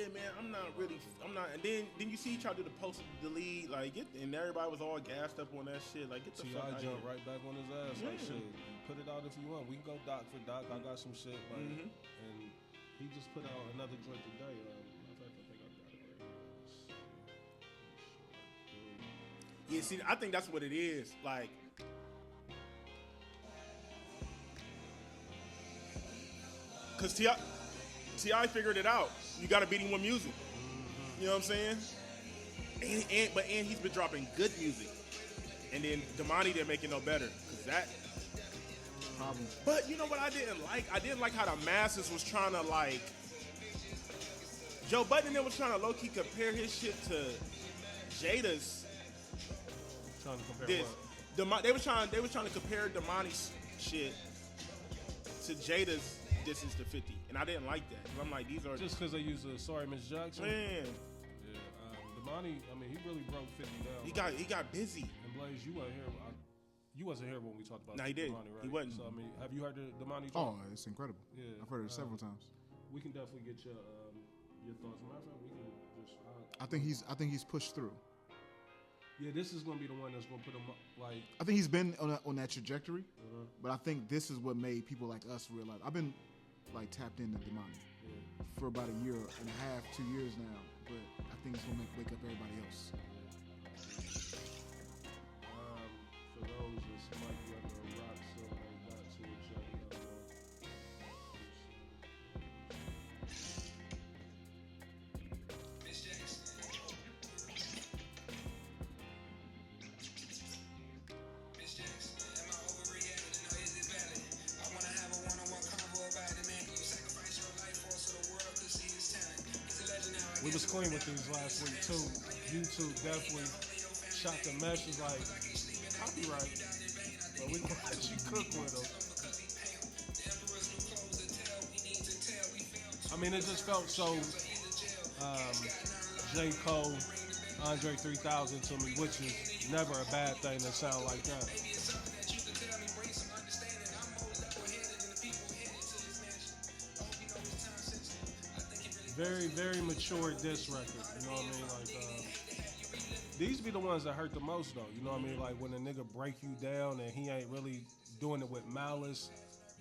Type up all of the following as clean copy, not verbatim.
yeah, man, I'm not. And then you see he tried to do the post delete, like, and everybody was all gassed up on that shit. Like, get the fuck out of here. jumped right back on his ass. Like, shit, you put it out if you want. We can go doc for doc. I got some shit, like, and he just put out another joint today. Yeah, see, I think that's what it is. Like, cause T.I. figured it out. You gotta beat him with music. You know what I'm saying? And he's been dropping good music. And then Damani didn't make it no better. Cause that problem. But you know what I didn't like? I didn't like how the masses was trying to, like, Joe Budden and them was trying to low-key compare his shit to Jada's. Trying to compare what? They was trying to compare Damani's shit to Jada's distance to 50, and I didn't like that. I'm like, these are just because they use the Sorry Miss Jackson. Man, yeah. Damani, I mean, he really broke 50 down. He got busy. And Blaze, you weren't here. You wasn't here when we talked about. No, he didn't. Damani, right? He wasn't. So I mean, have you heard the Damani Oh, talk? it's incredible. Yeah, I've heard it several times. We can definitely get your thoughts. Matter of fact, we can just. I think he's pushed through. Yeah, this is gonna be the one that's gonna put him up, like. I think he's been on that trajectory, but I think this is what made people like us realize. I've been like tapped into Damani for about a year and a half, 2 years now, but I think it's gonna wake up everybody else. For those that might be under a rock, so I got to check it out. We was clean with these last week too. YouTube definitely shot the message like copyright, but we gonna let you cook with them. I mean, it just felt so J. Cole, Andre 3000 to me, which is never a bad thing to sound like that. Very, very mature diss record, you know what I mean? Like, these be the ones that hurt the most, though. You know what I mean? Like, when a nigga break you down and he ain't really doing it with malice,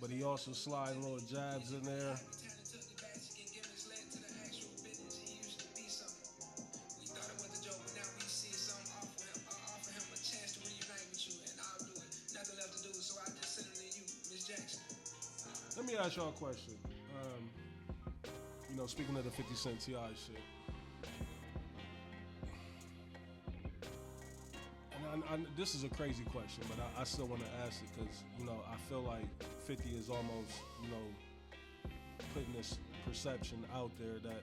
but he also sliding little jabs in there. Let me ask y'all a question. You know, speaking of the 50 Cent T.I. shit. And this is a crazy question, but I still want to ask it because, you know, I feel like 50 is almost, you know, putting this perception out there that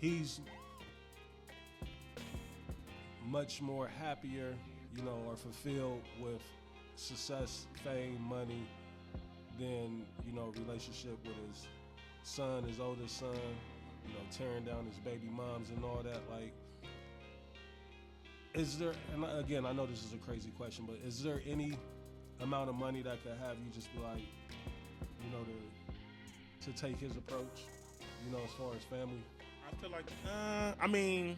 he's much more happier, you know, or fulfilled with success, fame, money than, you know, relationship with his son, his oldest son, you know, tearing down his baby moms and all that. Like, is there, and again, I know this is a crazy question, but is there any amount of money that could have you just be like, you know, to take his approach, you know, as far as family? I feel like, I mean,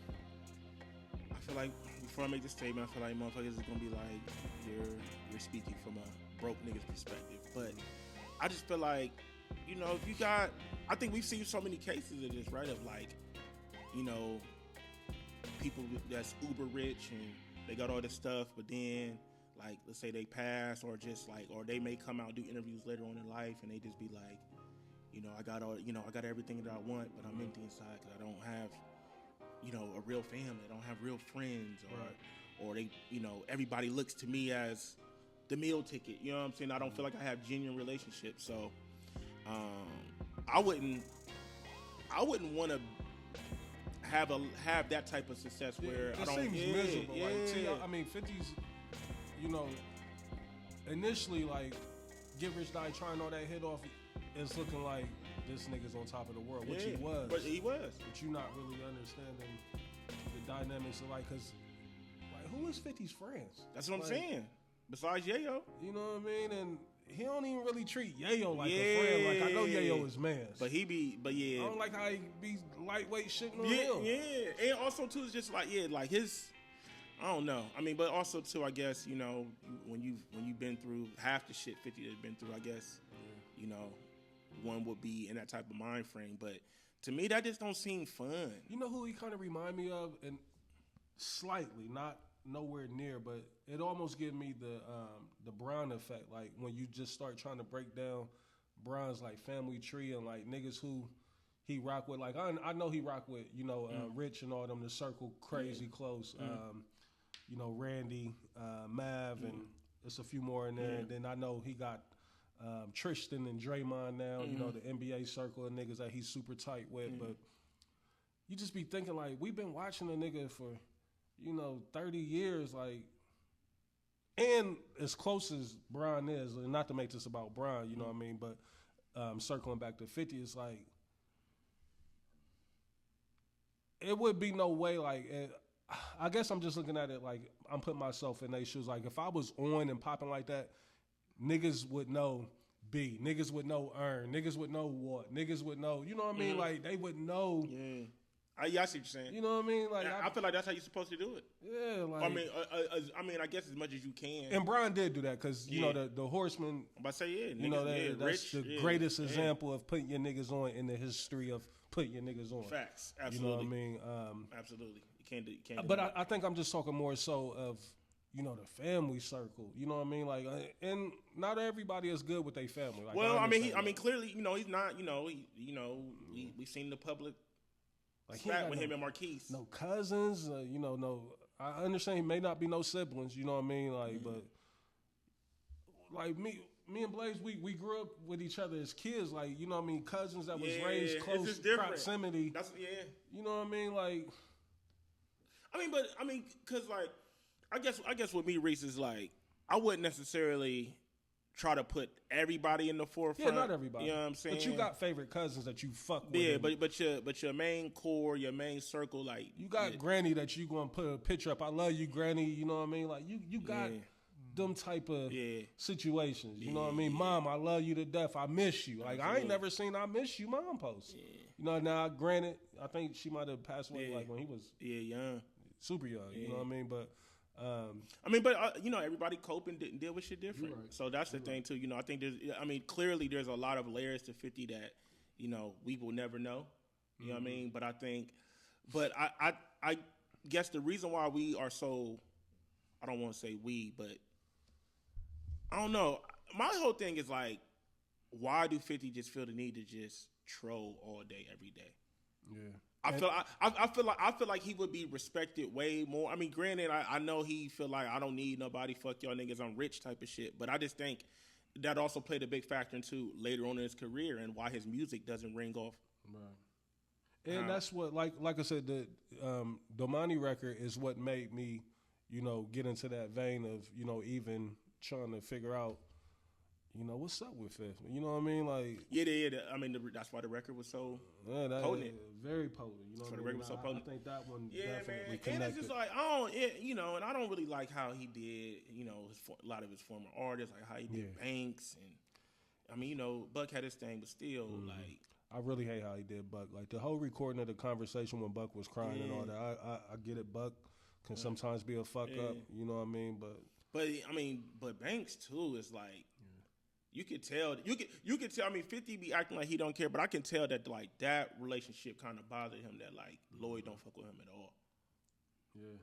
I feel like before I make this statement, I feel like motherfuckers is gonna be like, you're speaking from a broke nigga's perspective, but I just feel like, you know, if you got, I think we've seen so many cases of this, right? Of like, you know, people that's uber rich and they got all this stuff, but then, like, let's say they pass or just like, or they may come out and do interviews later on in life and they just be like, you know, I got all, you know, I got everything that I want, but I'm empty inside because I don't have, you know, a real family. I don't have real friends, or they, you know, everybody looks to me as the meal ticket. You know what I'm saying? I don't feel like I have genuine relationships, so. I wouldn't want to have that type of success where it I don't. Seems miserable. Yeah. Like, I mean, 50's, you know, initially like Get Rich Die Trying all that hit off. It's looking like this nigga's on top of the world, which he was. But he was. But you're not really understanding the dynamics of like, cause like, who is 50's friends? That's what I'm saying. Besides Yayo. You know what I mean? And he don't even really treat Yayo like a friend. Like, I know Yayo is mans. But yeah. I don't like how he be lightweight shitting on him. Yeah. And also, too, it's just like, like his, I don't know. I mean, but also, too, I guess, you know, when you've been through half the shit 50 has been through, I guess, you know, one would be in that type of mind frame. But to me, that just don't seem fun. You know who he kind of remind me of? And slightly, not nowhere near, but it almost give me the Brown effect. Like when you just start trying to break down Brown's like family tree and like niggas who he rock with. Like I know he rock with, you know, Rich and all them, the circle crazy close. You know, Randy, Mav, and there's a few more in there. And then I know he got Tristan and Draymond now, you know, the NBA circle of niggas that he's super tight with. But you just be thinking like, we've been watching a nigga for, you know, 30 years, like, and as close as Brian is, and not to make this about Brian, you know what I mean, but circling back to 50, it's like, it would be no way, like, I guess I'm just looking at it like, I'm putting myself in their shoes. Like, if I was on and popping like that, niggas would know B, niggas would know Earn, niggas would know what, niggas would know, you know what I mean? Like, they would know. Yeah. I see what you're saying. You know what I mean? Like I feel like that's how you're supposed to do it. Yeah, like I mean, I guess as much as you can. And Brian did do that because you know the Horseman. I'm about to say you niggas, know that's Rich, the greatest example of putting your niggas on in the history of putting your niggas on. Facts, absolutely. You know what I mean? Absolutely, you can't do. But I think I'm just talking more so of, you know, the family circle. You know what I mean? Like, and not everybody is good with their family. Like, well, I mean, clearly, you know, he's not. You know, we've seen the public. Like with him and Marquise. No cousins, you know, no. I understand he may not be no siblings, you know what I mean? Like, but like me and Blaze, we grew up with each other as kids, like, you know what I mean, cousins that was raised close proximity. That's You know what I mean? Like, cause like, I guess with me, Reese, is like, I wouldn't necessarily try to put everybody in the forefront. Yeah, not everybody. You know what I'm saying? But you got favorite cousins that you fuck with. Yeah, but your main core, your main circle, like you got Granny that you gonna put a picture up. I love you, Granny. You know what I mean? Like you got them type of situations. You know what I mean? Mom, I love you to death. I miss you. Like I ain't never seen I miss you mom post. Yeah. You know, now granted, I think she might have passed away like when he was young, super young. You know what I mean? But you know, everybody cope and deal with shit different. Right. So that's the thing too. You know, I think clearly there's a lot of layers to 50 that, you know, we will never know. You know what I mean? But I guess the reason why we are so, I don't want to say we, but I don't know. My whole thing is like, why do 50 just feel the need to just troll all day, every day? Yeah. I feel like he would be respected way more. I mean, granted, I know he feel like I don't need nobody. Fuck y'all niggas, I'm rich type of shit. But I just think that also played a big factor into later on in his career and why his music doesn't ring off. Right. And that's what, like I said, the Domani record is what made me, you know, get into that vein of, you know, even trying to figure out, you know, what's up with Fifth? You know what I mean? Like, I mean, that's why the record was so potent. Very potent. You know, that's why the record was so potent. I think that one definitely man. connected. And it's just like, you know, and I don't really like how he did, you know, a lot of his former artists, like how he did Banks, and I mean, you know, Buck had his thing, but still, like, I really hate how he did Buck. Like the whole recording of the conversation when Buck was crying and all that. I get it. Buck can sometimes be a fuck up. You know what I mean? But Banks too is like. You could tell. You could tell. I mean, 50 be acting like he don't care, but I can tell that like that relationship kind of bothered him. That like Lloyd don't fuck with him at all. Yeah.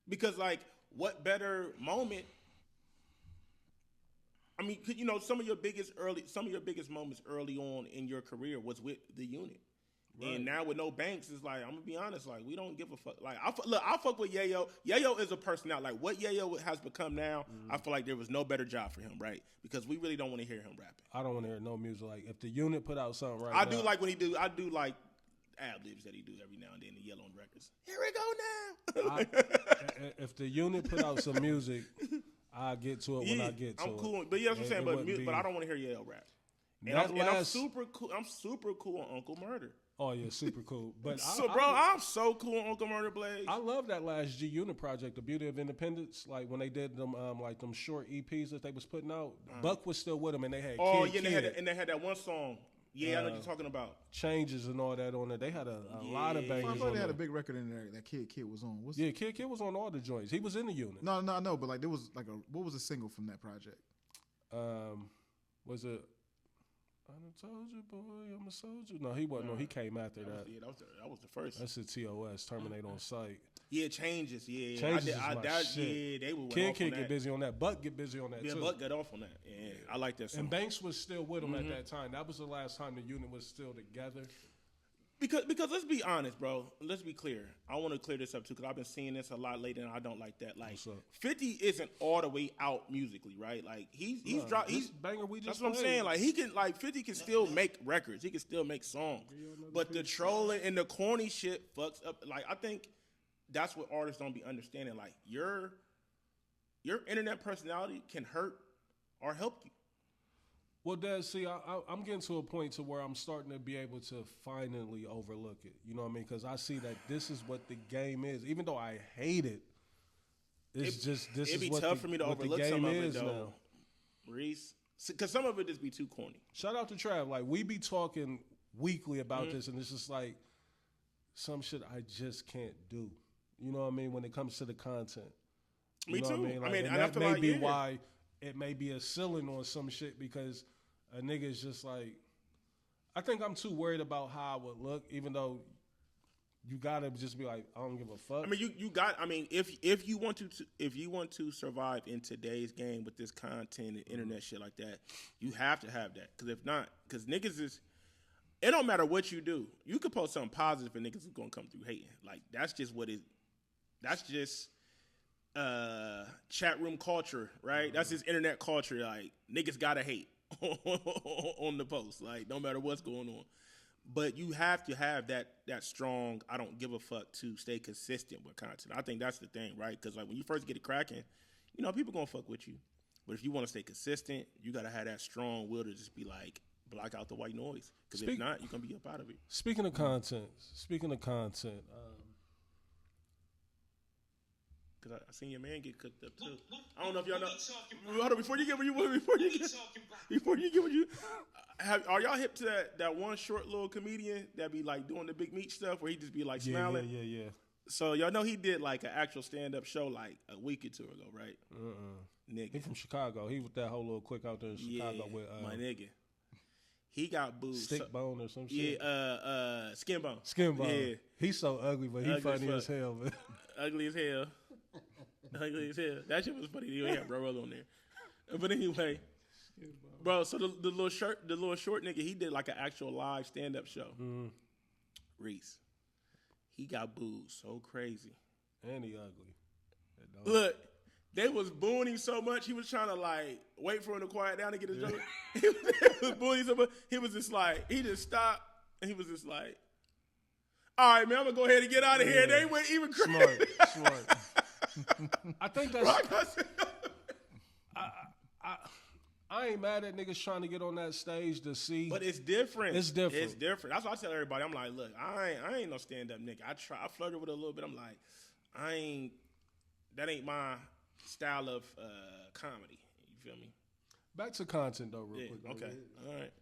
Because like, what better moment? I mean, you know, some of your biggest moments early on in your career was with the unit. Right. And now with no Banks, it's like, I'm gonna be honest, like we don't give a fuck. Like I fuck with Yayo. Yayo is a personality. Like what Yayo has become now, I feel like there was no better job for him, right? Because we really don't want to hear him rapping. I don't want to hear no music. Like if the unit put out something I do like when he do. I do like ad-libs that he do every now and then. The Yellow on records. Here we go now. If the unit put out some music, I'll get to it when I get to it. I'm cool, but yeah, that's what I'm saying. But I don't want to hear Yayo rap. And I'm super cool. I'm super cool on Uncle Murder. Oh yeah, super cool. But I'm so cool on Uncle Murder Blaze. I love that last G Unit project, The Beauty of Independence. Like when they did them, like them short EPs that they was putting out. Buck was still with them, and they had they had that one song. Yeah, I know what you're talking about. Changes and all that on there. They had a lot of bangers. I thought on they had there. a big record in there that Kid was on. Kid was on all the joints. He was in the unit. No, but like there was like what was a single from that project? Was it? I done told you, boy, I'm a soldier. No, he wasn't. No, he came after that. Yeah, that was the first. That's a TOS, Terminate on Sight. Yeah, Changes. Yeah, Changes is my shit. Yeah, they would. Kid get busy on that. Buck get busy on that too. Yeah, Buck got off on that. Yeah, I like that song. And Banks was still with him at that time. That was the last time the unit was still together. Because let's be honest, bro. Let's be clear. I want to clear this up too because I've been seeing this a lot lately, and I don't like that. Like 50 isn't all the way out musically, right? Like he's dropped. He's banger. We just that's what I'm saying. Like 50 can still make records. He can still make songs. But the trolling and the corny shit fucks up. Like I think that's what artists don't be understanding. Like your internet personality can hurt or help you. Well, Dad, see, I'm getting to a point to where I'm starting to be able to finally overlook it. You know what I mean? Because I see that this is what the game is. Even though I hate it, it's just this is what the game is now. It'd be tough for me to overlook some of it, though, Reese. Because some of it just be too corny. Shout out to Trav. Like, we be talking weekly about this, and it's just like some shit I just can't do. You know what I mean? When it comes to the content. Me too. What I mean? Like, and that may be why it may be a ceiling on some shit because a nigga's just like, I think I'm too worried about how I would look, even though you gotta just be like, I don't give a fuck. I mean, you got. I mean, if you want to survive in today's game with this content and internet shit like that, you have to have that. Because if not, because niggas is, it don't matter what you do. You could post something positive and niggas is gonna come through hating. Like that's just what it. That's just chat room culture, right? That's just internet culture. Like niggas gotta hate on the post, like no matter what's going on. But you have to have that strong I don't give a fuck to stay consistent with content. I think that's the thing, right? Because like when you first get it cracking, you know people gonna fuck with you. But if you want to stay consistent, you gotta have that strong will to just be like block out the white noise. Because if not, you're gonna be up out of it. Speaking of content, because I seen your man get cooked up too. I don't know if y'all know. Hold on, before you get what you are y'all hip to that one short little comedian that be like doing the big meat stuff where he just be like smiling? Yeah. So y'all know he did like an actual stand up show like a week or two ago, right? Nigga, he from Chicago. He with that whole little quick out there in Chicago with my nigga. He got booed. Stick bone or some shit. Yeah, skin bone. Skin bone. Yeah, he's so ugly, but he funny as hell, man. Ugly as hell. Ugly as hell. That shit was funny. He had bro on there. But anyway, bro. So the little short nigga, he did like an actual live stand up show. Reese, he got booed so crazy. And he ugly. Look, they was booing him so much. He was trying to like wait for him to quiet down and get his joke. He was booing him so much. He was just like, he just stopped and he was just like, all right, man, I'm gonna go ahead and get out of here. They went even crazy. Smart. I think that's. I ain't mad at niggas trying to get on that stage to see. But it's different. It's different. It's different. That's why I tell everybody. I'm like, look, I ain't no stand up nigga. I flirted with it a little bit. I'm like, that ain't my style of comedy. You feel me? Back to content though, real quick. Okay. All right.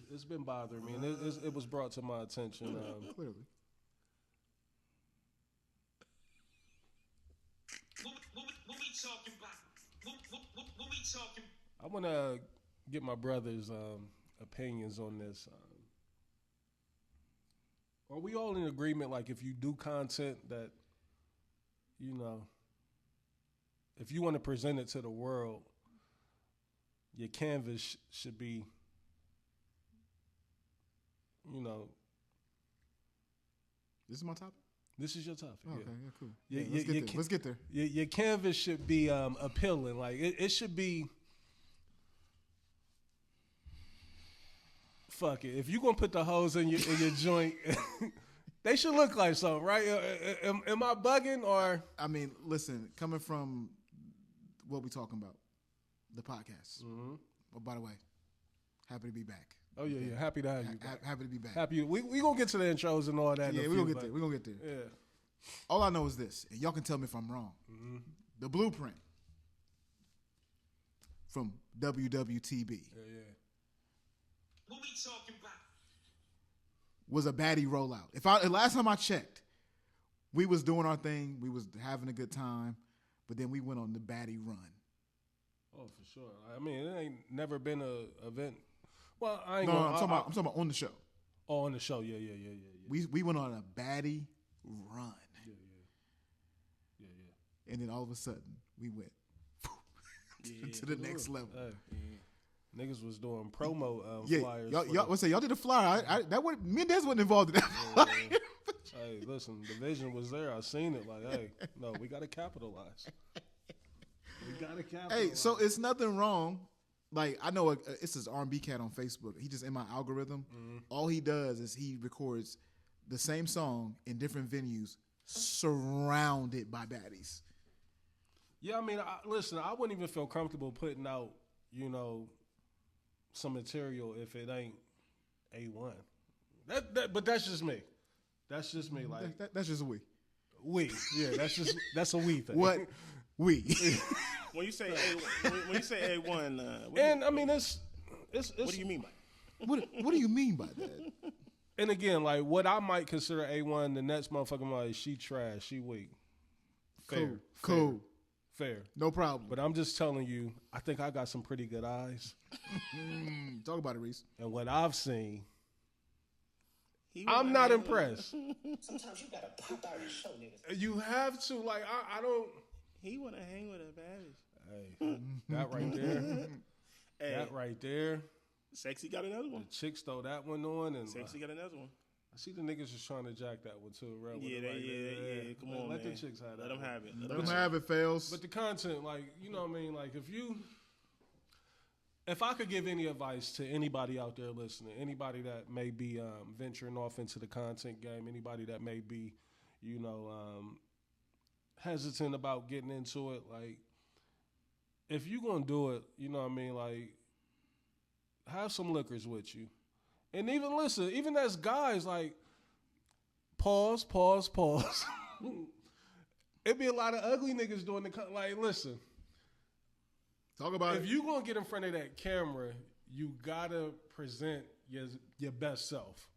It's been bothering me, and it was brought to my attention. Clearly. What we talking about? What we talking? I want to get my brother's opinions on this. Are we all in agreement? Like, if you do content that, you know, if you want to present it to the world, your canvas should be, you know. This is my topic? This is your topic. Oh, okay, yeah, cool. Yeah, let's get there. Your canvas should be appealing. Like it should be. Fuck it. If you gonna put the hoes in your joint, they should look like something, right? Am I bugging or? I mean, listen. Coming from what we talking about, the podcast. Mm-hmm. Oh, by the way, happy to be back. Oh yeah. Happy to have you back. Happy to be back. Happy. We gonna get to the intros and all that. Yeah, we're gonna get there. We're gonna get there. Yeah. All I know is this, and y'all can tell me if I'm wrong. Mm-hmm. The blueprint from WWTB Yeah. What we talking about? was a baddie rollout. Last time I checked, we was doing our thing, we was having a good time, but then we went on the baddie run. Oh, for sure. I mean, it ain't never been a event. Well, I ain't. No, gonna, I'm talking about on the show. Oh, on the show. Yeah. We went on a baddie run. Yeah. And then all of a sudden, we went to the next level. Hey, niggas was doing promo flyers. Y'all did a flyer. Me and Des wasn't involved in that flyer. Hey, listen, the vision was there. I seen it. Like, hey, no, we got to capitalize. Hey, so it's nothing wrong. Like, I know it's this R&B cat on Facebook. He just in my algorithm. Mm-hmm. All he does is he records the same song in different venues, surrounded by baddies. Yeah, I mean, listen, I wouldn't even feel comfortable putting out, some material if it ain't A1. But that's just me. That's just me. Like that's just a we. We, yeah, that's a we thing. What we? When you say A1, and I mean it's what do you mean by that? What do you mean by that? And again, like what I might consider A1, the next motherfucker like she trash, she weak. Cool. Fair. No problem. But I'm just telling you, I think I got some pretty good eyes. Talk about it, Reese. And what I've seen, I'm not impressed. Sometimes you gotta pop out and show niggas. You have to, like, I don't. He wanna hang with a baddie. Hey, that right there. Hey, that right there. Sexy got another one. The chicks throw that one on, and Sexy got another one. I see the niggas just trying to jack that one too, right? Yeah. Come on, let man. the chicks have that. Let them have it. Let them have it, fails. But the content, like, you know what I mean? Like, if I could give any advice to anybody out there listening, anybody that may be venturing off into the content game, anybody that may be, hesitant about getting into it, like, if you're going to do it, you know what I mean? Like, have some liquors with you. And even listen, even as guys, like, pause. It'd be a lot of ugly niggas doing like, listen. Talk about it. If you gonna get in front of that camera, you gotta present your best self.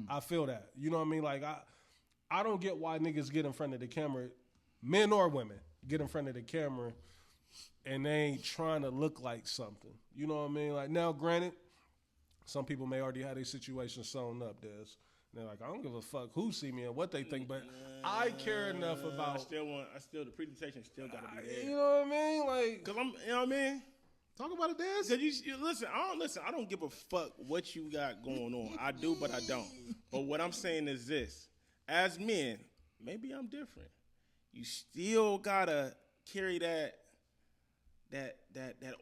I feel that. You know what I mean? Like, I don't get why niggas get in front of the camera, men or women, get in front of the camera and they ain't trying to look like something. You know what I mean? Like, now, granted, some people may already have their situation sewn up, Des. And they're like, I don't give a fuck who see me and what they think, but I care enough about. The presentation still gotta be there. You know what I mean? Like, Cause you know what I mean? Talk about it, Des. Cause you listen. I don't give a fuck what you got going on. I do, but I don't. But what I'm saying is this: as men, maybe I'm different. You still gotta carry that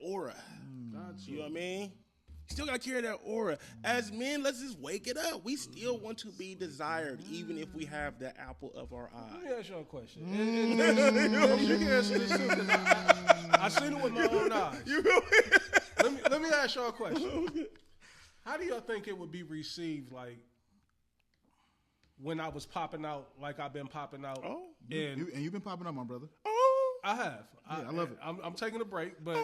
aura. You know what I mean? Still gotta carry that aura. As men, let's just wake it up. We still want to be desired, even if we have the apple of our eye. Let me ask you a question. And you can answer this too, 'cause I seen it with my own eyes. Let me ask y'all a question. How do y'all think it would be received, like, when I was popping out, like I've been popping out? Oh, and you've been popping up, my brother. oh, I have. Yeah, I love it. I'm taking a break, but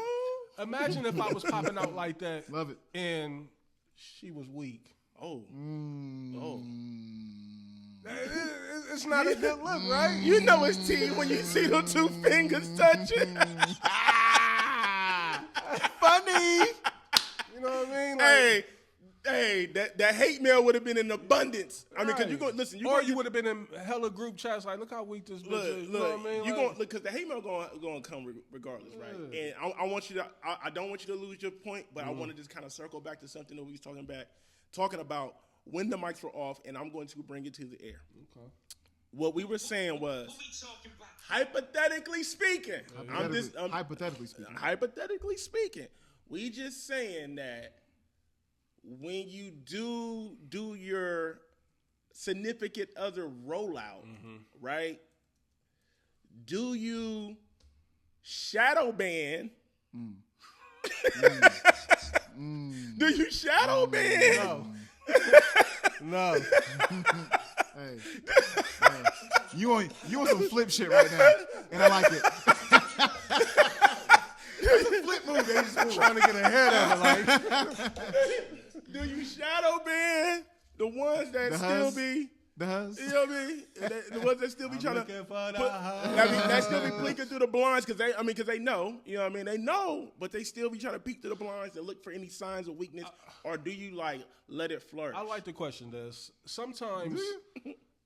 imagine if I was popping out like that. Love it. And she was weak. oh. It's not a good look, right? You know it's tea when you see them two fingers touching. Funny. You know what I mean? Like, Hey, that hate mail would have been in abundance. I mean, because you go listen, you would have been in hella group chats like, look how weak this bitch is. You know what I mean? You going because the hate mail going to come regardless, right? And I want you to, I don't want you to lose your point, but I want to just kind of circle back to something that we was talking about when the mics were off, and I'm going to bring it to the air. Okay. What we were saying was, hypothetically speaking, hypothetically speaking, we just saying that when you do your significant other rollout, right? Do you shadow ban? Do you shadow man? No. Hey, you on some flip shit right now, and I like it. It's a flip move. They just Trying to get ahead of it, like. Do you shadow ban the ones that still be? The hus? You know what I mean? The ones that still be trying to Looking for the that still be peeking through the blinds because they know, you know what I mean? They know, but they still be trying to peek through the blinds and look for any signs of weakness, or do you like let it flourish? I like the question. This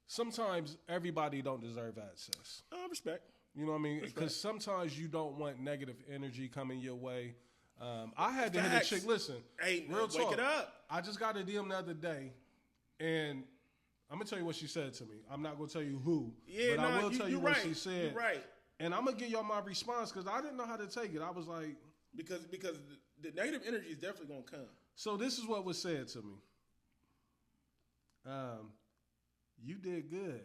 sometimes everybody don't deserve access. Respect. You know what I mean? Because sometimes you don't want negative energy coming your way. I had to hit a chick. Listen, Hey, real wake talk. it up. I just got a DM the other day, and I'm gonna tell you what she said to me. I'm not gonna tell you who, but I will tell you what she said. You're right. And I'm gonna give y'all my response because I didn't know how to take it. I was like, Because the negative energy is definitely gonna come. so this is what was said to me. You did good,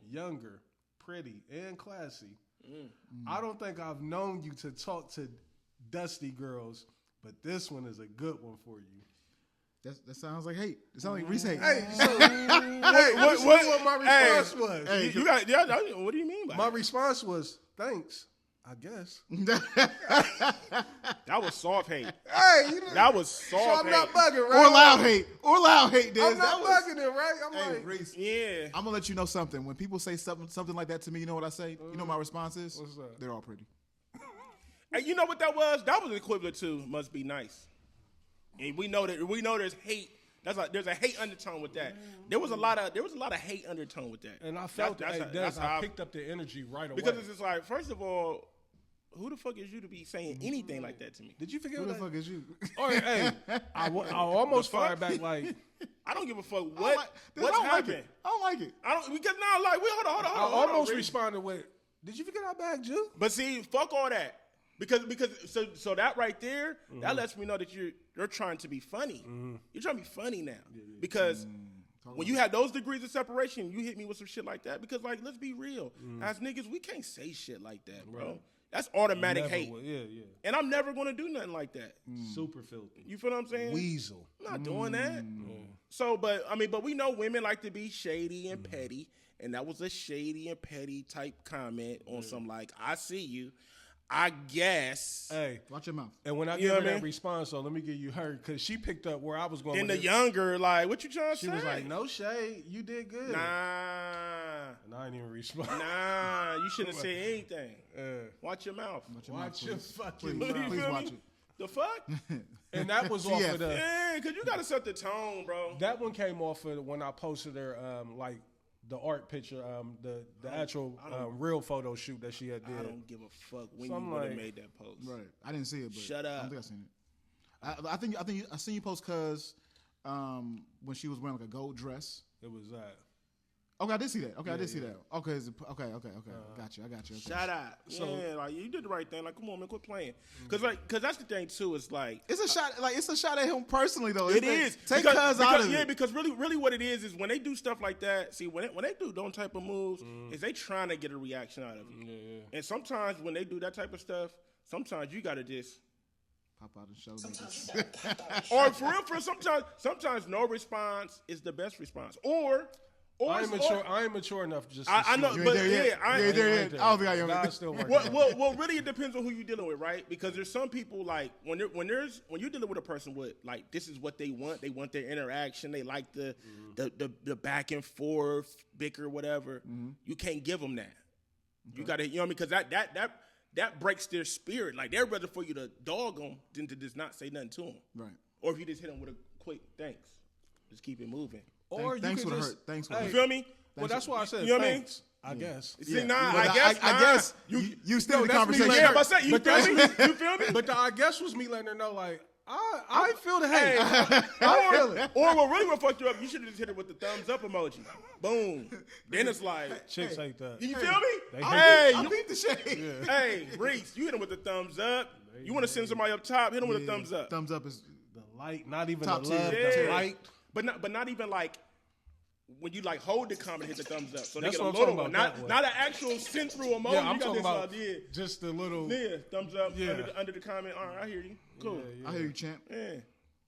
younger, pretty, and classy. I don't think I've known you to talk to dusty girls, but this one is a good one for you. That sounds like hate. It sounds like Reese hate. Hey, so what my response was? Hey, You got what do you mean by My that? response was, thanks, I guess. That was soft hate. Hey, That was so soft I'm not hate. bugging, right? Or loud hate. Or loud hate, Diz. I'm not bugging it, right? I'm Hey, like, Reese, Yeah. I'm gonna let you know something. When people say something like that to me, you know what I say? You know what my response is? What's that? They're all pretty. Hey, you know what that was? That was equivalent to must be nice. And we know there's hate. There's a hate undertone with that. There was a lot of hate undertone with that. and I felt That's that. how I picked up the energy right away. because it's just like, first of all, who the fuck is you to be saying anything like that to me? Did you forget Who the that? fuck is you? All right, hey, I almost The fuck? fired back like, I don't give a fuck I don't what's like happened. it. I don't like it. I don't because now like hold on. I hold almost on, Rick. responded with, did you forget our bag, Jew? But see, fuck all that. Because so that right there, that lets me know that you're trying to be funny. You're trying to be funny now. Because when you have those degrees of separation, you hit me with some shit like that. Because like, let's be real. As niggas, we can't say shit like that, bro. Right. That's automatic Never hate. would. Yeah. And I'm never gonna do nothing like that. Super filthy. You feel what I'm saying? Weasel. I'm not doing that. So, but we know women like to be shady and petty, and that was a shady and petty type comment on some like, I see you, I guess. Hey, Watch your mouth. and when I You give know her what I that mean? response, so let me give you her, because she picked up where I was going Then with the it. younger, like, what you trying to She say? was like, no shade, you did good. Nah, And I didn't even respond. you shouldn't have said anything. Watch your mouth. Watch your fucking Please, mouth. please feel watch me? it. The fuck? And that was off of the, Yeah, because you got to set the tone, bro. that one came off of when I posted her, like, the art picture, the actual real photo shoot that she had I did. don't give a fuck when So I'm you would have like- made that post. Right. I didn't see it, but Shut I up. don't think I seen it. I think I seen you post because when she was wearing like a gold dress. It was that. Okay, I did see that. Okay, I did see yeah. that. Okay, okay. Got you. I got you. Okay. Shut up. Yeah, like you did the right thing. Like, come on, man, quit playing. Cause that's the thing too. It's like It's a shot. Like it's a shot at him personally, though. it isn't is. Take because, cuz out of yeah, it. because really what it is when they do stuff like that. See, when they do those type of moves, is they trying to get a reaction out of you. Yeah. And sometimes when they do that type of stuff, sometimes you gotta just Pop out and show niggas. or for real, sometimes no response is the best response. Or I ain't mature enough just to I know, see You it. but ain't there yet. yeah, You ain't there yet. I don't think I am. God's still working. Well, really, it depends on who you're dealing with, right? Because there's some people like when you're dealing with a person with like this is what they want. They want their interaction. They like the back and forth, bicker, whatever. You can't give them that. You got to, you know what I mean? Because that breaks their spirit. Like they're rather for you to dog them than to just not say nothing to them. Right. Or if you just hit them with a quick thanks, just keep it moving. Or Thanks you would could hurt. just, Thanks would hey, You feel me? Well, that's why I said You know what I mean? thanks. I guess. See, But I guess you still the that's me conversation. letting Yeah, her- but I said, you but feel that's me? You feel me? But the I guess was me letting her know, like, I feel the hate. Or what really would fuck you up, you should have just hit it with the thumbs up emoji. Boom. Then it's like, Chicks hate that. you feel me? They Hey, I beat the shade. hey, Reese, you hit him with the thumbs up. You want to send somebody up top, hit him with a thumbs up. Thumbs up is The light, not even Top the love, tier. the Yeah. light. But not even like when you like hold the comment, hit the thumbs up. So they That's get a what I'm little talking one, about, that not an actual send through emoji. Yeah, I'm you got talking this about idea. just the little. Yeah, thumbs up Yeah. under the comment. All right, I hear you. Cool. I hear you, champ. Yeah.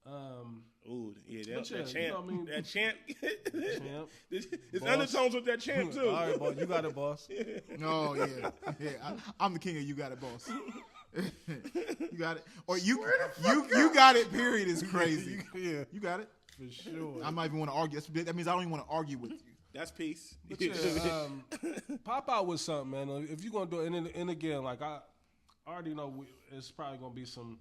Ooh, yeah, But that champ. you know what I mean? That champ. Champ. There's Boss. undertones with that champ, too. All right, boss. You got it, boss. Oh yeah. I'm the king of you got it, boss. You got it, or you got it. Period is crazy. Yeah, You got it. for sure. I might even want to argue. That means I don't even want to argue with you. That's peace. But yeah, pop out with something, man. If you're gonna do it, and again, like I already know, it's probably gonna be some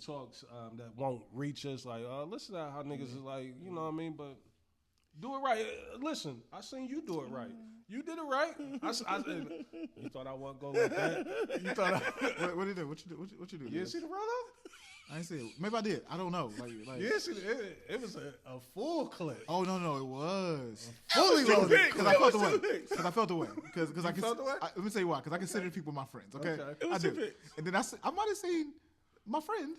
talks that won't reach us. Like, listen to how niggas is like, you know what I mean? But do it right. Listen, I seen you do it right. You did it right. You thought I wasn't going like that? You thought What did you do? What you do? You didn't see the run up? I didn't see it. Maybe I did. I don't know. Like You didn't see it was a full clip. oh no, it was Fully because loaded. I felt the way. Because I felt the way. Because I can. felt the way? Let me tell you why. Because I consider people my friends. Okay, Okay. I do. And then I might have seen my friend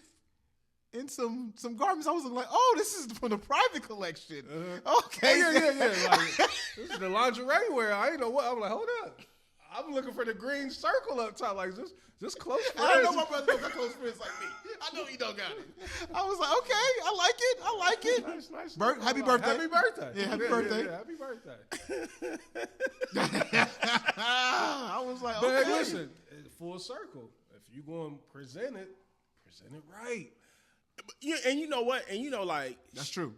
in some garments. I was like, oh, this is from the private collection. Okay, Oh, yeah. Like, this is the lingerie wear. I ain't know what. I'm like, hold up. I'm looking for the green circle up top. Like, this close friends. I know my brother don't got close friends like me. I know he don't got it. I was like, okay, I like it. Nice. Happy birthday. Happy birthday. Yeah, happy birthday. Yeah, happy birthday. I was like, But okay. hey, listen, full circle. If you going to present it right. Yeah, and you know what? And you know, like That's true.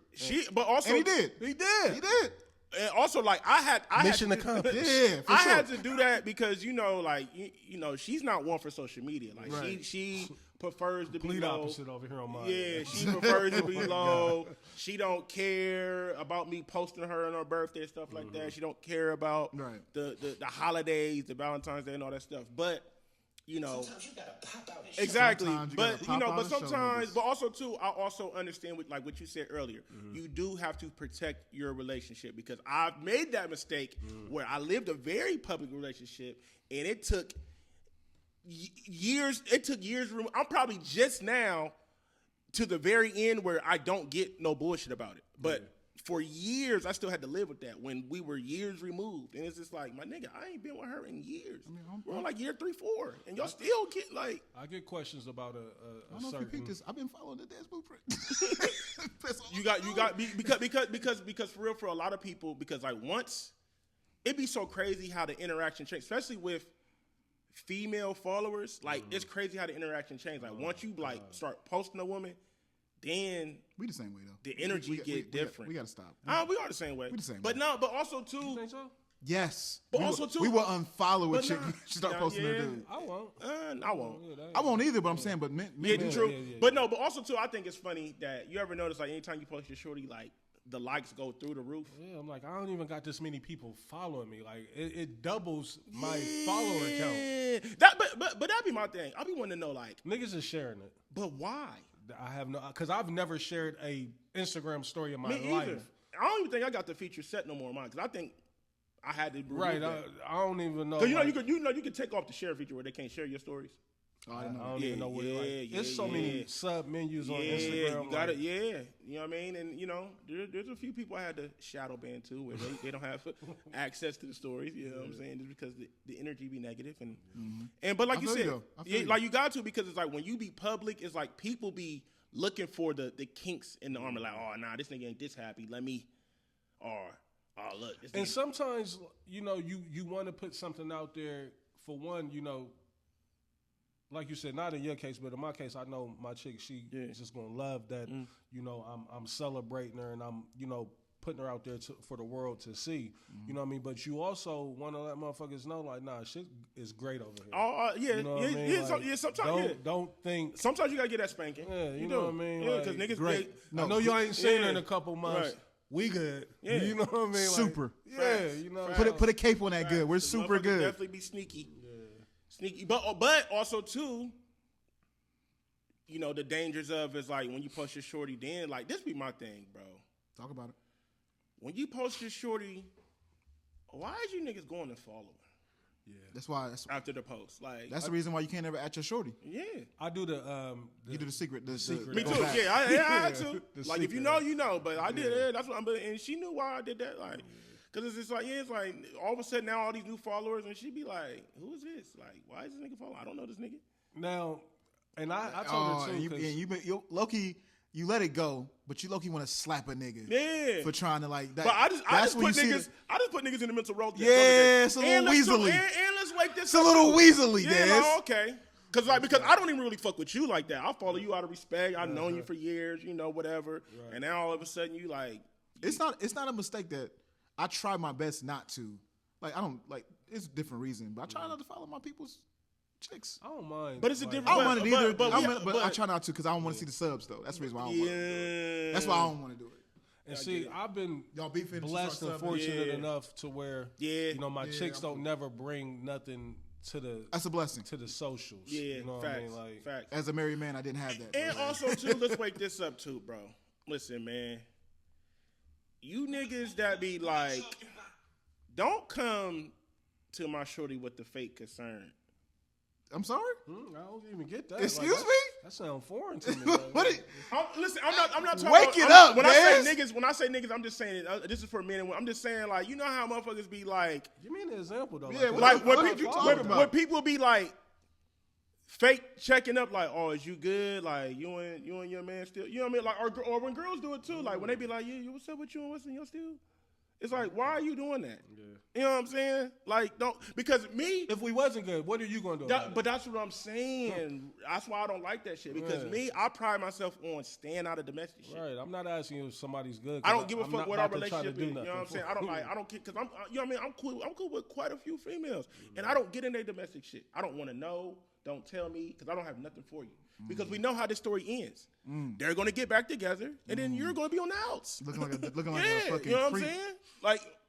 but also And he did. He did. He did. And also, like I Mission had to, accomplished. Yeah, for I sure. had to do that because like you know, she's not one for social media. Like Right. she prefers to be Complete low. opposite over here on mine. Yeah, she prefers to be low. She don't care about me posting her on her birthday and stuff like that. She don't care about Right. the holidays, the Valentine's Day and all that stuff. But you know, Sometimes you gotta pop out and show. exactly. Sometimes you But gotta you pop know, out but and show sometimes, niggas. but also too, I also understand with like what you said earlier. You do have to protect your relationship because I've made that mistake where I lived a very public relationship and it took years. It took years. I'm probably just now to the very end where I don't get no bullshit about it, but. For years, I still had to live with that when we were years removed. And it's just like, my nigga, I ain't been with her in years. We're on like year 3, 4. And y'all still get like... I get questions about I a don't know if you certain... picked this. I've been following the dance blueprint. because for real, for a lot of people, because like once... It'd be so crazy how the interaction changed, especially with female followers. Like, it's crazy how the interaction changed. Like, once you like start posting a woman... Then We the same way though. the energy get different. We gotta stop. We are the same way. We the same but way. no, but also too. You think so? Yes. But we also, will, too- we will unfollow a but chick. nah. She start Nah, posting her yeah. dude. I won't. I won't. I won't either, but I'm saying, but men, Yeah, true. yeah. But no, but also too, I think it's funny that you ever notice like anytime you post your shorty, like the likes go through the roof. Yeah, I'm like, I don't even got this many people following me. Like, it doubles my follower count. Yeah. But that'd be my thing. I'd be wanting to know like, Niggas is sharing it. but why? I have no, because I've never shared a Instagram story in my Me life. either. I don't even think I got the feature set no more on mine because I think I had to remove Right, that. I don't even know. Cause like, you could take off the share feature where they can't share your stories. Oh, I didn't know. I don't Yeah, even know where. yeah, Like, yeah, there's so yeah. many sub menus on Yeah, Instagram. you got like, it. Yeah, you know what I mean. And you know, there's a few people I had to shadow ban too, where they don't have access to the stories. You know what I'm saying? Just because the energy be negative and but like I you feel said, you, though. I feel yeah, you. like you got to because it's like when you be public, it's like people be looking for the kinks in the armor. Like, oh nah, this nigga ain't this happy. Let me, or oh look, this And nigga. sometimes, you know, you want to put something out there for one, you know, like you said, not in your case, but in my case, I know my chick, she is just gonna love that, you know, I'm celebrating her and I'm, you know, putting her out there for the world to see. You know what I mean? But you also want to let motherfuckers know, like, nah, shit is great over here. Oh yeah, You know what yeah, I mean? yeah, Like, sometimes don't think. sometimes you gotta get that spanking. Yeah, you you do. know what I mean? Yeah, because Like, niggas great. they- I know you ain't seen her Yeah. in a couple months. Right. We good. Yeah. You know what I mean? Like, Super. yeah, Facts. you know. Put a cape on that good. We're The super motherfuckers good. Definitely be sneaky. Sneaky. But also too, you know, the dangers of is like when you post your shorty, then like this be my thing, bro. Talk about it. When you post your shorty, why is you niggas going to follow her That's why. after the post? Like That's the reason why you can't ever at your shorty. yeah. I do the You do the secret. The secret. Me go too. back. Yeah, I had to. The Like if you secret. know, you know. But I did it. That's what I'm. And she knew why I did that. Like, cause it's just like it's like all of a sudden now all these new followers, and she be like, "Who is this? Like, why is this nigga following? I don't know this nigga." now, and I told her too. and 'cause- you been Loki. you let it go, but you low-key want to slap a nigga. Yeah. For trying to like that. But I just put niggas in the mental road. Yeah, it's a little weaselly. And let's wake this It's a little weaselly, yeah, Dez. no, okay. Because I don't even really fuck with you like that. I follow you out of respect. I've known you for years, whatever. Right. And now all of a sudden you like. It's not a mistake that I try my best not to. Like I don't like. It's a different reason, but I try not to follow my people's chicks. I don't mind. But it's a different. I don't mind it either. But I try not to because I don't want to see the subs though. That's the reason why I don't want to do it. That's why I don't want to do it. And see, I've been y'all beefing blessed and fortunate enough to where my chicks don't never bring nothing to the. That's a blessing to the socials. Yeah, you know facts, what I mean? Like, facts. As a married man, I didn't have that. And also too, let's wake this up too, bro. Listen, man. You niggas that be like, don't come to my shorty with the fake concern. I'm sorry? I don't even get that. Excuse me? That sounds foreign to me. Listen, I'm not talking Wake about, it up, when Dez. I say niggas, I'm just saying this is for men and women. I'm just saying like, you know how motherfuckers be like, give me an example though. Yeah, like when people be like fake checking up, like, oh, is you good? Like you and your man still, you know what I mean? Like, or when girls do it too, like when they be like, yeah, what's up with you and what's in your still? It's like, why are you doing that? Yeah. You know what I'm saying? Like, don't, because me. If we wasn't good, what are you going to do? But that's what I'm saying. That's why I don't like that shit. Because me, I pride myself on staying out of domestic shit. Right. I'm not asking you if somebody's good. I don't give a fuck what our relationship is. You know what I'm saying? I don't care. Because you know what I mean? I'm cool with quite a few females. And I don't get in their domestic shit. I don't want to know. Don't tell me. Because I don't have nothing for you. Because we know how this story ends. They're going to get back together, and then you're going to be on the outs. Looking like a fucking you know what freak. I'm saying?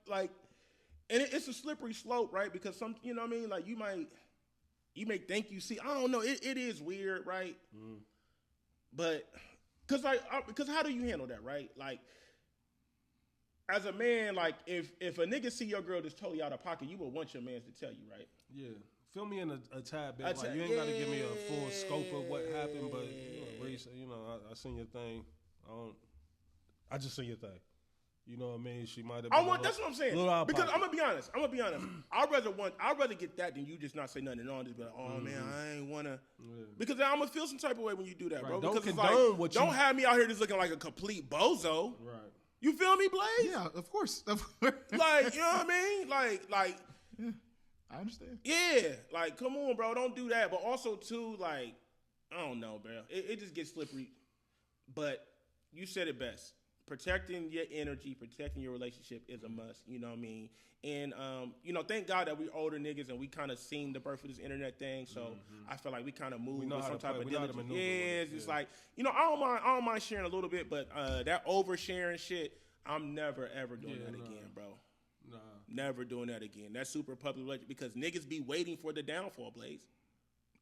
Like, and it's a slippery slope, right? Because some, you know what I mean? Like, you may think you see. I don't know. It is weird, right? But because how do you handle that, right? Like, as a man, like if a nigga see your girl that's totally out of pocket, you would want your man to tell you, right? Yeah. Fill me in a tad bit. Like, you ain't got to give me a full scope of what happened, but I seen your thing. I just seen your thing. You know what I mean? She might have. That's what I'm saying. Because I'm gonna be honest. I'd rather get that than you just not say nothing and all just be like, oh man, I ain't wanna. Yeah. Because I'm gonna feel some type of way when you do that, bro. Don't because condone it's like, don't have me out here just looking like a complete bozo. Right. You feel me, Blaze? Yeah, of course. Like, you know what I mean? Like. Yeah, I understand. Yeah, like, come on, bro, don't do that. But also, too, like, I don't know, bro. It just gets slippery. But you said it best. Protecting your energy, protecting your relationship is a must. You know what I mean? And, thank God that we older niggas and we kind of seen the birth of this internet thing. So I feel like we kind of move with some type of diligence. Yeah, it's just like, I don't mind sharing a little bit, but that oversharing shit, I'm never, ever doing that again, bro. Nah. Never doing that again. That's super public because niggas be waiting for the downfall, Blaze.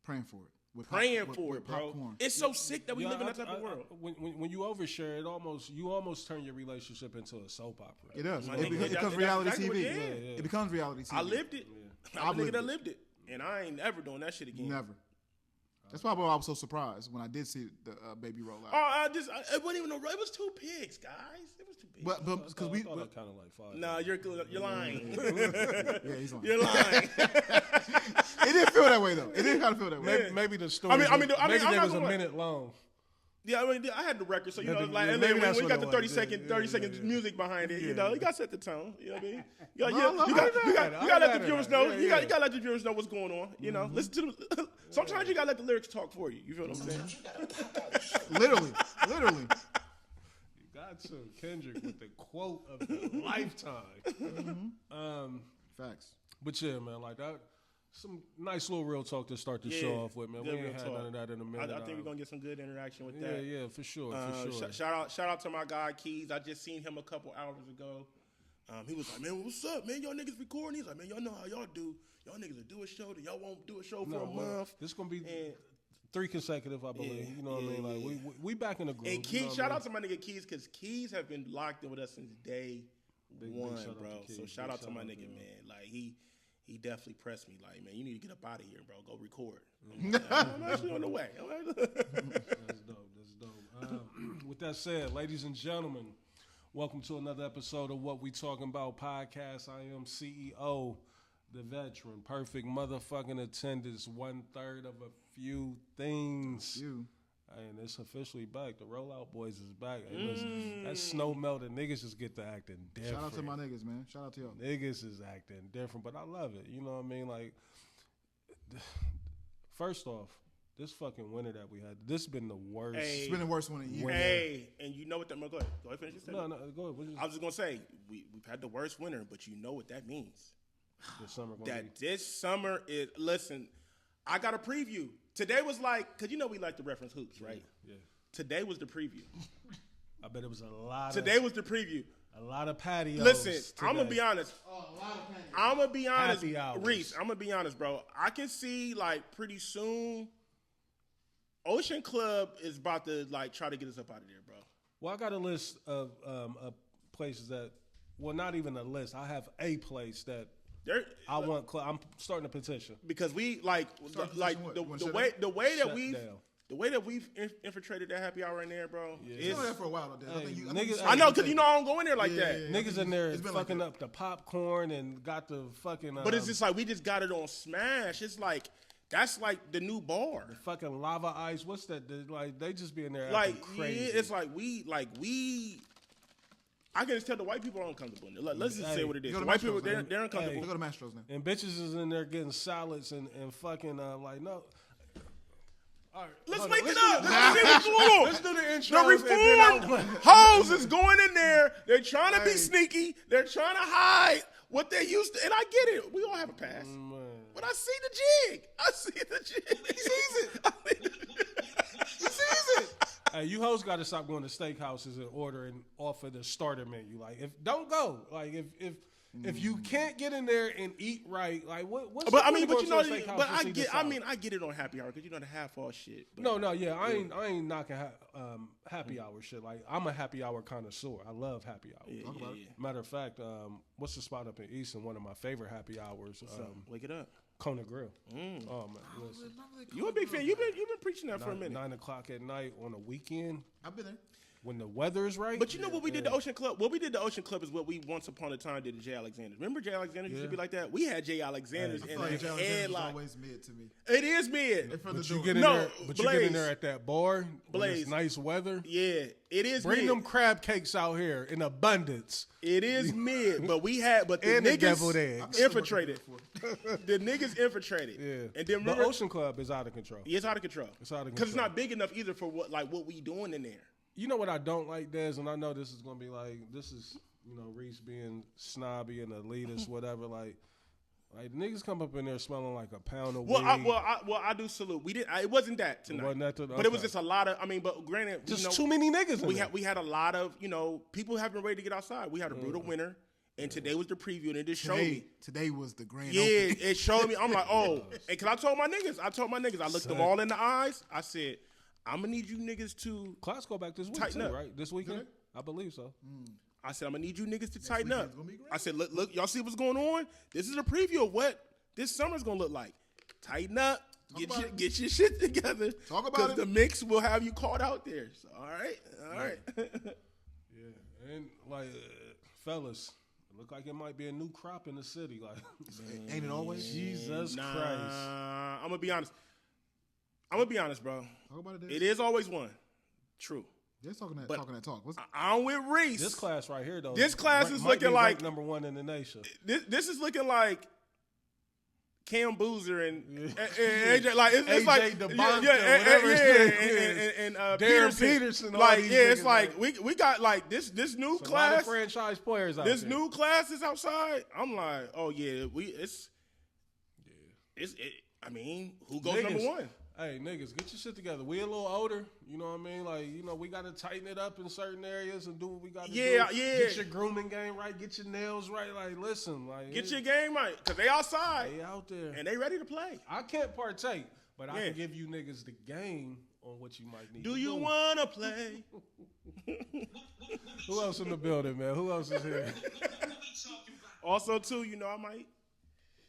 Praying for it. With bro. Popcorn. It's so sick that we live in that type of world. When you overshare, you almost turn your relationship into a soap opera. It does. It becomes reality TV. It becomes reality TV. I lived it. I'm a nigga that lived it. And I ain't never doing that shit again. Never. That's probably why I was so surprised when I did see the baby roll out. Oh, it wasn't even it was 2 pigs, guys. It was 2 pigs. But because we kind of like 5. No, you're lying. Yeah, he's lying. You're lying. It didn't feel that way though. It didn't kind of feel that way. Maybe the story. Maybe it was a minute long. Yeah, I had the record, so maybe, like, and maybe then when you got the 30 30 seconds music behind it, you got to set the tone. You know what I mean? You got to let the viewers know. You got to let the viewers know what's going on. You know, listen to them. Sometimes you got to let the lyrics talk for you. You feel what I'm saying? Literally. You got to Kendrick with the quote of the lifetime. Facts. But yeah, man, like that. Some nice little real talk to start the show off with, man. We ain't had none of that in a minute. I think we're gonna get some good interaction with that. Yeah, for sure. Shout out to my guy Keys. I just seen him a couple hours ago. He was like, man, what's up, man? Y'all niggas recording? He's like, man, y'all know how y'all do. Y'all niggas will do a show. Y'all won't do a show for a month. This gonna be 3 consecutive, I believe. You know what I mean? Like we back in the groove. And Keys, shout out to my nigga Keys, because Keys have been locked in with us since day one, bro. So shout out to my nigga, man. Like he definitely pressed me like, man, you need to get up out of here, bro. Go record. I'm actually on the way. That's dope. With that said, ladies and gentlemen, welcome to another episode of What We Talking About podcast. I am CEO, the veteran, perfect motherfucking attendance, 1/3 of a few things. And it's officially back. The Rollout Boys is back. Hey, listen, that snow melted. Niggas just get to acting different. Shout out to my niggas, man. Shout out to y'all. Niggas is acting different, but I love it. You know what I mean? Like, first off, this fucking winter that we had, this has been the worst. Hey. It's been the worst one in years. Hey, and you know what that? Go ahead. Go ahead, finish your statement. No, go ahead. I was just gonna say we've had the worst winter, but you know what that means. This summer gonna That be. this summer is. Listen, I got a preview. Today was like, cause you know we like to reference hoops, right? Yeah. Today was the preview. I bet it was a lot. Today was the preview. A lot of patios. Listen, today. I'm gonna be honest. Oh, a lot of panic. I'm gonna be honest, Happy hours. Reese. I'm gonna be honest, bro. I can see like pretty soon, Ocean Club is about to like try to get us up out of there, bro. Well, I got a list of places that. Well, not even a list. I have a place that I want. I'm starting a petition. Because we like Start the, like what? the, You wanna the shut way down? the way that Shut we've down. the way that we've infiltrated that happy hour in there, bro. Yeah. It's Is, been there for a while, though. Hey, I think niggas- you I know, because you know I don't go in there like that. Yeah. Niggas in there It's been like fucking that. up the popcorn and got the fucking. But it's just like we just got it on Smash. It's like that's like the new bar. fucking lava ice. What's that? Like they just be in there Like acting crazy. yeah, it's like we. I can just tell the white people are uncomfortable. In there. Let's just say Hey, what it is. go to The white people Mastro's, man. they're uncomfortable. Go to Mastro's now. And bitches is in there getting salads and fucking like no. All right, Let's hold make on. it up. Let's see what's going on. Let's do the intro. The reformed hoes is going in there. They're trying to be sneaky. They're trying to hide what they used to. And I get it. We all have a past. But I see the jig. I see the jig. He sees it. He sees it. Hey, you hoes got to stop going to steakhouses and ordering off of the starter menu. Like, if don't go. Like, if you can't get in there and eat right, like what's But the I point mean, of but going you to a know, steakhouse but to I see the get. I salad? mean, I get it on happy hour because you know the half all shit. But No, yeah, I ain't knocking happy hour shit. Like, I'm a happy hour connoisseur. I love happy hour. Yeah, yeah, yeah. Matter of fact, what's the spot up in Easton? One of my favorite happy hours. Wake it up. Kona Grill. Oh man, listen. You a big fan? You've been preaching that for a minute. 9 o'clock at night on a weekend I've been there. when the weather is right. But you know what we did to Ocean Club? What we did to Ocean Club is what we once upon a time did to Jay Alexander. Remember Jay Alexander used to be like that? We had Jay Alexander's I in feel like the Jay Alexander was headlock. always mid to me. It is mid. In front But of you the get door. in No, there. But you Blaze. get in there at that bar. When Blaze. it's nice weather. Yeah, it is Bring mid. them crab cakes out here in abundance. It is mid, but we had, but the And the niggas deviled eggs. infiltrated. The niggas infiltrated. Yeah. And then The remember, Ocean Club is out of control. yeah, it's out of control. It's out of Because it's control. not big enough either for what we doing in there. You know what I don't like, Dez, and I know this is gonna be like this is Reese being snobby and elitist, whatever. Like niggas come up in there smelling like a pound of Well, weed. I do salute. We did. It wasn't that tonight. Wasn't that But it was okay. just a lot of. I mean, but granted, just you know, too many niggas. In we there. had a lot of people have been ready to get outside. We had a brutal winter, and today was the preview, and it just showed me. Today was the grand Yeah, opening. it showed me. I'm like, oh, and cause I told my niggas, I looked them all in the eyes. I said, I'm gonna need you niggas to. Class go back this week Tighten too, up. right? This weekend, I believe so. I said, I'm gonna need you niggas to tighten up. weekend's gonna be great. I said, look, y'all see what's going on? This is a preview of what this summer's gonna look like. Tighten up. about Get your shit together. Talk about Because it. the mix will have you caught out there. So, all right. Yeah, and like fellas, it look like it might be a new crop in the city. Like, Ain't it always? Jesus Christ. I'm gonna be honest. Bro. Talk about it. It is always one. True. Just talking that talk. What's I'm with Reese. This class right here, though. This class is might looking be like- ranked number one in the nation. This is looking like Cam Boozer and AJ. Like it's AJ like DeBonta, yeah, whatever his name and Darren Peterson, all Like these yeah, it's niggas, like we got like this new A lot of class. franchise players out This there. new class is outside. I'm like, oh yeah, I mean, who goes Niggas. number one? Hey, niggas, get your shit together. We a little older, you know what I mean? Like, we got to tighten it up in certain areas and do what we got to do. Yeah, yeah. Get your grooming game right. Get your nails right. Like, listen. Like, Get your game right, cause they outside They out there. and they ready to play. I can't partake, but I Yeah. can give you niggas the game on what you might need Do to you wanna play? Who else in the building, man? Who else is here? Also, too, I might.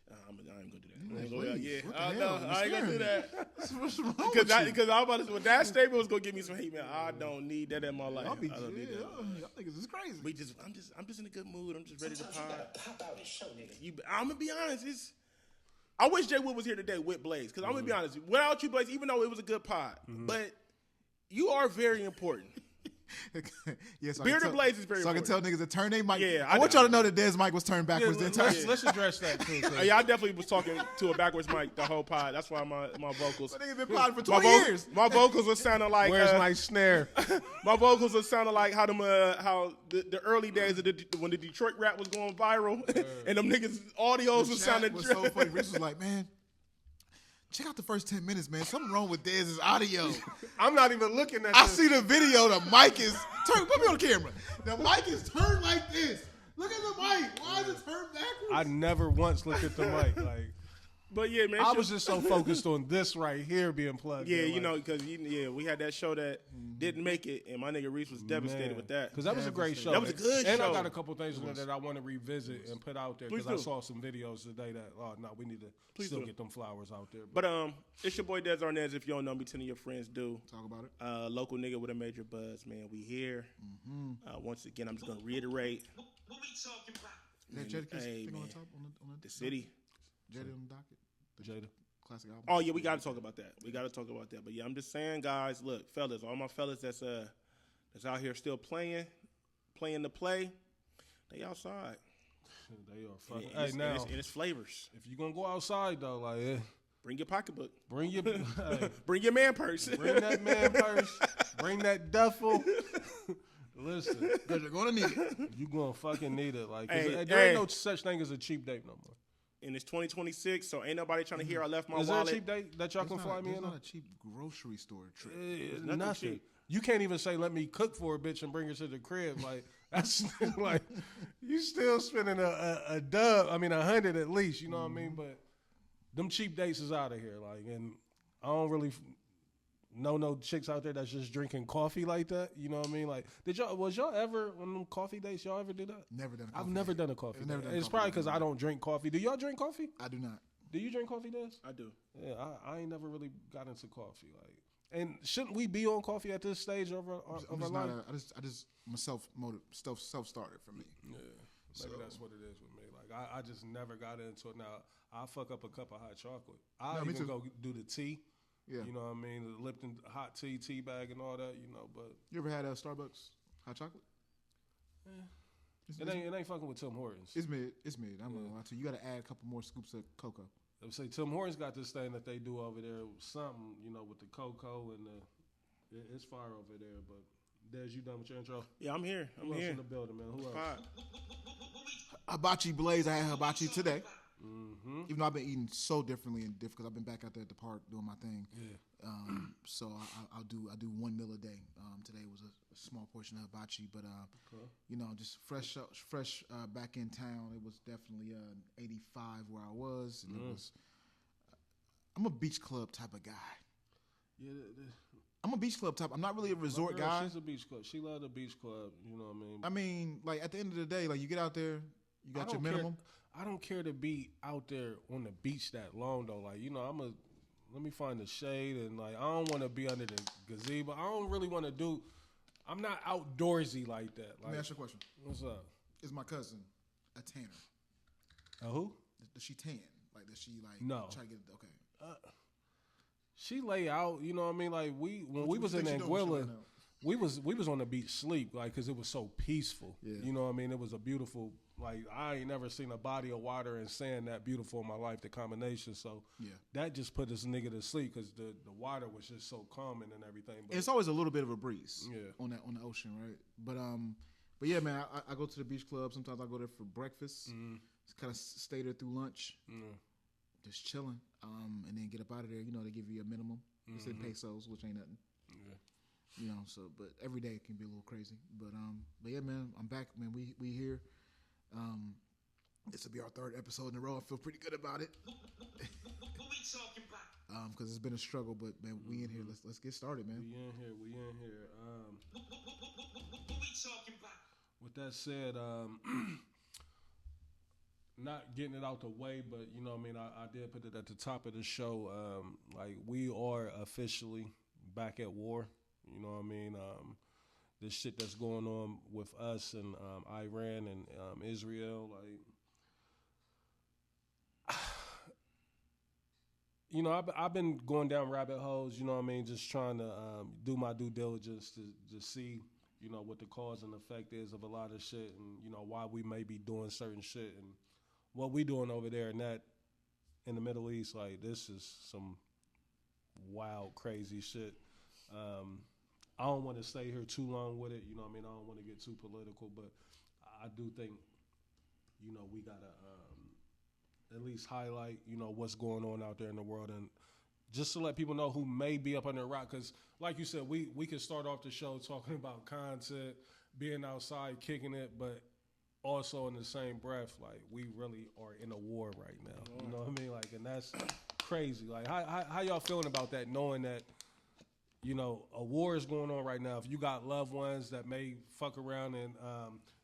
I ain't gonna do that. I ain't gonna, Please. What the I hell? know. I ain't gonna do that. what's wrong with Because you? I was about to say, well, that statement was gonna give me some hate, man. I don't need that in my life. Y'all be, I don't need that. y'all niggas is crazy. I'm just in a good mood. I'm just ready to pop. I'm gonna be honest. I wish Jay Wood was here today with Blaze, because I'm gonna be honest. Without you, Blaze, even though it was a good pod, but You are very important. Yes, Bearded Blaze is very so important. I can tell niggas to turn their mic. Yeah, I want y'all to know that Dez mic was turned backwards the entire Let's address that too. Yeah, I definitely was talking to a backwards mic the whole pod. That's why my vocals. But niggas been plotting for 20 years. My vocals were sounding like. Where's my snare? My vocals were sounding like how the early days of when the Detroit rap was going viral, and them niggas audios was sounding. Was so funny. Rich was like, man, check out the first 10 minutes, man. Something wrong with Dez's audio. I'm not even looking at. I see the video. The mic is turned. Put me on the camera. The mic is turned like this. Look at the mic. Why is it turned backwards? I never once looked at the mic. Like, but yeah, man, I was just so focused on this right here being plugged. Yeah, in, you like, know, because we had that show that didn't make it, and my nigga Reese was devastated with that. Because that was a great show. That was a good and show. I got a couple things that I want to revisit and put out there Please because I do. saw some videos today that we need to still get them flowers out there. But it's your boy Dez Arnaz. If you don't know me, 10 of your friends do. Talk about it. Local nigga with a major buzz, man. We here. Once again, I'm just gonna reiterate. What we talking about? That Jadakiss Hey, thing on man. the top on The city. Jada on the docket. Jada. Classic album. Oh yeah, we gotta talk about that. But yeah, I'm just saying, guys. Look, fellas, all my fellas that's out here still playing the play. They outside. They are fucking. And Hey, now, it's flavors. if you gonna go outside though, like, Bring your pocketbook. bring your hey, Bring your man purse. bring that man purse, bring that duffel. Listen, Because you're going to need it. you gonna fucking need it. Like, 'cause Hey, there ain't hey. no such thing as a cheap date no more. And it's 2026, so ain't nobody trying to hear I left my Is there a wallet. cheap date that y'all can fly me There's in not on? a cheap grocery store trip. nothing Nothing. cheap. You can't even say, let me cook for a bitch and bring her to the crib. Like, that's like, you still spending a dub. I mean, 100 at least, you know what I mean? But them cheap dates is out of here. Like, and I don't really know no chicks out there that's just drinking coffee like that. You know what I mean? Like, was y'all ever on them coffee dates? Y'all ever do that? Never done a I've coffee never date. done a coffee I've never date. done a It's coffee probably date. because I don't drink coffee. Do y'all drink coffee? I do not. Do you drink coffee, Des? I do. Yeah, I ain't never really got into coffee. Like, and shouldn't we be on coffee at this stage of our I'm just life? not I just myself self-started for me. Yeah, maybe that's what it is with me. Like, I just never got into it. Now, I fuck up a cup of hot chocolate. I me even too. go do the tea. Yeah. You know what I mean? The Lipton hot tea bag and all that, you know, but You ever had a Starbucks hot chocolate? it ain't fucking with Tim Hortons. It's mid. I'm gonna lie to you. You got to add a couple more scoops of cocoa. I would say Tim Hortons got this thing that they do over there, something, you know, with the cocoa and it's fire over there. But Des, you done with your intro? Yeah, I'm here. Who else in the building, man? Who else? Pod. Hibachi Blaze. I had hibachi today. Mm-hmm. Even though I've been eating so differently and different because I've been back out there at the park doing my thing. Yeah. So I'll do 1 meal a day. Today was a small portion of hibachi, but you know, just fresh back in town. It was definitely 85 where I was, and it was. I'm a beach club type of guy. Yeah. I'm a beach club type. I'm not really a resort My girl, guy. She's a beach club. She loved the beach club. You know what I mean? I mean, like at the end of the day, like you get out there, you got your minimum. I don't care to be out there on the beach that long though. Like, you know, let me find the shade and like I don't want to be under the gazebo. I don't really want to do. I'm not outdoorsy like that. Like, Let me ask you a question. What's up? Is my cousin a tanner? Who? Does she tan? Like does she like No. try to get it? Okay. She lay out. You know what I mean? Like when we was in think she doing? She Anguilla, laying out? we was on the beach sleep like because it was so peaceful. Yeah. You know what I mean? It was a beautiful. Like I ain't never seen a body of water and sand that beautiful in my life. The combination. So Yeah. that just put this nigga to sleep because the water was just so calming and everything. But It's always a little bit of a breeze. Yeah. On the ocean, right? But yeah, man, I go to the beach club. Sometimes I go there for breakfast. Just kind of stay there through lunch. Just chilling. And then get up out of there. You know, they give you a minimum. It's in pesos, which ain't nothing. Yeah. You know, so but every day it can be a little crazy. But yeah, man, I'm back, man. We here. This will be our 3rd episode in a row. I feel pretty good about it. What we talking about? Because it's been a struggle, but man, we in here. Let's get started, man. We in here. What we talking about? With that said, not getting it out the way, but you know what I mean, I did put it at the top of the show. Like we are officially back at war. You know what I mean? This shit that's going on with us and Iran and Israel, like you know, I've been going down rabbit holes, you know what I mean, just trying to do my due diligence to see, you know, what the cause and effect is of a lot of shit and, you know, why we may be doing certain shit and what we doing over there and that in the Middle East. Like, this is some wild, crazy shit. I don't want to stay here too long with it, you know what I mean? I don't want to get too political, but I do think, you know, we got to at least highlight, you know, what's going on out there in the world and just to let people know who may be up under the rock. Because, like you said, we can start off the show talking about content, being outside, kicking it, but also in the same breath, like, we really are in a war right now. You know what I mean? Like, and that's crazy. Like, how y'all feeling about that, knowing that, you know, a war is going on right now? If you got loved ones that may fuck around and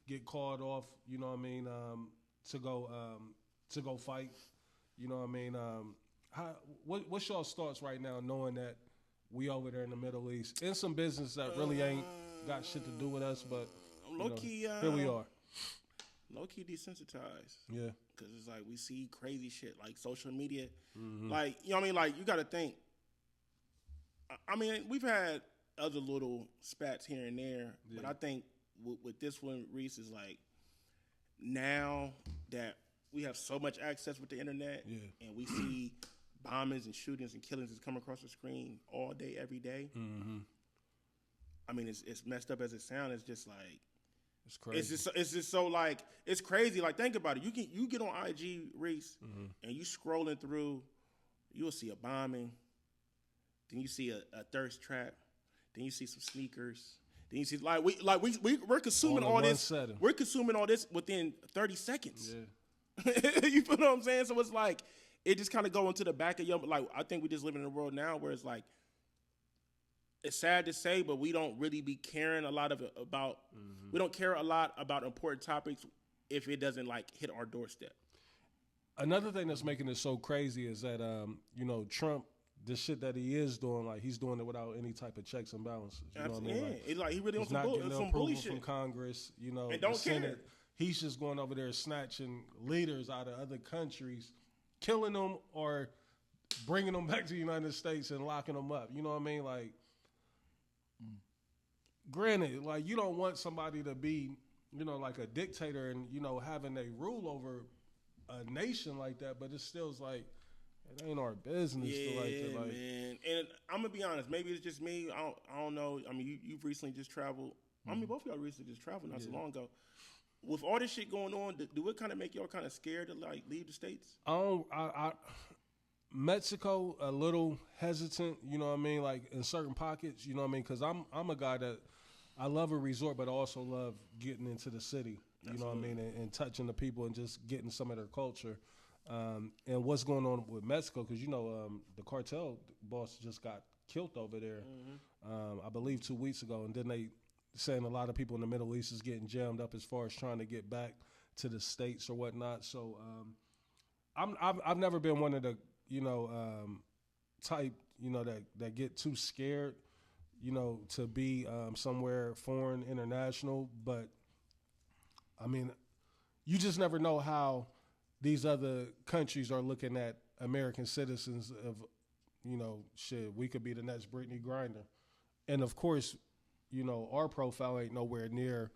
get called off, you know what I mean, to go fight, you know what I mean? What's y'all's thoughts right now, knowing that we over there in the Middle East in some business that really ain't got shit to do with us, but low key, here we are. Low key desensitized. Yeah, because it's like we see crazy shit like social media, like, you know what I mean. Like, you got to think. I mean, we've had other little spats here and there, but I think with this one, Reese, is like, now that we have so much access with the internet, and we see bombings and shootings and killings that's come across the screen all day, every day. I mean, it's messed up as it sounds. It's just like, it's crazy. It's just so, like, it's crazy. Like, think about it. You get on IG, Reese, and you scrolling through, you'll see a bombing. Then you see a thirst trap. Then you see some sneakers. Then you see we're consuming all this. Setting. We're consuming all this within 30 seconds. Yeah. You feel what I'm saying? So it's like, it just kind of go into the back of your, like, I think we just live in a world now where it's like, it's sad to say, but we don't really be caring a lot about. We don't care a lot about important topics if it doesn't, like, hit our doorstep. Another thing that's making it so crazy is that you know, Trump, the shit that he is doing, like, he's doing it without any type of checks and balances. You know what I mean? It's like he really on he's not getting some approval bully from shit. Congress, you know, And don't the Senate. care. He's just going over there snatching leaders out of other countries, killing them or bringing them back to the United States and locking them up. You know what I mean? Like, granted, like, you don't want somebody to be, you know, like a dictator and, you know, having a rule over a nation like that, but it still's like, it ain't our business to like. Man. And I'm gonna be honest. Maybe it's just me. I don't know. I mean, you've recently just traveled. I mean, both of y'all recently just traveled not so long ago. With all this shit going on, do it kind of make y'all kind of scared to, like, leave the States? Mexico, a little hesitant. You know what I mean? Like, in certain pockets. You know what I mean? Because I'm a guy that I love a resort, but I also love getting into the city. You know what I mean? And touching the people and just getting some of their culture. And what's going on with Mexico, because, you know, the cartel boss just got killed over there, I believe 2 weeks ago. And then they saying a lot of people in the Middle East is getting jammed up as far as trying to get back to the States or whatnot. So I've never been one of the, you know, type, you know, that get too scared, you know, to be somewhere foreign, international. But, I mean, you just never know how these other countries are looking at American citizens of, you know, shit, we could be the next Brittany Griner. And, of course, you know, our profile ain't nowhere near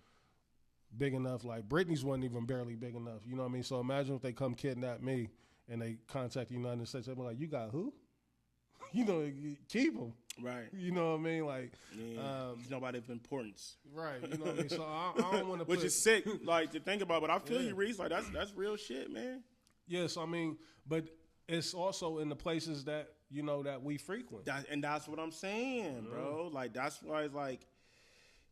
big enough. Like, Brittany's wasn't even barely big enough. You know what I mean? So imagine if they come kidnap me and they contact the United States. They'll be like, you got who? You know, keep them. Right. You know what I mean? Like, he's nobody of importance. Right. You know what I mean? So I don't want to Which is sick, like, to think about. But I feel you, Reese. Like, that's real shit, man. Yes, I mean, but it's also in the places that, you know, that we frequent. And that's what I'm saying, bro. Like, that's why it's like,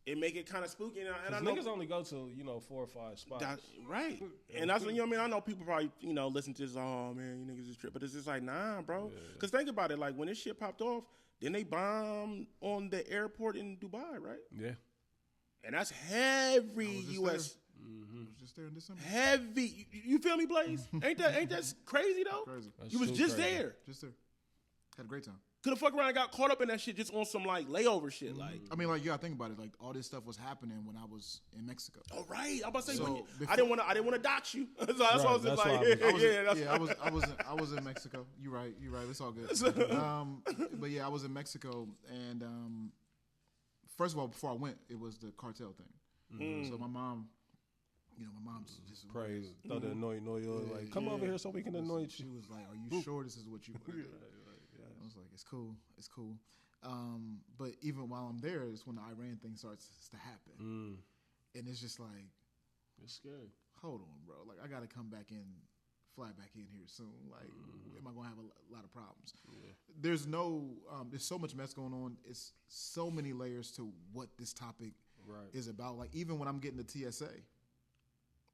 it make it kind of spooky. And I know niggas only go to, you know, 4 or 5 spots. Right. And that's what, you know what I mean? I know people probably, you know, listen to this, oh, man, you niggas is trip. But it's just like, nah, bro. Because think about it. Like, when this shit popped off, then they bombed on the airport in Dubai, right? Yeah. And that's heavy U.S. I was just there in December. Heavy. You feel me, Blaze? Ain't that crazy, though? Crazy. You was just there. Just there. Had a great time. could have fucked around and got caught up in that shit just on some like layover shit. Like, I mean, like, you gotta think about it. Like, all this stuff was happening when I was in Mexico. oh right, I'm about to say, So, I didn't want to dox you. So that's why I was just like, I was in Mexico. You're right. It's all good. But yeah, I was in Mexico, and first of all, before I went, it was the cartel thing. So my mom, my mom's just praise, throw the anointing oil, like, come over here so we can anoint She you. was like, "Are you sure this is what you want to do?" I was like, "It's cool." But even while I'm there, it's when the Iran thing starts to happen, and it's just like, It's scary. hold on, bro. Like, I got to fly back in here soon. Like, am I gonna have a lot of problems? Yeah. There's so much mess going on. It's so many layers to what this topic is about. Like, even when I'm getting the TSA,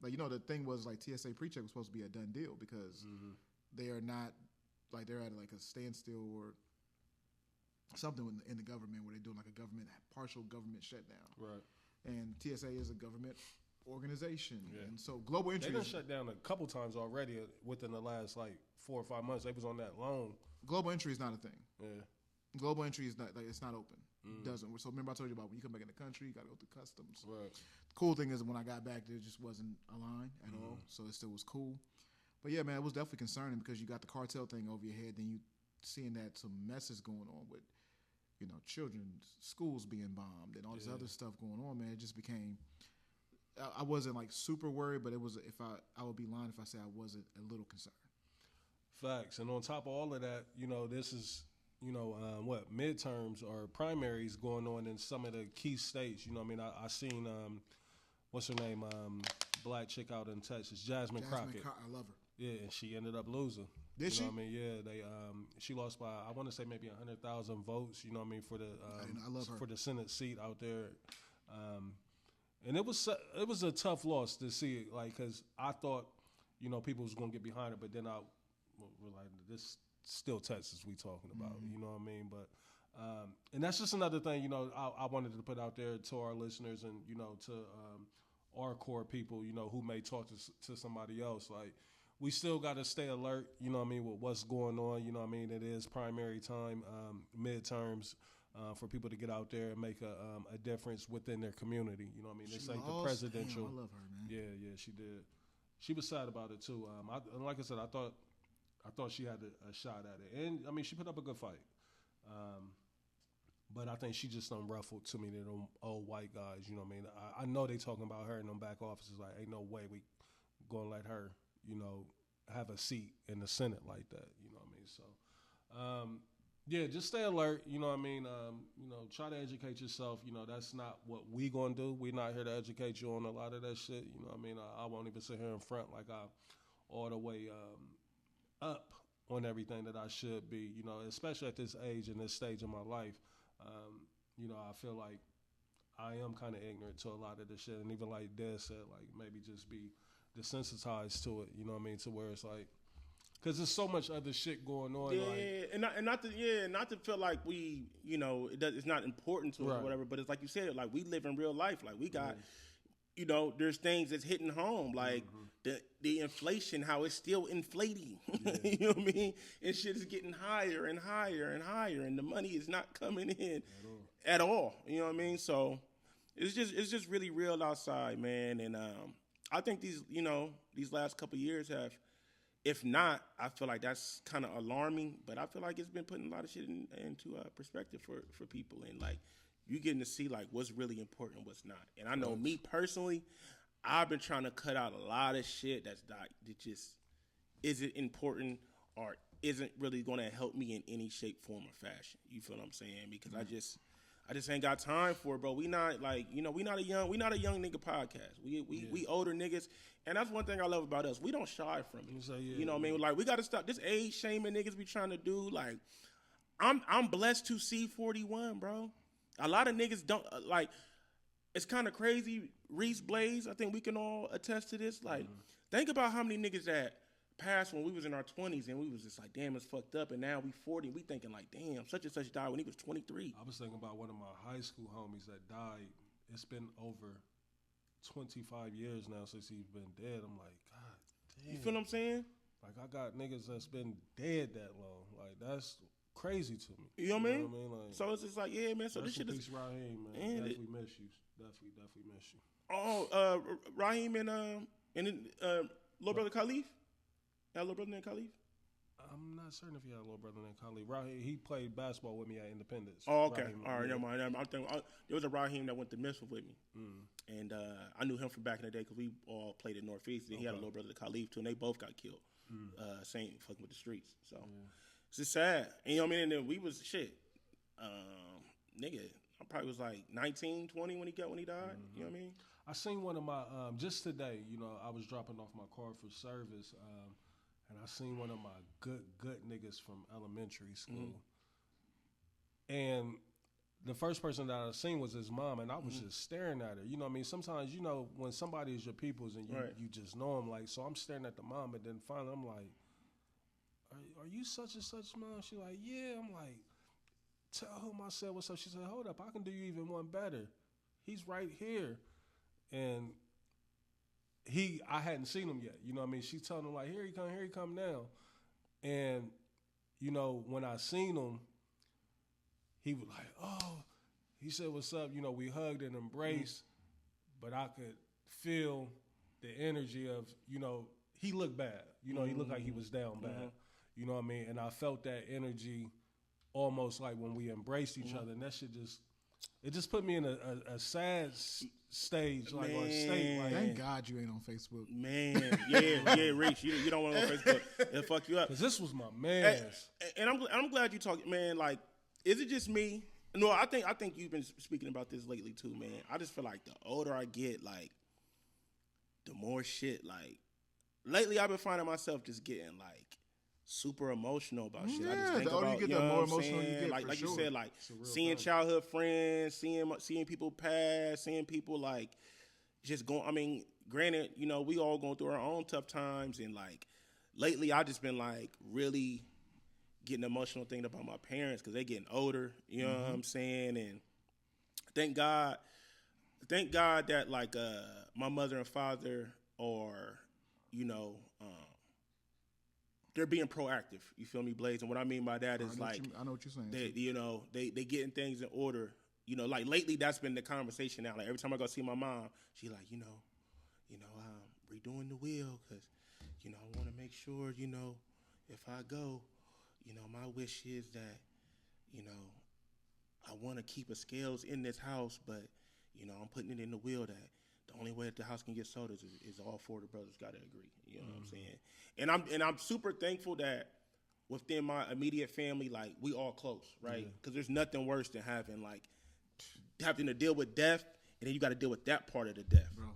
like, the thing was like TSA pre-check was supposed to be a done deal because they are not, like, they're at like a standstill or something in the government where they're doing like a partial government shutdown. Right. And TSA is a government organization, and so global entry. They done shut down a couple times already within the last like 4 or 5 months. They was on that loan. Global entry is not a thing. Yeah. Global entry is not, like, it's not open. It doesn't. So remember I told you about when you come back in the country, you got to go through customs. Right. The cool thing is when I got back, there just wasn't a line at all, so it still was cool. But yeah, man, it was definitely concerning because you got the cartel thing over your head, then you seeing that some mess is going on with, children's schools being bombed and all this other stuff going on, man. It just became. I wasn't like super worried, but it was. If I would be lying if I said I wasn't a little concerned. Facts, and on top of all of that, this is midterms or primaries going on in some of the key states. I seen what's her name, black chick out in Texas, Jasmine Crockett. I love her. Yeah, and she ended up losing. Did she? Yeah, she lost by, I want to say, maybe 100,000 votes. For the I love her. For the Senate seat out there. And it was a tough loss to see it, like, because I thought, people was gonna get behind it, but then we're like, this still Texas we talking about, you know what I mean? But and that's just another thing, I wanted to put out there to our listeners and to our core people, who may talk to somebody else. Like, we still got to stay alert, with what's going on. It is primary time, midterms. For people to get out there and make a difference within their community. This ain't the presidential. Damn, I love her, man. Yeah, she did. She was sad about it too. Like I said, I thought she had a shot at it, and she put up a good fight. But I think she just unruffled to me to them old white guys. I know they talking about her in them back offices. Like, ain't no way we gonna let her, have a seat in the Senate like that. So. Yeah, just stay alert, try to educate yourself. That's not what we gonna do. We're not here to educate you on a lot of that shit. I won't even sit here in front like I all the way up on everything that I should be, especially at this age and this stage of my life. I feel like I am kind of ignorant to a lot of this shit. And even like Dad said, like, maybe just be desensitized to it, to where it's like, because there's so much other shit going on. Yeah, and not to feel like we, it's not important to us or whatever. But it's like you said, like, we live in real life. Like, we got, there's things that's hitting home, like the inflation, how it's still inflating. Yeah. You know what I mean? And shit is getting higher and higher and higher, and the money is not coming in at all. You know what I mean? So it's just really real outside, man. And I think these last couple of years have. If not, I feel like that's kind of alarming, but I feel like it's been putting a lot of shit into perspective for people, and like you getting to see like what's really important and what's not. And I know me personally, I've been trying to cut out a lot of shit that just isn't important or isn't really going to help me in any shape, form, or fashion. You feel what I'm saying? Because I just ain't got time for it, bro. We not like, we not a young nigga podcast. We older niggas. And that's one thing I love about us. We don't shy from it. You know what I mean? Like, we got to stop this age shaming niggas be trying to do. Like, I'm blessed to see 41, bro. A lot of niggas don't, like, it's kind of crazy. Reese Blaze, I think we can all attest to this. Like, think about how many niggas that passed when we was in our 20s and we was just like, damn, it's fucked up. And now we 40, we thinking like, damn, such and such died when he was 23. I was thinking about one of my high school homies that died. It's been over 25 years now since he's been dead. I'm like, God damn. You feel what I'm saying? Like, I got niggas that's been dead that long. Like, crazy to me. You know what I mean? Like, So it's just like, yeah, man. So this shit is. Raheem, man. Definitely miss you. Definitely miss you. Oh, Raheem and little brother Khalif. Had a little brother named Khalif. I'm not certain if he had a little brother named Khalif. Raheem, he played basketball with me at Independence. Oh, okay. Raheem, All right, never mind. I'm thinking, there was a Raheem that went to Memphis with me, and I knew him from back in the day because we all played at Northeast. And he had a little brother Khalif too, and they both got killed. Same fucking with the streets. So it's just sad. And, you know what I mean? And then we was shit. Nigga, I probably was like 19, 20 when he died. You know what I mean? I seen one of my just today. You know, I was dropping off my car for service, and I seen one of my good niggas from elementary school, and the first person that I seen was his mom, and I was just staring at her. You know what I mean? Sometimes, you know, when somebody is your people's and you just know them, like, so I'm staring at the mom, but then finally I'm like, are you such and such, mom? She like, yeah. I'm like, tell him I said what's up. She said, hold up, I can do you even one better. He's right here. And I hadn't seen him yet. You know what I mean? She told him, like, here he come now. And, you know, when I seen him, he was like, oh, he said, what's up? You know, we hugged and embraced, but I could feel the energy of, you know, he looked bad. You know, he looked like he was down bad. You know what I mean? And I felt that energy almost like when we embraced each other. And that shit just put me in a sad stage, like, or state. Like, thank God you ain't on Facebook. Man, yeah, Reach. You don't want to go on Facebook. It'll fuck you up. Because this was my man's. And I'm glad you talking, man. Like, is it just me? No, I think you've been speaking about this lately too, man. I just feel like the older I get, like, the more shit, like, lately I've been finding myself just getting, like, super emotional about shit. I just think the older about, you get, you the know more what I'm emotional saying? you get. Like sure. you said, like seeing thing. childhood friends, seeing people pass, seeing people like just going. I mean, granted, you know, we all going through our own tough times, and like lately, I just been like really getting emotional thinking about my parents because they getting older. You know what I'm saying? And thank God that like my mother and father are, you know. They're being proactive. You feel me, Blaze? And what I mean by that is like, I know what you're saying. They getting things in order. You know, like lately that's been the conversation now. Like every time I go see my mom, she like, redoing the will because, you know, I want to make sure, you know, if I go, you know, my wish is that, you know, I want to keep a scales in this house, but, you know, I'm putting it in the will that the only way that the house can get sold is all four of the brothers got to agree. You know what I'm saying? And I'm super thankful that within my immediate family, like, we all close, right? Because there's nothing worse than having to deal with death, and then you got to deal with that part of the death. Bro,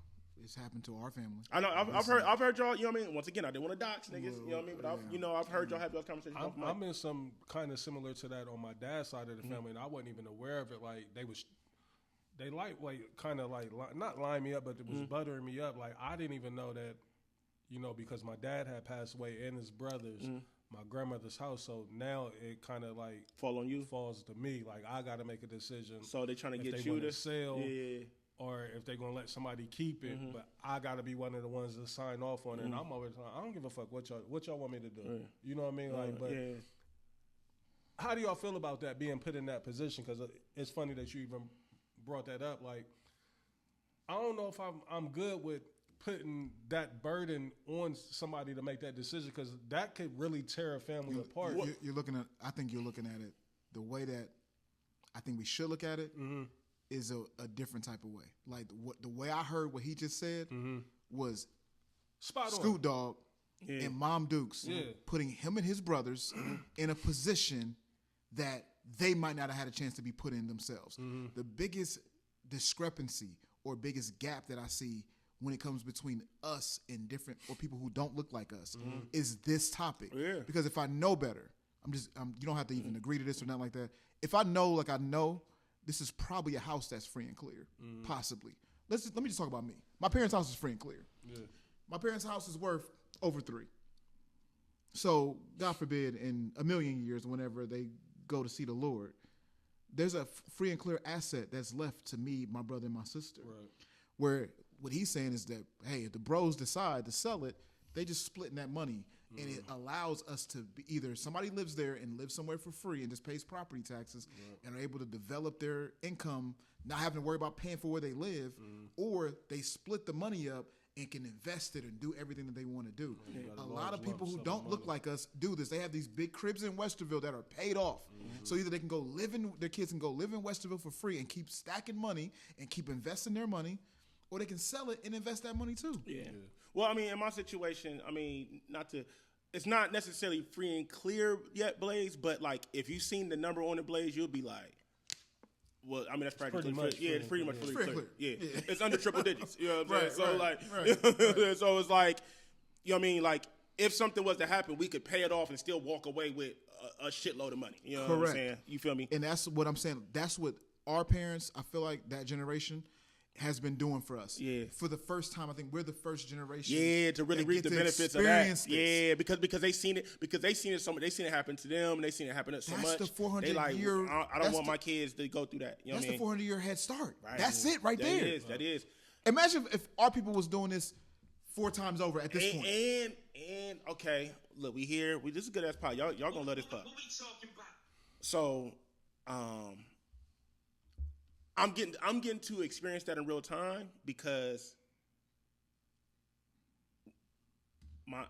it's happened to our family. I know. I've heard y'all. You know what I mean? Once again, I didn't want to dox niggas. You know what I mean? But I've heard y'all have those conversations. I'm in some kind of similar to that on my dad's side of the family, and I wasn't even aware of it. Like they kind of not line me up, but it was buttering me up. Like I didn't even know that, you know, because my dad had passed away and his brothers, my grandmother's house. So now it kind of like falls to me. Like I got to make a decision. So they trying to get they you to sell, or if they're gonna let somebody keep it. But I got to be one of the ones to sign off on it. And I'm always like, I don't give a fuck what y'all want me to do. You know what I mean? Like, but how do y'all feel about that being put in that position? Because it's funny that you even brought that up. Like, I don't know if I'm good with putting that burden on somebody to make that decision, because that could really tear a family apart. I think you're looking at it the way that I think we should look at it is a different type of way. Like the way I heard what he just said was spot on. Scoot Dogg and Mom Dukes putting him and his brothers in a position that they might not have had a chance to be put in themselves. The biggest discrepancy or biggest gap that I see when it comes between us and different or people who don't look like us is this topic. Because if I know better, you don't have to even agree to this or nothing like that. If I know, like I know, this is probably a house that's free and clear, possibly. Let me just talk about me. My parents' house is free and clear. My parents' house is worth over 3. So God forbid, in a million years, whenever they go to see the Lord, there's a free and clear asset that's left to me, my brother, and my sister. Right. Where what he's saying is that, hey, if the bros decide to sell it, they just splitting that money. And it allows us to be either somebody lives there and lives somewhere for free and just pays property taxes and are able to develop their income, not having to worry about paying for where they live, or they split the money up and can invest it and do everything that they want to do. A lot of people who don't look like us do this. They have these big cribs in Westerville that are paid off. So either they can go live in, their kids can go live in Westerville for free and keep stacking money and keep investing their money, or they can sell it and invest that money too. Yeah. Well, I mean, in my situation, I mean, it's not necessarily free and clear yet, Blaze, but like if you've seen the number on the Blaze, you'll be like, well, I mean, that's practically it's pretty much fully clear. Yeah. It's under triple digits. You know what I'm saying? So so it's like, you know what I mean? Like if something was to happen, we could pay it off and still walk away with a shitload of money. You know what I'm saying? You feel me? And that's what I'm saying. That's what our parents, I feel like that generation has been doing for us. Yeah. For the first time, I think we're the first generation. Yeah, to really reap the benefits of that. This. Yeah, because they seen it. They seen it happen to them. And they seen it happen so much. That's the 400 they like, year. I don't want my kids to go through that. You know that's what I mean? The 400 year head start. Right. That's it right there. That is. Imagine if our people was doing this 4 times over at this point. And okay, look, we here. This is good ass pod. Y'all gonna love this pod. What we talking about? So, I'm getting to experience that in real time because my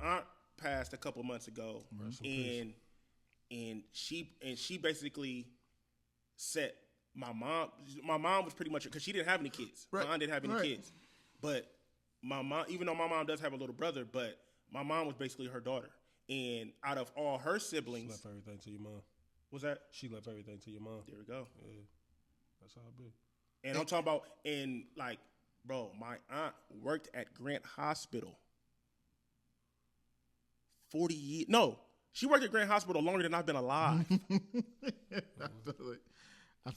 aunt passed a couple months ago, and she basically set my mom. My mom was pretty much because she didn't have any kids. Right. My aunt didn't have any kids, but my mom, even though my mom does have a little brother, but my mom was basically her daughter, and out of all her siblings, she left everything to your mom. What's that? She left everything to your mom. There we go. Yeah. That's how it be. And I'm talking about, and like, bro, my aunt worked at Grant Hospital 40 years. No, she worked at Grant Hospital longer than I've been alive.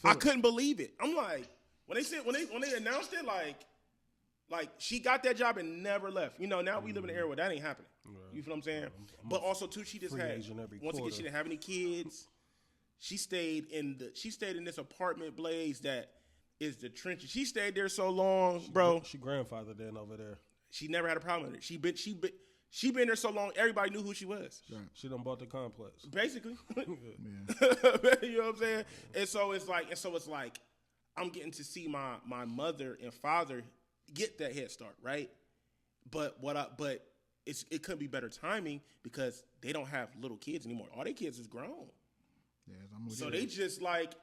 I couldn't believe it. I'm like, when they announced it, like she got that job and never left. You know, now we live in an era where that ain't happening. Right. You feel what I'm saying? But also too, she just had once again, she didn't have any kids. She stayed in this apartment, Blaze, that is the trenches. She stayed there so long, bro. She grandfathered in over there. She never had a problem with it. She been there so long, everybody knew who she was. Right. She done bought the complex. Basically. You know what I'm saying? And so it's like I'm getting to see my mother and father get that head start, right? But it couldn't be better timing because they don't have little kids anymore. All their kids is grown. Yeah, so they just like,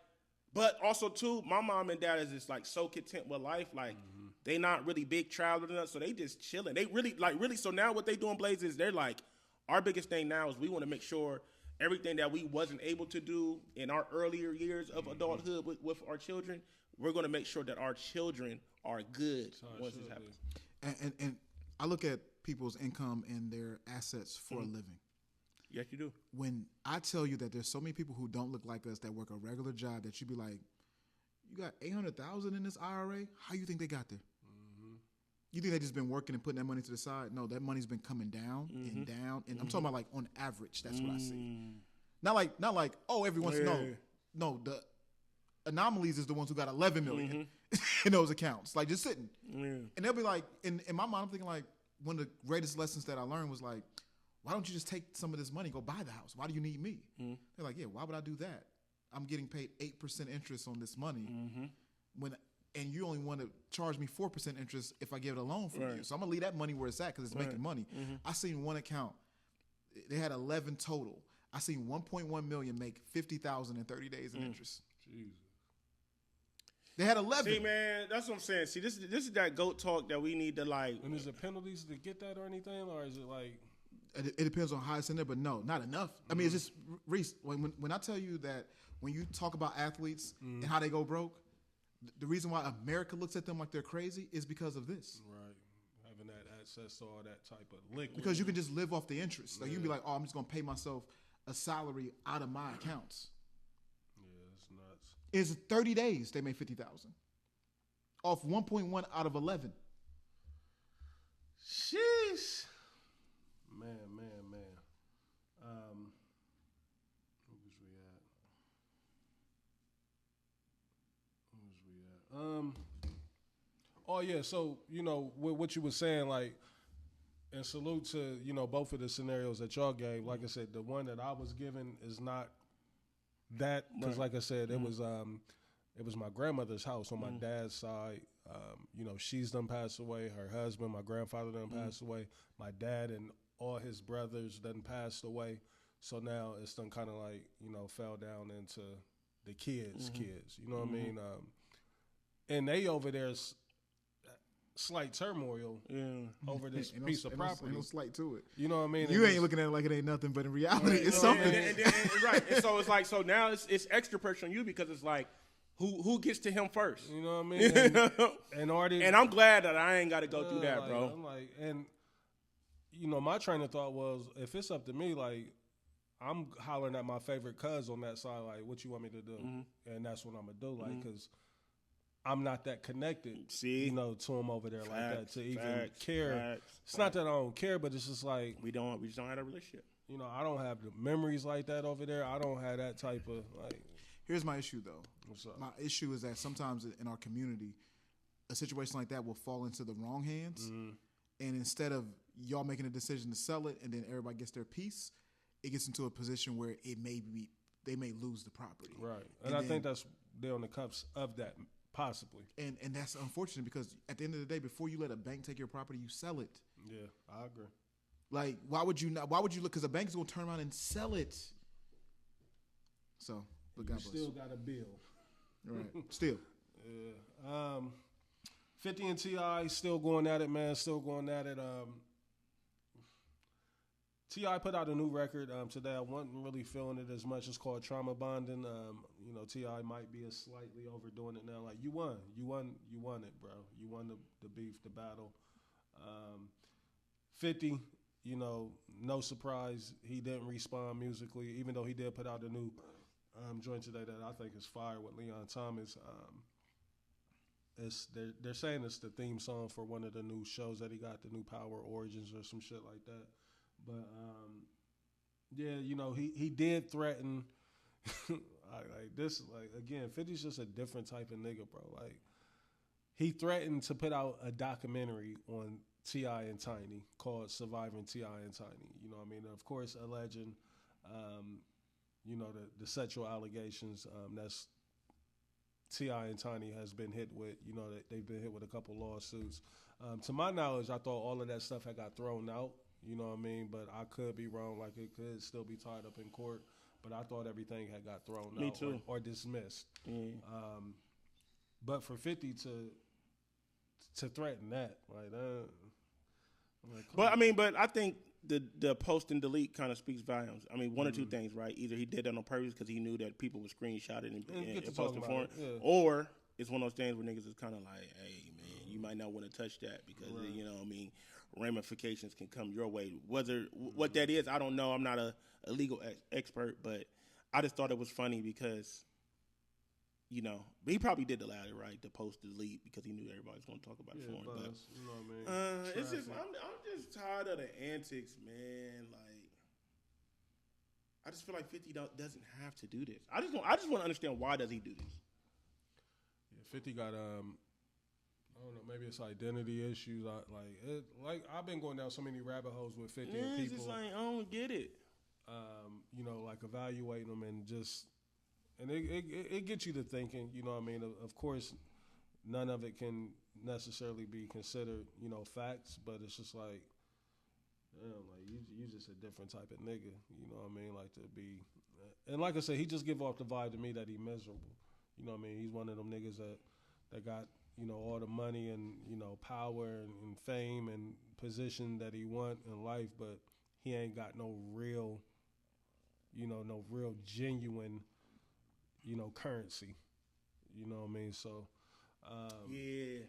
but also too, my mom and dad is just like so content with life. Like they not really big travelers, so they just chilling. They really. So now what they doing, Blaze, is they're like, our biggest thing now is we want to make sure everything that we wasn't able to do in our earlier years of adulthood with our children, we're going to make sure that our children are good once this happens. And I look at people's income and their assets for a living. Yes, you do. When I tell you that there's so many people who don't look like us that work a regular job that you be like, you got $800,000 in this IRA? How you think they got there? You think they just been working and putting that money to the side? No, that money's been coming down and down. And I'm talking about like on average. That's what I see. Not like oh, every once no, the anomalies is the ones who got 11 million in those accounts, like just sitting. And they'll be like, in my mind, I'm thinking like one of the greatest lessons that I learned was like, why don't you just take some of this money and go buy the house? Why do you need me? They're like, yeah, why would I do that? I'm getting paid 8% interest on this money and you only want to charge me 4% interest if I give it a loan from you. So I'm going to leave that money where it's at because it's making money. I seen one account. They had 11 total. I seen 1.1 million make 50,000 in 30 days in interest. Jesus. They had 11. See, man, that's what I'm saying. See, this is that GOAT talk that we need to like. And is there penalties to get that or anything, or is it like? It depends on how it's in there, but no, not enough. I mean, it's just, Reese, when I tell you that when you talk about athletes and how they go broke, the reason why America looks at them like they're crazy is because of this. Right. Having that access to all that type of liquid. Because you can just live off the interest. Like, you can be like, oh, I'm just going to pay myself a salary out of my accounts. Yeah, it's nuts. It's 30 days they made 50,000 off 1.1 out of 11. Sheesh. Man. Where was we at? Oh yeah, so you know what you were saying, like And salute to, you know, both of the scenarios that y'all gave. Like I said, the one that I was given is not that, because like I said, it was my grandmother's house on my dad's side. You know, she's done passed away. Her husband, my grandfather done passed away. My dad and all his brothers done passed away. So now it's done kind of like, you know, fell down into the kids. You know what I mean? And they over there slight turmoil over this piece of property. Ain't no slight to it. You know what I mean? You ain't looking at it like it ain't nothing, but in reality, it's something. Right. And so it's like, so now it's extra pressure on you because it's like, who gets to him first? You know what I mean? And I'm glad that I ain't got to go through that, like, bro. I'm like, and you know, my train of thought was, if it's up to me, like, I'm hollering at my favorite cuz on that side, like, what you want me to do? And that's what I'm gonna do, like, because I'm not that connected, you know, to him over there like that to even care. It's not that I don't care, but it's just like we just don't have a relationship. You know, I don't have the memories like that over there. I don't have that type of like. Here's my issue though. What's up? My issue is that sometimes in our community, a situation like that will fall into the wrong hands, and instead of y'all making a decision to sell it and then everybody gets their piece, it gets into a position where they may lose the property. Right, and I think they're on the cusp of that. Possibly. And that's unfortunate because at the end of the day, before you let a bank take your property, you sell it. Yeah, I agree. Like, why would you look? Because a bank is going to turn around and sell it. So, but God bless. Still got a bill. Right. Still. Yeah. 50 and T.I. still going at it, man. Still going at it. T.I. put out a new record today. I wasn't really feeling it as much. It's called Trauma Bonding. You know, T.I. might be slightly overdoing it now. Like, you won it, bro. You won the beef, the battle. 50, you know, no surprise, he didn't respond musically, even though he did put out a new joint today that I think is fire with Leon Thomas. They're saying it's the theme song for one of the new shows that he got, the new Power Origins or some shit like that. But yeah, you know, he did threaten. like this, like again, 50's just a different type of nigga, bro. Like he threatened to put out a documentary on T.I. and Tiny called "Surviving T.I. and Tiny." You know what I mean? Of course, alleging, you know, the sexual allegations that's T.I. and Tiny has been hit with. You know, they've been hit with a couple lawsuits. To my knowledge, I thought all of that stuff had got thrown out. You know what I mean? But I could be wrong. Like, it could still be tied up in court. But I thought everything had got thrown out or dismissed. But for 50 to threaten that, like, but I think the post and delete kind of speaks volumes. I mean, one or two things, right? Either he did that on purpose because he knew that people would screenshot it and post it for him, or it's one of those things where niggas is kind of like, hey, man, you might not want to touch that because, you know what I mean, ramifications can come your way. Whether what that is, I don't know. I'm not a legal expert, but I just thought it was funny because, you know, but he probably did allow it, right, to post delete because he knew everybody was going to talk about it for him. But you know what I mean? it's just I'm just tired of the antics, man. Like, I just feel like 50 doesn't have to do this. I just want to understand, why does he do this? Yeah, 50 got I don't know, maybe it's identity issues. Like I've been going down so many rabbit holes with 50 and people. It's just like, I don't get it. You know, like evaluating them and it gets you to thinking. You know what I mean? Of course, none of it can necessarily be considered, you know, facts. But it's just like, damn, like you just a different type of nigga. You know what I mean? Like to be, and like I said, he just give off the vibe to me that he miserable. You know what I mean? He's one of them niggas that got, you know, all the money and, you know, power and fame and position that he want in life, but he ain't got no real, you know, no real genuine, you know, currency. You know what I mean? So, yeah.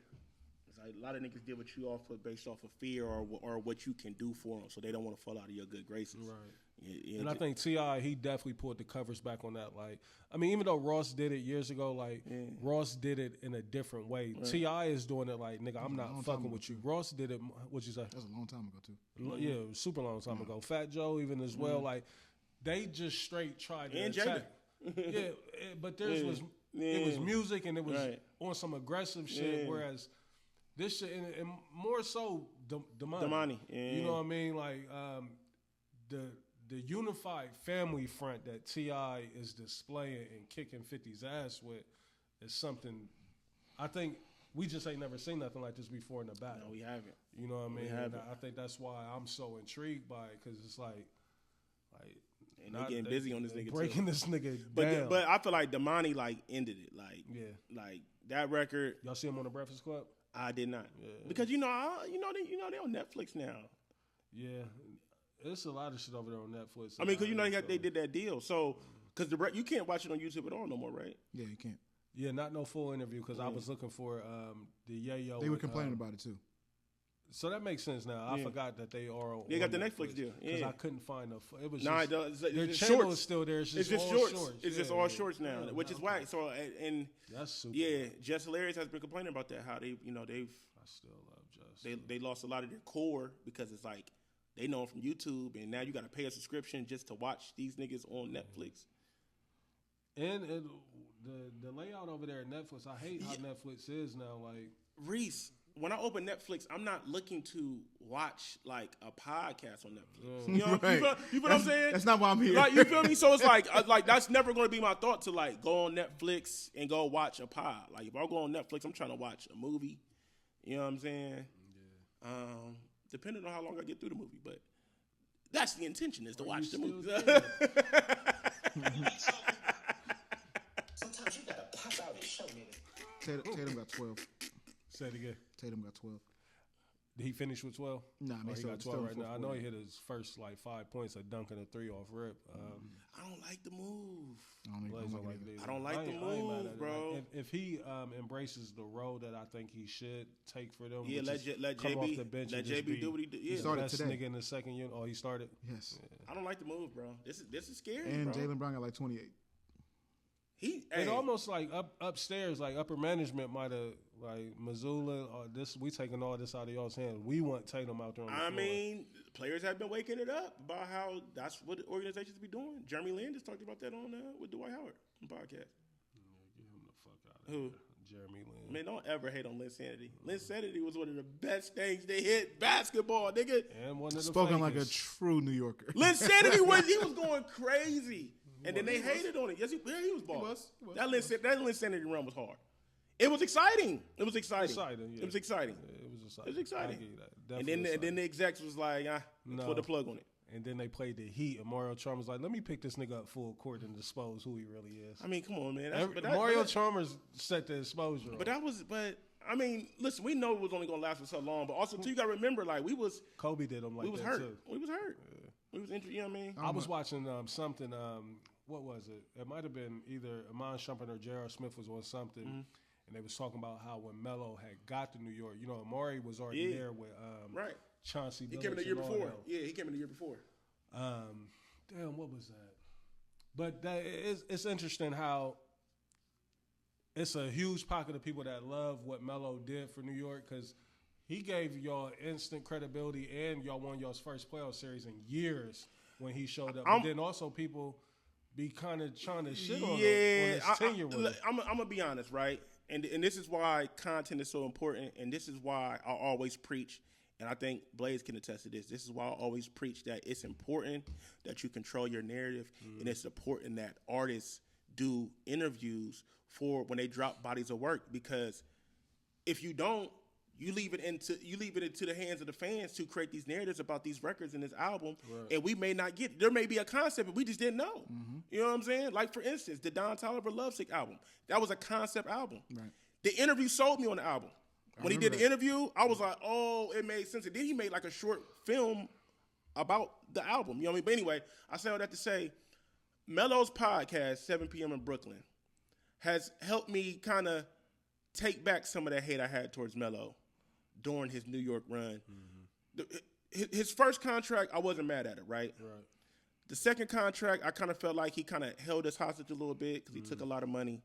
It's like a lot of niggas deal with you based off of fear or what you can do for them, so they don't want to fall out of your good graces. Right. Yeah, and I think T.I., he definitely pulled the covers back on that. Like, I mean, even though Ross did it years ago, like, Ross did it in a different way. Right. T.I. is doing it like, nigga, I'm not fucking with you. Ross did it, what'd you say? That was a long time ago, too. Yeah, super long time ago. Fat Joe even as well. Like, they just straight tried to attack. Yeah, but theirs was, it was music and it was on some aggressive shit, whereas This shit, and more so, Damani. Damani, yeah. You know what I mean? Like the unified family front that T.I. is displaying and kicking 50's ass with is something. I think we just ain't never seen nothing like this before in the battle. No, we haven't. You know what I mean? We And haven't. I think that's why I'm so intrigued by it, because it's like And they getting busy on this nigga breaking too. this nigga down. But I feel like Damani like ended it. Like Yeah. like that record. Y'all see him on the Breakfast Club? I did not. Yeah. Because they on Netflix now. Yeah. There's a lot of shit over there on Netflix. I mean, because they did that deal. So because you can't watch it on YouTube at all no more, right? Yeah, you can't. Yeah, not no full interview, because I was looking for the Yayo. They were complaining about it too. So that makes sense now. I forgot that they are on. They got the Netflix deal. Because Yeah. I couldn't find it was Nah, just, their channel shorts. is still there. It's just all shorts. It's Yeah, just all yeah. shorts now, Yeah, which is okay. whack. So and That's super. yeah, Just Hilarious has been complaining about that. How they've I still love Just. they lost a lot of their core because it's like they know them from YouTube, and now you got to pay a subscription just to watch these niggas on Netflix. And the layout over there at Netflix, I hate how Netflix is now. Like, Reese, when I open Netflix, I'm not looking to watch like a podcast on Netflix. Yeah. You know, Right. you feel what I'm saying? That's not why I'm here. Like, you feel me? So it's like that's never going to be my thought to like go on Netflix and go watch a pod. Like if I go on Netflix, I'm trying to watch a movie. You know what I'm saying? Yeah. Depending on how long I get through the movie, but that's the intention is to watch the movie. Sometimes you gotta pop out and show me. Tatum got 12. say it again. Tatum got 12. Did he finish with 12? Nah, Oh, he got 12 right now. I know fourth he hit his first like 5 points, a dunk and a 3 off rip. I don't like the move. Blaze don't like it I either. don't like the I ain't move, mad at it. bro. Like, if he embraces the role that I think he should take for them, Yeah, which let is come off the JB bench let and just JB be do what he did. He Yeah, started best today. nigga in the second unit. Oh, he started. Yes. I don't like the move, bro. This is scary. And bro. Jaylen Brown got like 28. He It almost like upstairs, like upper management might have like Missoula or this. We taking all this out of y'all's hands. We want Tatum out there on the floor. I mean, players have been waking it up about how that's what the organizations be doing. Jeremy Lin just talked about that on with Dwight Howard on the podcast. Get him the fuck out of Who? here. Jeremy Lin. Man, don't ever hate on Linsanity. Linsanity was one of the best things they hit basketball, nigga. And one of the Spoken like a fakest. true New Yorker. Linsanity was going crazy. And then they hated on it. Yes, he was balling. He was. That Linsanity run was hard. It was exciting. It was exciting. Exciting, yeah. It was exciting. Yeah, it was exciting. It was exciting. I give you that. And Definitely then the execs was like, No. put the plug on it. And then they played the Heat, and Mario Chalmers like, let me pick this nigga up full court and dispose who he really is. I mean, come on, man. Mario Chalmers set the exposure. But I mean, listen, we know it was only gonna last for so long, but also too, you gotta remember, like Kobe did him like we was that hurt. too. We was hurt. We was injured. You know what I mean? I was watching something. What was it? It might have been either Amon Shumpert or J.R. Smith was on something, and they was talking about how when Melo had got to New York, you know, Amari was already there with Right. Chauncey He Billups came in the year and all before. them. Yeah, he came in the year before. Damn, what was that? But it's interesting how it's a huge pocket of people that love what Melo did for New York, because he gave y'all instant credibility and y'all won y'all's first playoff series in years when he showed up. But then also people be kind of trying to shit on his tenure with him. I'm gonna be honest, right? And this is why content is so important, and this is why I always preach. And I think Blaze can attest to this. This is why I always preach that it's important that you control your narrative, and it's important that artists do interviews for when they drop bodies of work, because if you don't, you leave it into the hands of the fans to create these narratives about these records and this album, and we may not get. There may be a concept, but we just didn't know. You know what I'm saying? Like for instance, the Don Toliver Lovesick album. That was a concept album. Right. The interview sold me on the album. When he did the interview, I was like, oh, it made sense. And then he made like a short film about the album. You know what I mean? But anyway, I say all that to say, Melo's podcast, 7 p.m. in Brooklyn, has helped me kind of take back some of that hate I had towards Melo during his New York run. His first contract, I wasn't mad at it, right? The second contract, I kind of felt like he kind of held us hostage a little bit because he took a lot of money.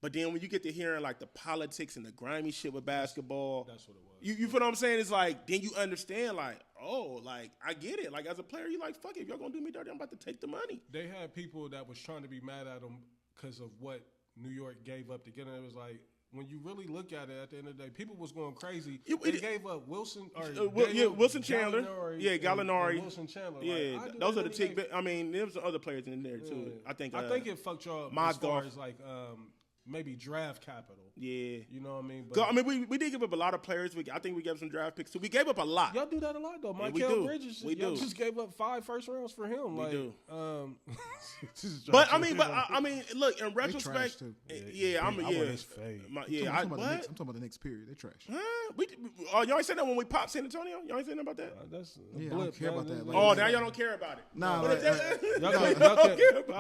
But then when you get to hearing like the politics and the grimy shit with basketball, that's what it was. You feel what I'm saying? It's like, then you understand like, oh, like I get it. Like as a player, you like, fuck it, if y'all gonna do me dirty, I'm about to take the money. They had people that was trying to be mad at him because of what New York gave up to get him. It was like, when you really look at it, at the end of the day, people was going crazy. It- They it- gave up Wilson or Wilson Chandler. Gallinari. And Wilson Chandler. Yeah, Like, those are the tick. I mean, there was other players in there too. Yeah. I think it fucked y'all up as far Mozgov. as like maybe draft capital. Yeah. You know what I mean? I mean, we did give up a lot of players. I think we gave some draft picks too. We gave up a lot. Y'all do that a lot though. Yeah, we Michael do. Bridges, We y'all do. just gave up 5 first rounds for him. We Like, do. But I mean, look. In trash retrospect, too. I want his fade. I'm talking about the Knicks. I'm talking about the Knicks. Period. They trash. Y'all ain't said that when we popped San Antonio. Y'all ain't saying about that. That's a Yeah, I blip, don't care man. about that. Like, Oh, now y'all don't care about it. Nah, But like,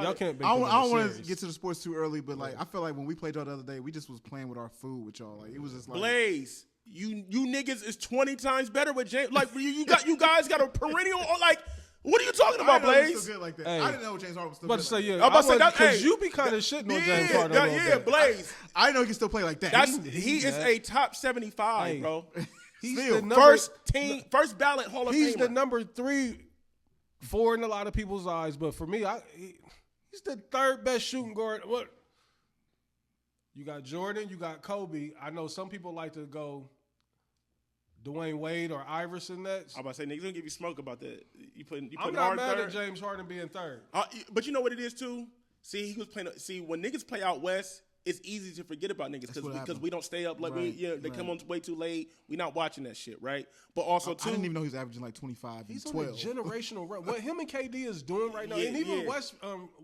y'all can't. Be I don't want to serious. get to the sports too early, but like I feel like when we played y'all the other day, we just was playing with our food with y'all. Like it was just like Blaze, you niggas is 20 times better with James. Like you guys got a perennial. Like, what are you talking I about, didn't know he was Blaze? still good like that. Hey. I didn't know James Harden was still About good to say, like yeah. I'm about to say that- because hey, you be kind of shitting on James Harden. a little Yeah, bit. Blaze. that. I didn't know he could still play like that. He is a top 75, Hey, bro. He's Still, the number, First ballot Hall of He's Famer. the number 3, 4 in a lot of people's eyes, but for me, he's the 3rd best shooting guard. What? You got Jordan, you got Kobe. I know some people like to go Dwayne Wade or Iverson next. I'm about to say, niggas gonna give you smoke about that. You putting I'm not Harden mad third. at James Harden being 3rd. But you know what it is too. See, he was playing. See, when niggas play out west, it's easy to forget about niggas That's what because happened. we don't stay up like Right, they right. come on way too late. We not watching that shit, right? But also I too, didn't even know he was averaging like 25 He's and on a 12. generational run. What him and KD is doing right now, Yeah, and even yeah.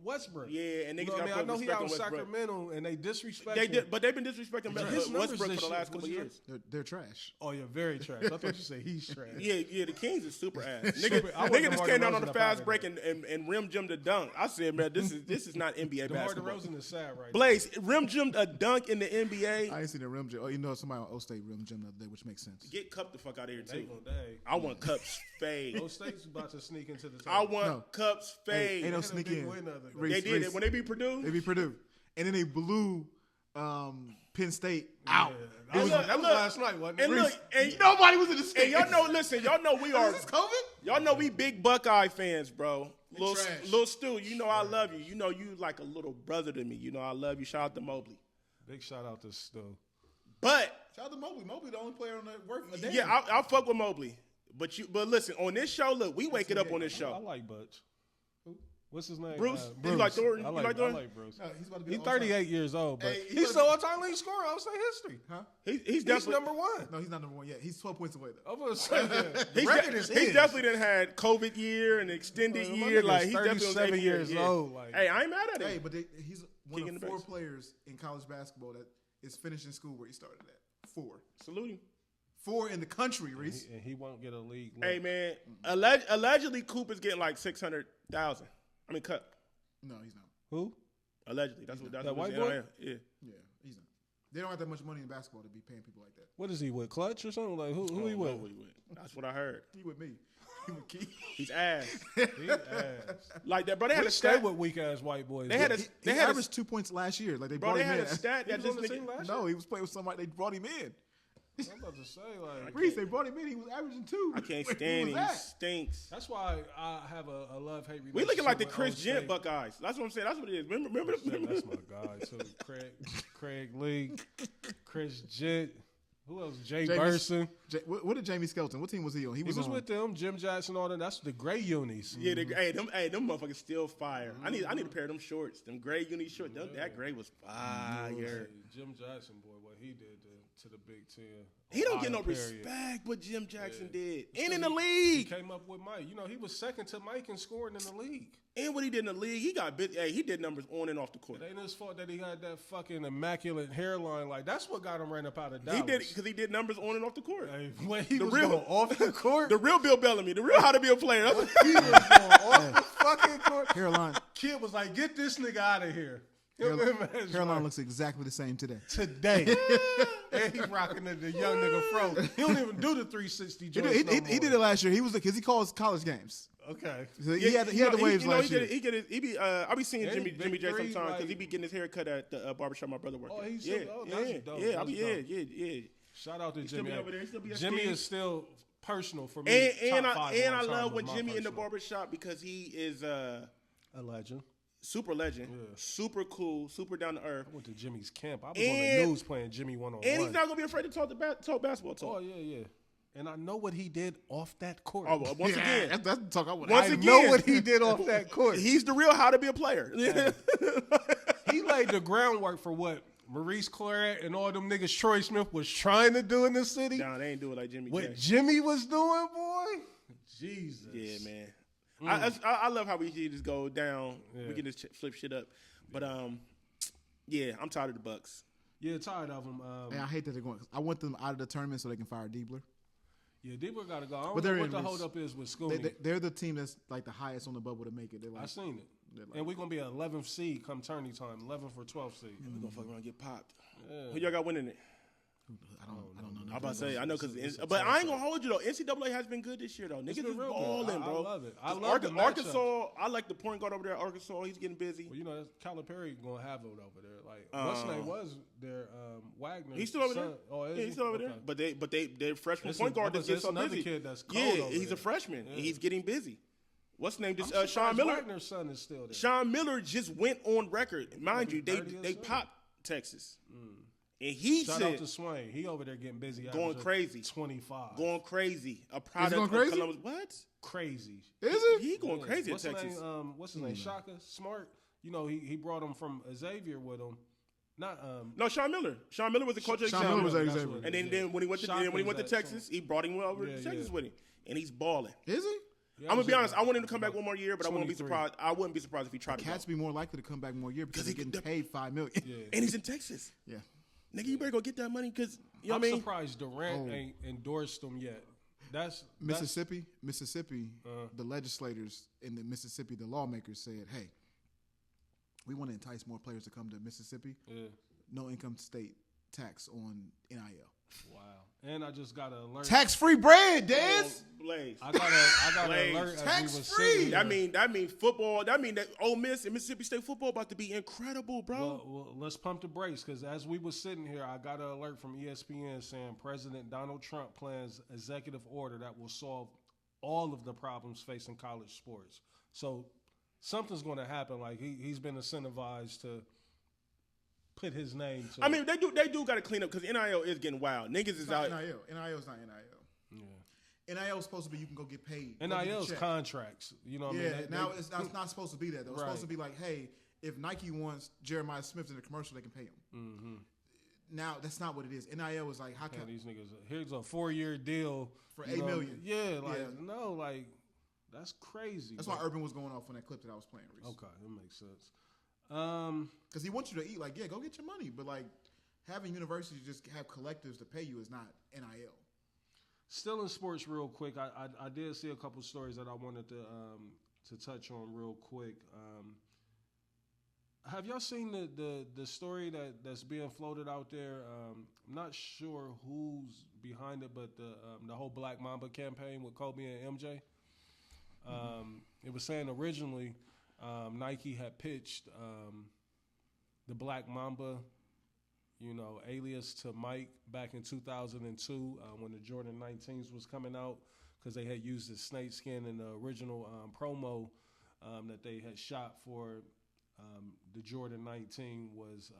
Westbrook. Yeah, and niggas You know what I gotta mean? I put know he respect out on in Westbrook. Sacramento, and they disrespect They him. did, but they've been disrespecting His numbers Westbrook for this the last shit- couple of what's years. They're trash. Oh, you're very trash. I thought you said he's trash. Yeah, the Kings is super ass. Super- I Nigga want just DeMar came down on DeRozan the up fast out of break and rim jimmed a dunk. I said, man, this is not NBA DeMar basketball. DeRozan is sad right Blaze, rim jimmed a dunk in the NBA. I ain't seen a rim gym. Oh, you know somebody on O State rim gym the other day, which makes sense. Get Cup the fuck out of here now. They too. gonna die. I want Cups fade. Those State's about to sneak into the I title. want No. Cups fade. Ain't no had a sneak big in. win the other day. Reese, They did Reese. it when they beat Purdue. They beat Purdue, and then they blew Penn State out. That was, look, that was look, last night, wasn't it? And look, and Nobody was in the and state. y'all know. Listen, y'all know we are. Is this COVID? Y'all know we big Buckeye fans, bro. Lil trash. Stu, you know I love you. You know you like a little brother to me. You know I love you. Shout out to Mobley. Big shout out to Stu. But Shout out to Mobley. Mobley, the only player on that work. yeah, I'll fuck with Mobley. But listen, on this show, look, we wake it up on this I show. like Butch. What's his name? Bruce? Bruce. You like Jordan? I You like, like Jordan? I like Bruce. No, he's about to be He's an all-star. 38 years old, but Hey, he's still all-time leading scorer. I would say history. Huh? He's He's definitely number 1. No, he's not number 1 yet. He's 12 points away though. I'm gonna say that. He's, record is he's his. definitely done had COVID year and extended My year. nigga's Like he's definitely on 37 80 years yeah. old. Like, Hey, I ain't mad at him. Hey, but he's one King of in the 4 base. players in college basketball that is finishing school where he started at. 4. Salute him. 4 in the country, Reese. and he won't get a league. Hey look. man, allegedly Coop is getting like 600,000. I mean cut. No, he's not. Who? Allegedly, that's what That what's white in boy? there. Yeah. Yeah, he's not. They don't have that much money in basketball to be paying people like that. What is he with? Clutch or something? Like who he I don't know with? what he with. That's what I heard. He with me. He with Keith. He's ass He ass. like that, bro. They had We a stay stat. with weak ass white boys. They had a He they had averaged 2 points last year. Like they bro. brought They him had in. a stat He that was on this the team nigga. last No, he was playing with somebody. They brought him in. I'm about to say like Reese, they brought him in. He was averaging 2. I can't Where stand was him. He at? stinks. that's why I have a love hate relationship. We looking like the with Chris Old Gent State. Buckeyes. That's what I'm saying. That's what it is. Remember That's my guy too. Craig Lee, Chris Jett. Who else? Jay Jamie- Burson. What did Jamie Skelton? What team was he on? He was on, with them. Jim Jackson, all that. That's the gray unis. Yeah, them motherfuckers still fire. I need a pair of them shorts. Them gray uni shorts. That gray was fire. Jim Jackson, boy, what he did to the Big Ten. He don't get no Period. respect what Jim Jackson did. Because And in the He league. came up with Mike. You know, he was second to Mike in scoring in the league. And what he did in the league, he got bit. Hey, he did numbers on and off the court. It ain't his fault that he had that fucking immaculate hairline. Like, that's what got him ran up out of Dallas. He did it because he did numbers on and off the court. Hey, when he The was real- going off the court. The real Bill Bellamy, the real how to be a player. That's what He was going off the fucking court. Hairline. Kid was like, get this nigga out of here. Him and his Hairline wife. looks exactly the same today. Today. And he rocking the young nigga fro. He don't even do the 360 He joints did, no he more. did it last year. He was because he calls college games. Okay. So he had the waves last year. I be seeing And Jimmy Big J Three, sometimes because like- he be getting his hair cut at the barbershop my brother worked Oh, at. he's yeah, still- that's dope. yeah, That's dope. yeah. Shout out to still Jimmy. be over there. He still be at Jimmy Steve's. is still personal for me. And Top 5 I all time love was when my Jimmy in the personal. barbershop because he is A legend. super legend, super cool, super down to earth. I went to Jimmy's camp. I was on the news playing Jimmy one-on-one. And he's not gonna be afraid to talk basketball talk. Oh yeah. And I know what he did off that court. Oh, well, once again, that's the talk I want. I know what he did off that court. He's the real how to be a player. He laid the groundwork for what Maurice Claret and all them niggas Troy Smith was trying to do in this city. Nah, they ain't doing like Jimmy. What Jackson. Jimmy was doing, boy. Jesus. Yeah, man. I love how we can just go down. Yeah. We can just flip shit up. But yeah, I'm tired of the Bucks. Yeah, tired of them. And I hate that they're going. I want them out of the tournament so they can fire Diebler. Yeah, Diebler got to go. I don't know what the holdup is with Scooney. They're the team that's like the highest on the bubble to make it. Like, I seen it. And we're going to be an 11th seed come tourney time, 11th or 12th seed. We're going to fuck around and get popped. Yeah. Who y'all got winning it? I don't know. I'm about to say, I know because, but I ain't gonna hold you though. NCAA has been good this year though. Niggas is balling, bro. I love it. I love the Arkansas. I like the point guard over there. Arkansas, he's getting busy. Well, you know, Calipari gonna have it over there. Like what's his name was there? Wagner. He's still over there. Oh, yeah, he's still over there. But their freshman point guard just gets so busy. Kid that's cold yeah, over he's there. a freshman. Yeah. And he's getting busy. What's his name? Just Sean Miller. Wagner's son is still there. Sean Miller just went on record, mind you. They popped Texas. And he Shout said, out to Swain. He over there getting busy. Going crazy. 25. Going crazy. A product going crazy? of Columbus. What? Crazy. Is He going crazy what's at Texas. What's his name? Shaka Smart. You know, he brought him from Xavier with him. No, Sean Miller. Sean Miller was the coach of Sean Miller was at Xavier. And then when he went to Texas, he brought him over to Texas with him. And he's balling. Is he? I'm gonna be honest. I want him to come back one more year, but I wouldn't be surprised. I wouldn't be surprised if he tried to. Cats be more likely to come back more year because he's getting paid $5 million. Yeah. And he's in Texas. Yeah. Nigga, you better go get that money because you know I'm what I mean. Surprised Durant ain't endorsed him yet. That's Mississippi. The legislators in the Mississippi, the lawmakers said, "Hey, we want to entice more players to come to Mississippi. Yeah. No income state tax on NIL. Wow. And I just got an alert. Tax-free bread, Dez. Blaze. I got an alert as we was sitting here. That mean football. That mean that Ole Miss and Mississippi State football about to be incredible, bro. Well, let's pump the brakes because as we was sitting here, I got an alert from ESPN saying President Donald Trump plans executive order that will solve all of the problems facing college sports. So something's going to happen. Like he's been incentivized to put his name to. I mean, they do got to clean up because NIL is getting wild. Niggas is out. NIL. NIL is not NIL. Yeah. NIL is supposed to be you can go get paid. NIL's contracts. You know what I mean? Now it's not supposed to be that though. It's supposed to be like, hey, if Nike wants Jeremiah Smith in a commercial, they can pay him. Mm-hmm. Now that's not what it is. NIL is like, how can these niggas? Here's a 4-year deal for $8 million. Yeah, no, like that's crazy. That's why Urban was going off on that clip that I was playing recently. Okay, that makes sense. Because he wants you to eat. Like, yeah, go get your money, but like having universities just have collectives to pay you is not NIL. Still in sports, real quick. I did see a couple stories that I wanted to touch on real quick. Have y'all seen the story that's being floated out there? I'm not sure who's behind it, but the whole Black Mamba campaign with Kobe and MJ. It was saying originally Nike had pitched the Black Mamba, alias to Mike back in 2002 when the Jordan 19s was coming out because they had used the snake skin in the original promo that they had shot for the Jordan 19 was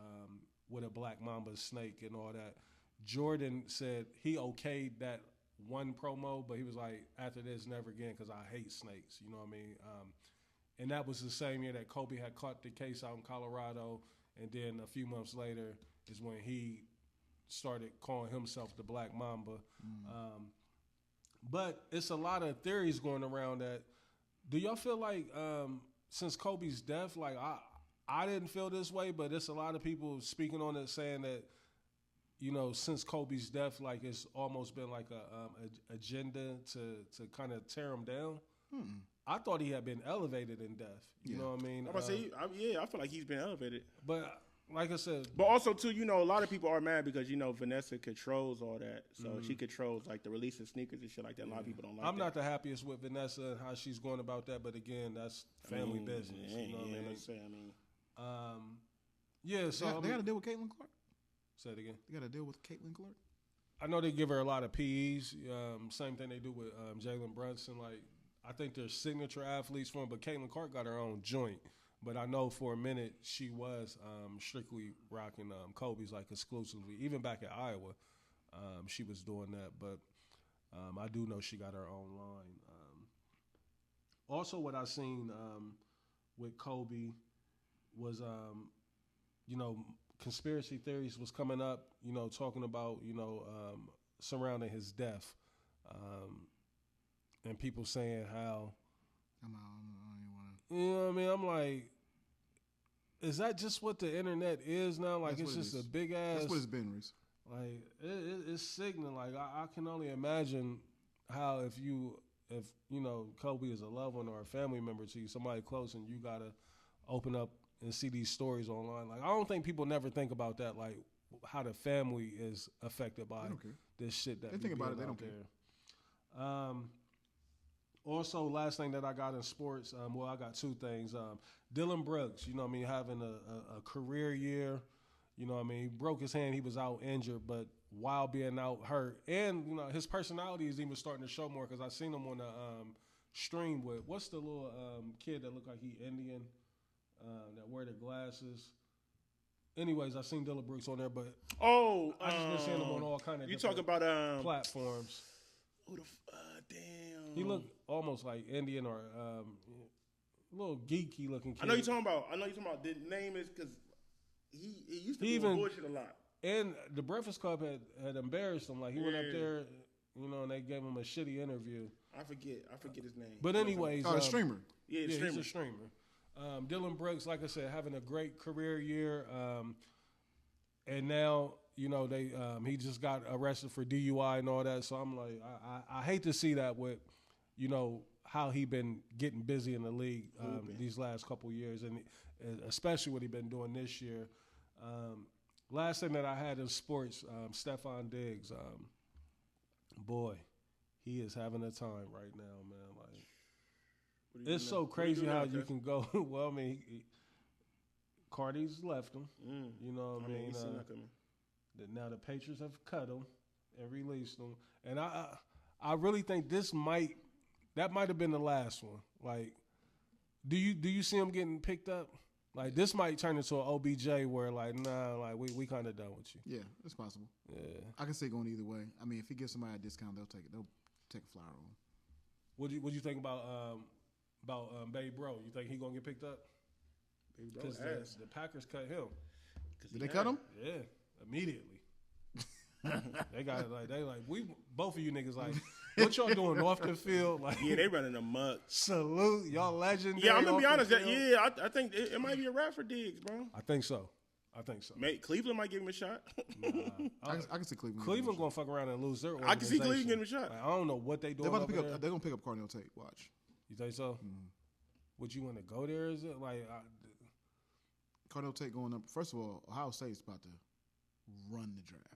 with a Black Mamba snake and all that. Jordan said he okayed that one promo, but he was like, after this, never again because I hate snakes. You know what I mean? And that was the same year that Kobe had caught the case out in Colorado. And then a few months later is when he started calling himself the Black Mamba. But it's a lot of theories going around that. Do y'all feel like since Kobe's death, like I didn't feel this way, but it's a lot of people speaking on it saying that, since Kobe's death, like it's almost been like a agenda to kind of tear him down. I thought he had been elevated in death. You know what I mean? I feel like he's been elevated. But like I said, but also too, a lot of people are mad because Vanessa controls all that, so she controls like the release of sneakers and shit like that. A lot of people don't like. I'm not the happiest with Vanessa and how she's going about that, but again, that's family business. You know what I mean? Let's say, so they got to deal with Caitlin Clark. Say it again. They got to deal with Caitlin Clark. I know they give her a lot of PEs. Same thing they do with Jalen Brunson. Like I think they're signature athletes for him, but Caitlin Clark got her own joint. But I know for a minute she was strictly rocking Kobe's like exclusively. Even back at Iowa, she was doing that. But I do know she got her own line. Also, what I seen with Kobe was, conspiracy theories was coming up. Talking about surrounding his death, and people saying how. I'm out. I don't even want to. You know what I mean? I'm like, is that just what the internet is now? Like, That's it's what it just is. a big ass. That's what it's been, Reese. Like, it's sickening. Like, I can only imagine how if Kobe is a loved one or a family member to you, somebody close, and you gotta open up and see these stories online. Like, I don't think people never think about that. Like, how the family is affected by this shit that They think about it. They don't care. Also, last thing that I got in sports, I got two things. Dylan Brooks, having a career year. He broke his hand. He was out injured, but while being out hurt. And, his personality is even starting to show more because I seen him on the stream with, what's the little kid that look like he Indian that wear the glasses? Anyways, I seen Dylan Brooks on there, but I I just been seeing him on all kind of you talking about platforms. Who the damn? He looked almost like Indian or a little geeky looking kid. I know you're talking about. The name is because he used to be bullshit a lot. And the Breakfast Club had embarrassed him. Like he went up there, and they gave him a shitty interview. I forget his name. But anyways, the streamer. Yeah, he's a streamer. Dylan Brooks, like I said, having a great career year, and now he just got arrested for DUI and all that. So I'm like, I hate to see that with how he been getting busy in the league these last couple years, and especially what he been doing this year. Last thing that I had in sports, Stephon Diggs, boy, he is having a time right now, man. Like, it's so crazy how you can go. Well, I mean, Cardi's left him. You know what I mean? Now the Patriots have cut him and released him, and I really think that might have been the last one. Like, do you see him getting picked up? Like, this might turn into an OBJ where, like, nah, like, we kind of done with you. Yeah, it's possible. Yeah. I can see it going either way. I mean, if he gives somebody a discount, they'll take it. They'll take a flyer on him. What you think about Babe Bro? You think he going to get picked up? Because the Packers cut him. Did they cut him? Yeah, immediately. They got it like we both of you niggas like, what y'all doing off the field? Like, yeah, they running amok. Salute y'all, legendary. Yeah, I'm gonna be honest. I think it might be a wrap for Diggs, bro. I think so. Cleveland might give him a shot. Nah, I can see Cleveland. Cleveland gonna fuck around and lose their I can see Cleveland give him a shot. Like, I don't know what they doing. They're gonna pick up Cardinal Tate. Watch. You think so? Mm-hmm. Would you want to go there? Is it like Cardinal Tate going up? First of all, Ohio State's about to run the draft.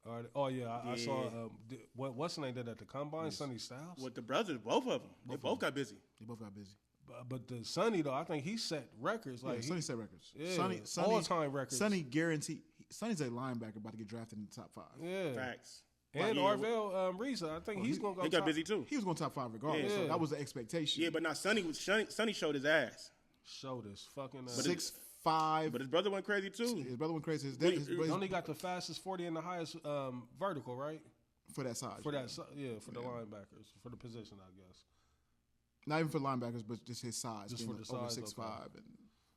I saw what's the name did at the combine? Yes. Sonny Styles. With the brothers, both of them, they both got busy. But the Sonny though, I think he set records. Like Sonny set records. Yeah, Sonny all-time records. Sonny guaranteed. Sonny's a linebacker about to get drafted in the top 5. Yeah, facts. And Arvell Reza, I think he's gonna go. He got busy too. He was going top 5 regardless. Yeah. So that was the expectation. Yeah, but now Sonny showed his ass. Showed his fucking 6'5". But his brother went crazy too. His brother went crazy. He only got the fastest 40 and the highest vertical, right? For that size. For the linebackers, for the position, I guess. Not even for linebackers, but just his size. Just for the size. 6'5". And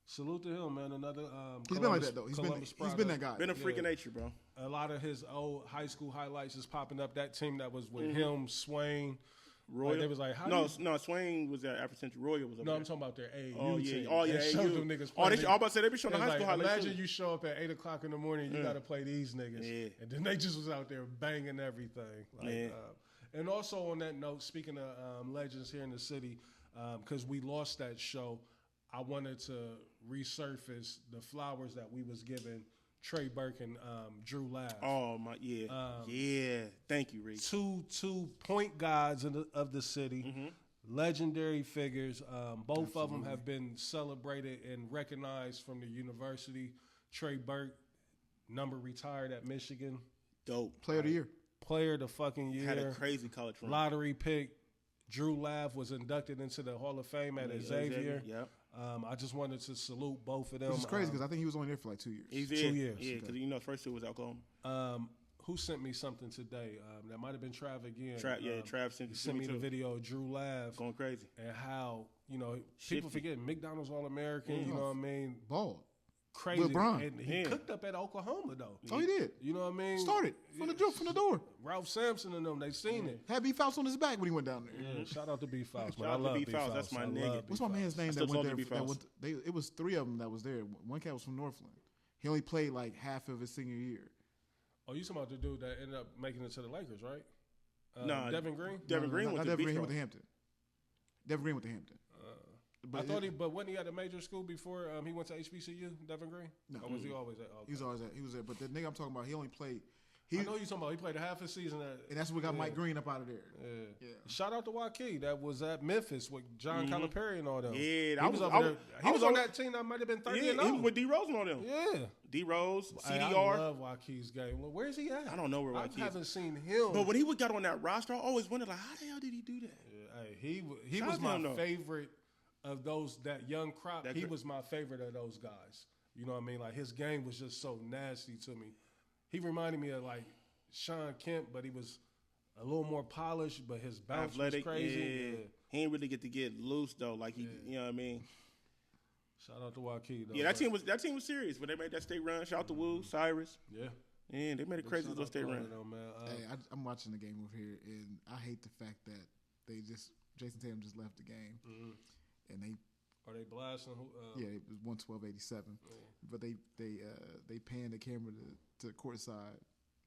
salute to him, man. Another. He's been like that though. He's been that guy. Been a freak of nature, bro. A lot of his old high school highlights is popping up. That team that was with him, Swain. Royal. Like, they was like, Swain was at Afro Central. Royal was up there. there. I'm talking about their AAU team. Oh, yeah, AAU. Them niggas all about to say they be showing the high school highlights. Imagine you show up at 8 o'clock in the morning, you got to play these niggas. Yeah. And then they just was out there banging everything. Like, and also on that note, speaking of legends here in the city, because we lost that show, I wanted to resurface the flowers that we was giving Trey Burke and Drew Lav. Oh my, yeah. Thank you, Reed. Two point guards of the city, legendary figures. Both of them have been celebrated and recognized from the university. Trey Burke, number retired at Michigan. Dope. Player of the year. Player of the fucking year. Had a crazy college run. Lottery pick. Drew Lav was inducted into the Hall of Fame at Xavier. Yep. I just wanted to salute both of them. Which is crazy because I think he was only there for like 2 years. He's 2 years. Yeah, because first two was Oklahoma. Who sent me something today? That might have been Trav again. Trav sent me the video of Drew Lav going crazy, and how people Shifty. forget McDonald's All-American. You know what I mean? Bald. Crazy. With Bron. And he cooked up at Oklahoma though. Oh, he did. You know what I mean? Started from the door. Ralph Sampson and them, they seen it. Had Beef House on his back when he went down there. Yeah, shout out to Beef House, man. Shout I out to love Beef House. That's my nigga. What's my man's name I that still went love Beef there? House. It was 3 of them that was there. One cat was from Northland. He only played like half of his senior year. Oh, you talking about the dude that ended up making it to the Lakers, right? No, Devin Green. Devin Green went to Devin Beef Green House. with the Hampton. Devin Green with the Hampton. I thought but wasn't he at a major school before he went to HBCU, Devin Green? No. Or was he always at? He was always there. He was there. But the nigga I'm talking about, he only played. I know you talking about. He played a half a season at. And that's what got Mike Green up out of there. Yeah. Shout out to Waukee that was at Memphis with John Calipari and all them. Yeah, he was on that team that might have been 30 and he 0. was with D Rose on them. Yeah. D Rose, I CDR. love Waukee's game. Well, where's he at? I don't know where Waukee is. I haven't seen him. But when he got on that roster, I always wondered, like, how the hell did he do that? Yeah, he Shout was out to my him, though. favorite of that young crop. He was my favorite of those guys. You know what I mean? Like, his game was just so nasty to me. He reminded me of, like, Sean Kemp, but he was a little more polished, but his bounce Athletic, was crazy. yeah. He didn't really get to get loose though, like he, you know what I mean. Shout out to Waukee though. Yeah, that team was serious when they made that state run. Shout out to Woo, Cyrus. Yeah, they made a crazy little state run. Though, man. Hey, I'm watching the game over here, and I hate the fact that Jason Tatum just left the game, and are they blasting? Yeah, it was 112.87, but they panned the camera to courtside.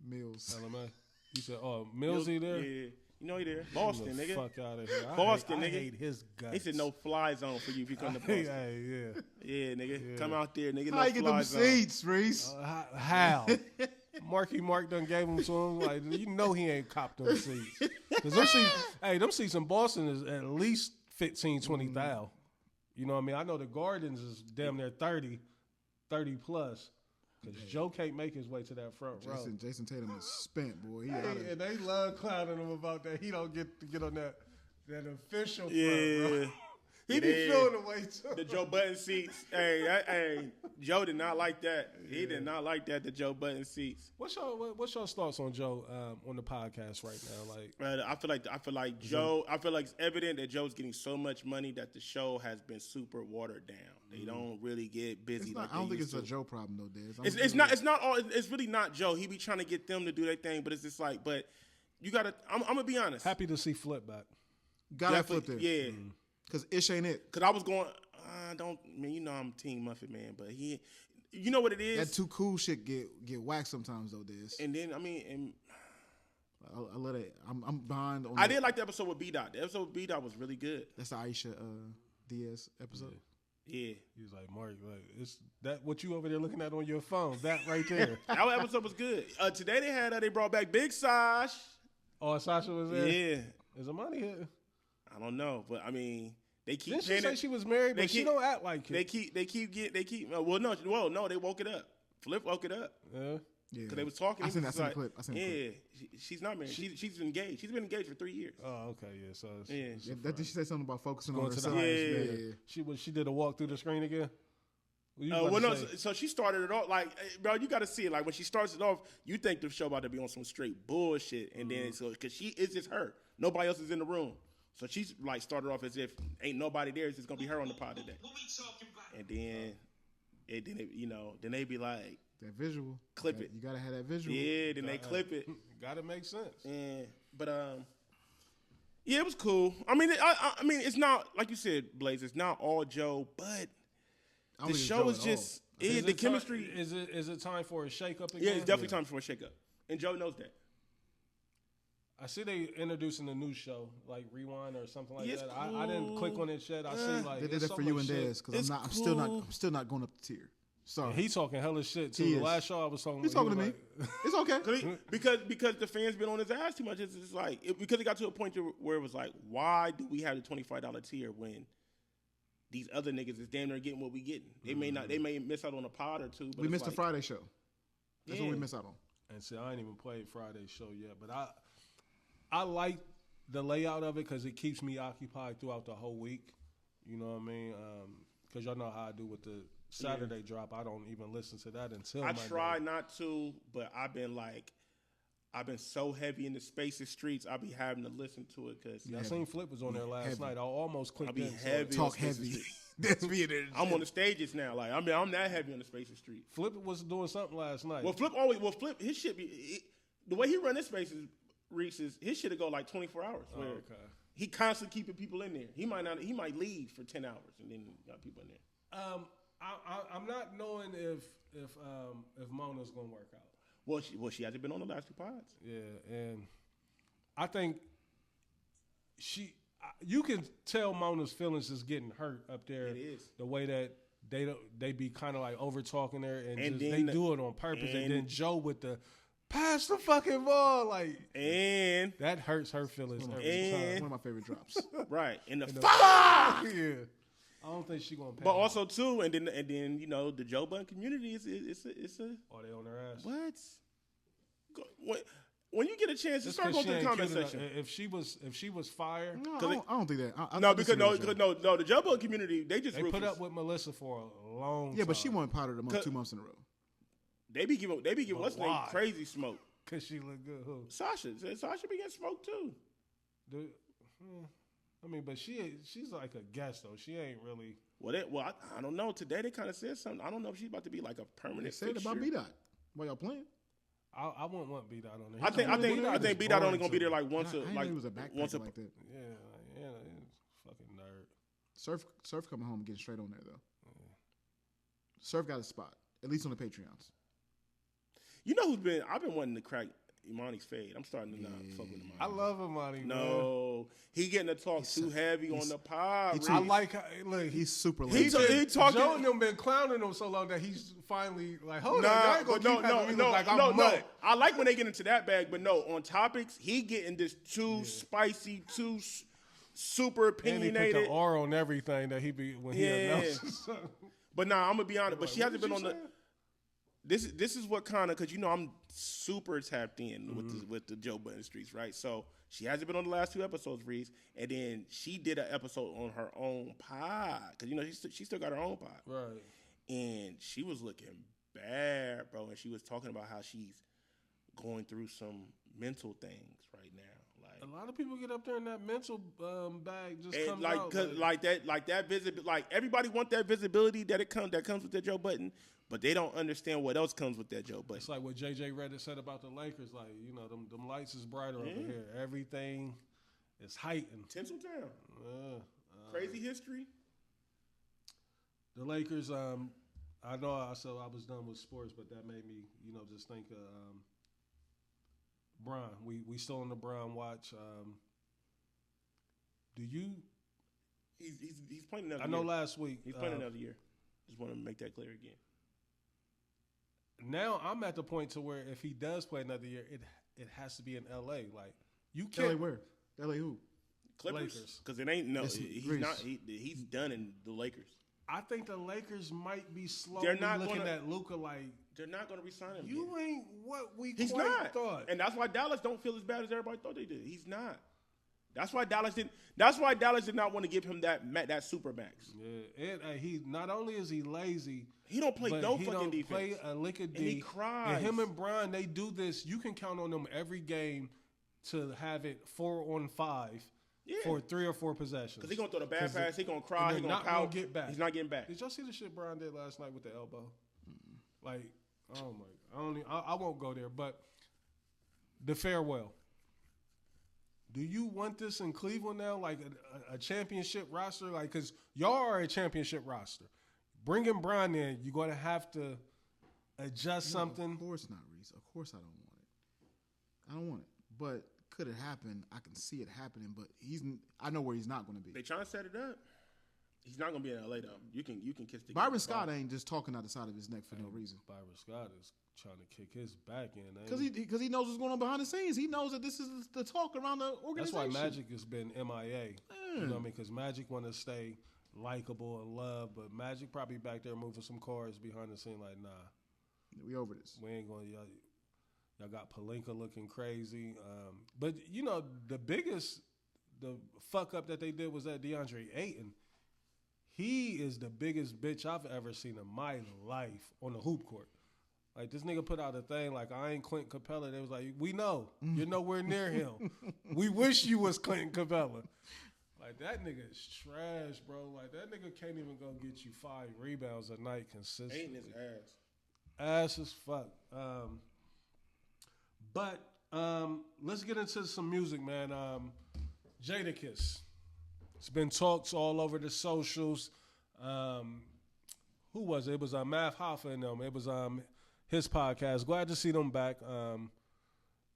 Mills. LMA. You said, Millsy there? Yeah. You know he there. Boston, nigga. Fuck out of here. Boston, nigga. I hate his guts. He said no fly zone for you if you come to Boston. Yeah, nigga. Yeah. Come out there, nigga. How you get them seats, Reese? How? Marky Mark done gave them to him. Like, you know he ain't copped them seats. Because them seats in Boston is at least 15, 20,000. You know what I mean? I know the Gardens is damn near 30 plus. Because Joe can't make his way to that front row. Jason Tatum is spent, boy. And they love clowning him about that. He don't get to get on that official front row. He be feeling the way too. The Joe Button seats. Hey, Joe did not like that. He did not like that. The Joe Button seats. What's your thoughts on Joe on the podcast right now? Like, I feel like Joe. I feel like it's evident that Joe's getting so much money that the show has been super watered down. They don't really get busy. I don't think it's a Joe problem though, Dez. It's really not Joe. He be trying to get them to do their thing, but it's just like, but you gotta. I'm gonna be honest. Happy to see Flip back. Got that Flip there. Yeah. Because Ish ain't it. Because I was going, you know I'm Team Muffet Man, but you know what it is? That too cool shit get whacked sometimes though, Dez. And then, I let it, I'm behind on I did like the episode with B-Dot. The episode with B-Dot was really good. That's the Aisha Diaz episode. Yeah. He was like, Mark, is that what you over there looking at on your phone? That right there. That episode was good. Today they brought back Big Sash. Oh, Sasha was there? Yeah. Is the money here? I don't know, but I mean, they keep. Didn't she say she was married? But she don't act like it. They keep. Well, no, they woke it up. Flip woke it up. Yeah. Because they was talking. I seen the clip. She's not married. She's engaged. She's been engaged for 3 years. Oh, okay, yeah. So did she say something about focusing going on to the herself? Yeah. She did a walk through the screen again. So she started it off like, bro, you got to see it. Like when she starts it off, you think the show about to be on some straight bullshit, and then because it's just her, nobody else is in the room. So she's like started off as if ain't nobody there. It's just gonna be her on the pod today. And then they be like that visual. Clip it. You gotta have that visual. Yeah, then they clip it. Gotta make sense. Yeah, but yeah, it was cool. I mean, it's not like you said, Blaze. It's not all Joe, but the show is just the chemistry. Is it time for a shakeup again? Yeah, it's definitely time for a shakeup, and Joe knows that. I see they introducing a new show, like Rewind or something like that. Cool. I didn't click on it yet. I see like they did that for you and Dez because I'm still not going up the tier. Sorry, he talking hella shit too. The last show I was talking, he's talking to me. It's okay because the fans been on his ass too much. It's just like because it got to a point where it was like, why do we have the $25 tier when these other niggas is damn near getting what we getting? They may miss out on a pod or two. But we missed the Friday show. That's what we missed out on. And see, I ain't even played Friday's show yet, but I like the layout of it because it keeps me occupied throughout the whole week. You know what I mean? because y'all know how I do with the Saturday drop. I don't even listen to that until I Monday. try not to, but I've been so heavy in the Spaces Streets, I be having to listen to it because I seen Flip was on there last night. I almost clicked I be in. heavy. Talk heavy. That's me in there. I'm on the stages now. Like I'm that heavy on the Spaces Street. Flip was doing something last night. Well, Flip his shit be the way he run his Spaces, Reese's his shit go like 24 hours. Where he constantly keeping people in there. He might leave for 10 hours and then got people in there. I'm not knowing if Mona's gonna work out. Well, she hasn't been on the last 2 pods. Yeah, and I think you can tell Mona's feelings is getting hurt up there. It is. The way that they be kind of like over talking there and just, then they do it on purpose. And then Joe with the pass the fucking ball, like, and that hurts her feelings every time. One of my favorite drops. Right. And the fuck. Yeah. I don't think she's gonna pay. But also too, and then the Joe Budden community is a. Oh, they on their ass. What? When you get a chance to start going to the comment section. If she was fired, No, I don't think that. The Joe Budden community they just they ruthless. put up with Melissa for a long time. Yeah, but she won Powder the Month 2 months in a row. They be giving what's name crazy smoke. Cause she look good. Who? Sasha be getting smoked too. I mean, but she's like a guest though. She ain't really. Well, I don't know. Today they kind of said something. I don't know if she's about to be like a permanent. They said fixture. about B-Dot while y'all playing. I wouldn't want B-Dot on there. I think B-Dot only gonna be there like once. He was a backpacker like that. Yeah, fucking nerd. Surf coming home and getting straight on there though. Yeah. Surf got a spot, at least on the Patreons. You know I've been wanting to crack Imani's fade. I'm starting to not fuck with Imani. I love Imani. No, he getting to talk too heavy on the pod. I like how, look. He's super loud. He talking. Joe and them been clowning him so long that he's finally like, hold on, I ain't gonna keep having me look like I'm mud. I like when they get into that bag, but no, on topics, he getting this too spicy, too super opinionated. And he put the R on everything that he be when he announces. But nah, I'm gonna be honest. But she hasn't been on the. This is what kind of, because I'm super tapped in with the Joe Budden streets, right? So she hasn't been on the last 2 episodes, Reese, and then she did an episode on her own pod because she still got her own pod, right? And she was looking bad, bro, and she was talking about how she's going through some mental things right now. Like a lot of people get up there in that mental bag just comes like, out like that visibility. Like everybody want that visibility that comes with that Joe Budden. But they don't understand what else comes with that Joe Budden. It's like what JJ Redick said about the Lakers. Like, them lights is brighter over here. Everything is heightened. Tinseltown. Crazy history. The Lakers, I know I said I was done with sports, but that made me, just think of Bron. We still on the Bron watch. Do you? He's playing another year. I know last week. He's playing another year. Just want to make that clear again. Now I'm at the point to where if he does play another year, it has to be in LA. Like you can't. LA where? LA who? Clippers. Because it ain't he's done in the Lakers. I think the Lakers might be slowly looking at Luka like they're not going to resign him. You ain't what we He's quite not. thought, and that's why Dallas don't feel as bad as everybody thought they did. He's not. That's why Dallas didn't. That's why Dallas did not want to give him that super max. Yeah, and he not only is he lazy. He don't play no he fucking don't defense. Play a lick of D. And he cries. And him and Bron, they do this. You can count on them every game to have it 4-on-5 for 3 or 4 possessions. Because he's going to throw the bad pass. He's going to cry. He's going to pout. Get back. He's not getting back. Did y'all see the shit Bron did last night with the elbow? Like, oh my! I won't go there. But the farewell. Do you want this in Cleveland now, like a championship roster? Like, because y'all are a championship roster. Bringing Bron in, you're going to have to adjust something. Of course not, Reese. Of course I don't want it. I don't want it. But could it happen? I can see it happening, but I know where he's not going to be. They trying to set it up. He's not going to be in LA, though. You can kiss the Byron Scott ain't just talking out the side of his neck for no reason. Byron Scott is trying to kick his back in. Because he knows what's going on behind the scenes. He knows that this is the talk around the organization. That's why Magic has been MIA. You know what I mean? Because Magic want to stay likable and loved, but Magic probably back there moving some cards behind the scene like, nah. We over this. We ain't going to, y'all got Pelinka looking crazy. But, the biggest, the fuck up that they did was that DeAndre Ayton. he is the biggest bitch I've ever seen in my life on the hoop court. Like, this nigga put out a thing like, I ain't Clint Capella. They was like, we know. You're nowhere near him. We wish you was Clinton Capella. Like, that nigga is trash, bro. Like, that nigga can't even go get you 5 rebounds a night consistently. Hating his ass. Ass as fuck. But let's get into some music, man. Jadakiss. It's been talks all over the socials. Who was it? It was Math Hoffa and them. It was his podcast. Glad to see them back.